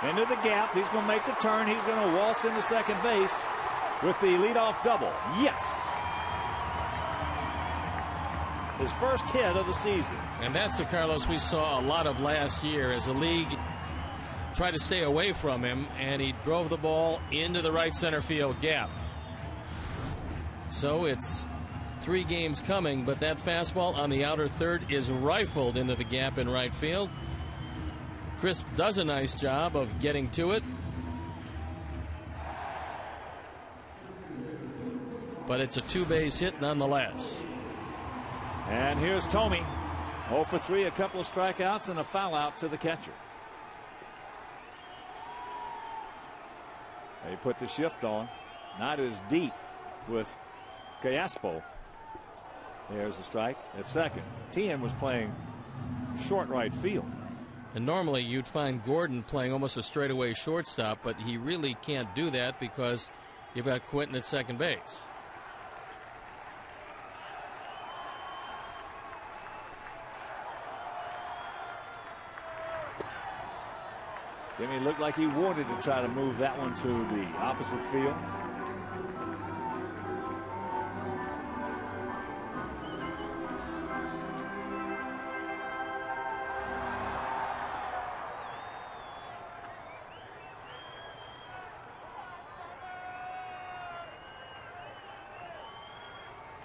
Into the gap. He's going to make the turn. He's going to waltz into second base with the leadoff double. Yes. His first hit of the season. And that's the Carlos we saw a lot of last year as the league tried to stay away from him, and he drove the ball into the right center field gap. So it's 3 games coming, but that fastball on the outer third is rifled into the gap in right field. Crisp does a nice job of getting to it, but it's a 2-base hit nonetheless. And here's Tommy, 0 for 3, a couple of strikeouts and a foul out to the catcher. They put the shift on, not as deep with Callaspo. There's a strike at second. Tien was playing short right field. And normally you'd find Gordon playing almost a straightaway shortstop, but he really can't do that because you've got Quinton at second base. Jimmy looked like he wanted to try to move that one to the opposite field.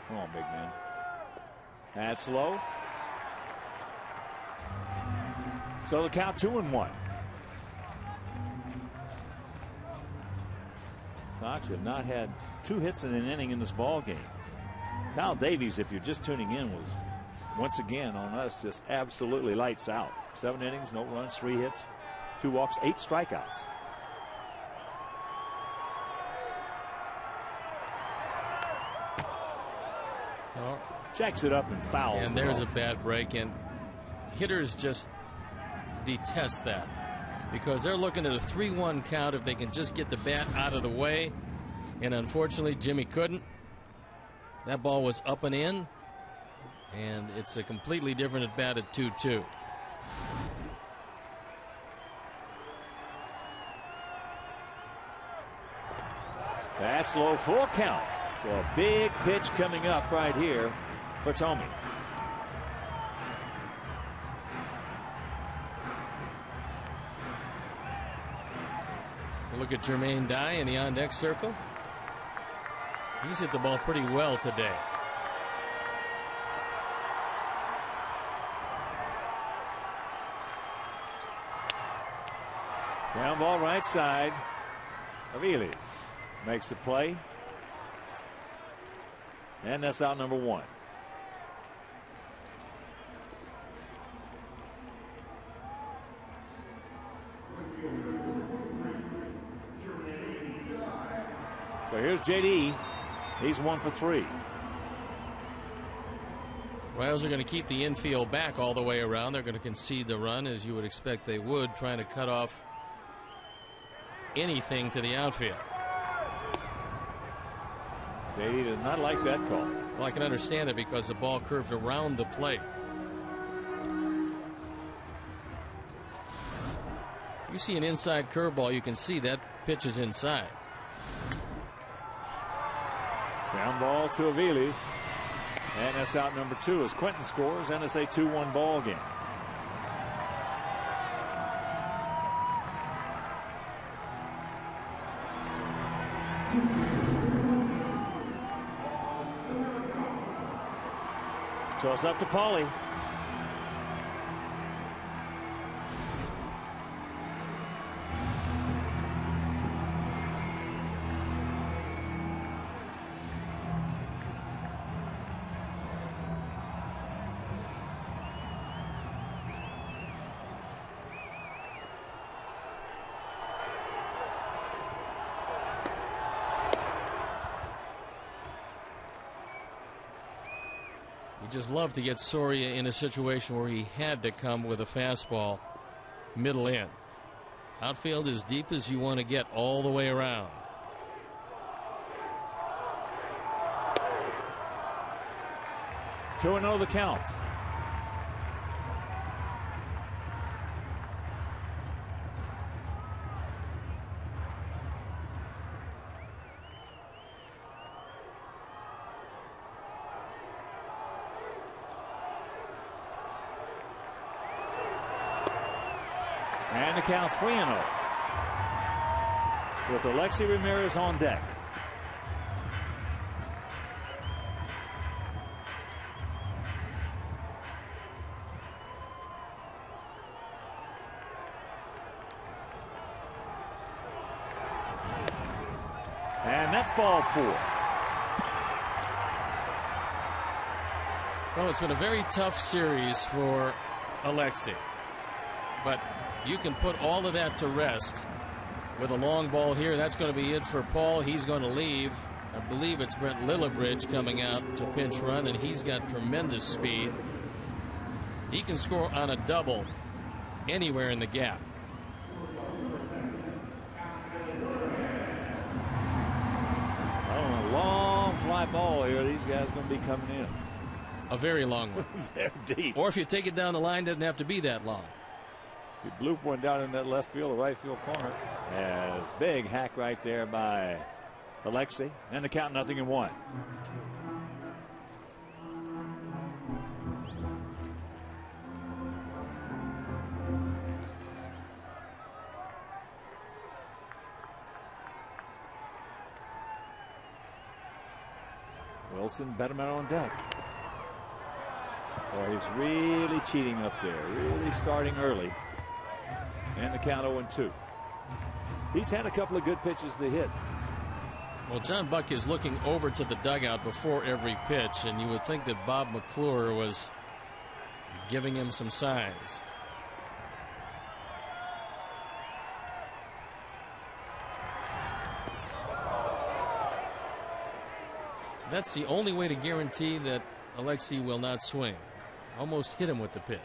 Come on, big man. That's low. So the count 2-1. Sox have not had 2 hits in an inning in this ball game. Kyle Davies, if you're just tuning in, was once again on us just absolutely lights out. 7 innings, no runs, 3 hits, 2 walks, 8 strikeouts. Checks it up and fouls. And there's a bad break, and hitters just detest that because they're looking at a 3-1 count if they can just get the bat out of the way, and unfortunately Jimmy couldn't. That ball was up and in, and it's a completely different at bat at 2-2. That's low, full count. So a big pitch coming up right here for Tommy. So look at Jermaine Dye in the on-deck circle. He's hit the ball pretty well today. Ground ball right side. Aviles makes the play. And that's out number 1. So here's JD. He's 1 for 3. Royals are going to keep the infield back all the way around. They're going to concede the run, as you would expect they would, trying to cut off anything to the outfield. JD does not like that call. Well, I can understand it because the ball curved around the plate. You see an inside curveball, you can see that pitch is inside. Ground ball to Aviles. And that's out number 2 as Quentin scores, and it's a 2-1 ball game. Toss up to Pauly. Just love to get Soria in a situation where he had to come with a fastball middle in. Outfield as deep as you want to get all the way around. Two and 0 the count. And the count's 3-0 with Alexi Ramirez on deck. And that's ball 4. Well, it's been a very tough series for Alexi, but you can put all of that to rest with a long ball here. That's going to be it for Paul. He's going to leave. I believe it's Brent Lillibridge coming out to pinch run, and he's got tremendous speed. He can score on a double anywhere in the gap. Oh, a long fly ball here. These guys are going to be coming in. A very long one. They're deep. Or if you take it down the line, it doesn't have to be that long. If you bloop one down in that left field or right field corner. As big hack right there by Alexi. And the count 0-1. Wilson, Betterman on deck. Boy, he's really cheating up there. Really starting early. And the count 0-2. He's had a couple of good pitches to hit. Well, John Buck is looking over to the dugout before every pitch, and you would think that Bob McClure was giving him some signs. That's the only way to guarantee that Alexi will not swing. Almost hit him with the pitch.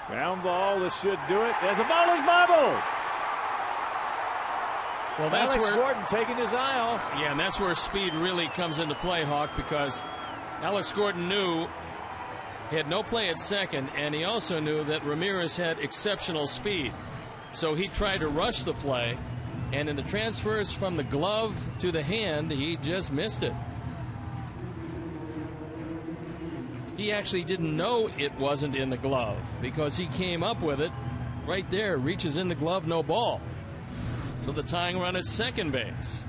Ground ball, this should do it. As the ball is bobbled. Well, that's Alex where Gordon taking his eye off. Yeah, and that's where speed really comes into play, Hawk, because Alex Gordon knew he had no play at second, and he also knew that Ramirez had exceptional speed. So he tried to rush the play, and in the transfers from the glove to the hand, he just missed it. He actually didn't know it wasn't in the glove because he came up with it right there, reaches in the glove, no ball. So the tying run at second base.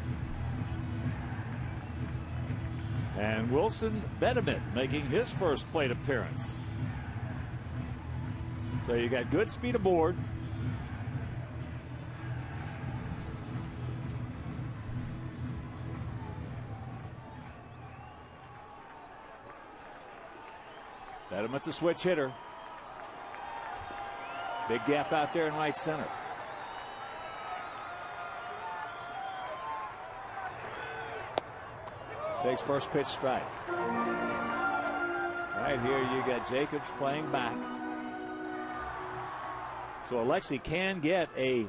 And Wilson Betterman making his first plate appearance. So you got good speed aboard. Betterman the switch hitter. Big gap out there in right center. Takes first pitch strike. Right here you got Jacobs playing back. So Alexi can get a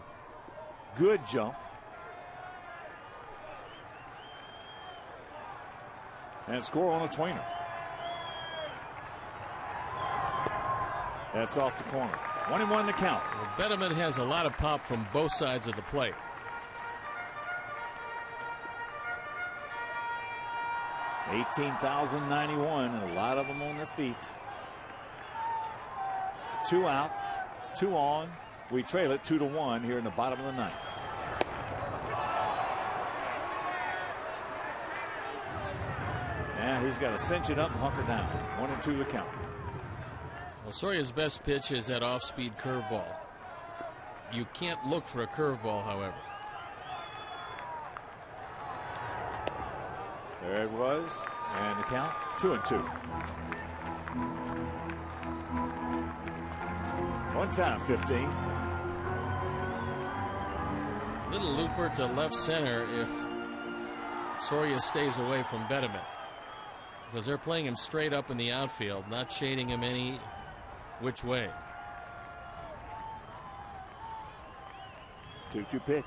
good jump. And score on a tweener. That's off the corner. 1-1 the count. Well, Betterman has a lot of pop from both sides of the plate. $18,091, and a lot of them on their feet. 2 out, 2 on. We trail it 2-1 here in the bottom of the 9th. Yeah, he's got to cinch it up and hunker down. 1-2 the count. Well, Soria's best pitch is that off-speed curveball. You can't look for a curveball, however. There it was, and the count 2-2. One time 15. Little looper to left center if Soria stays away from Betterman, because they're playing him straight up in the outfield, not shading him any which way. 2-2 pitch.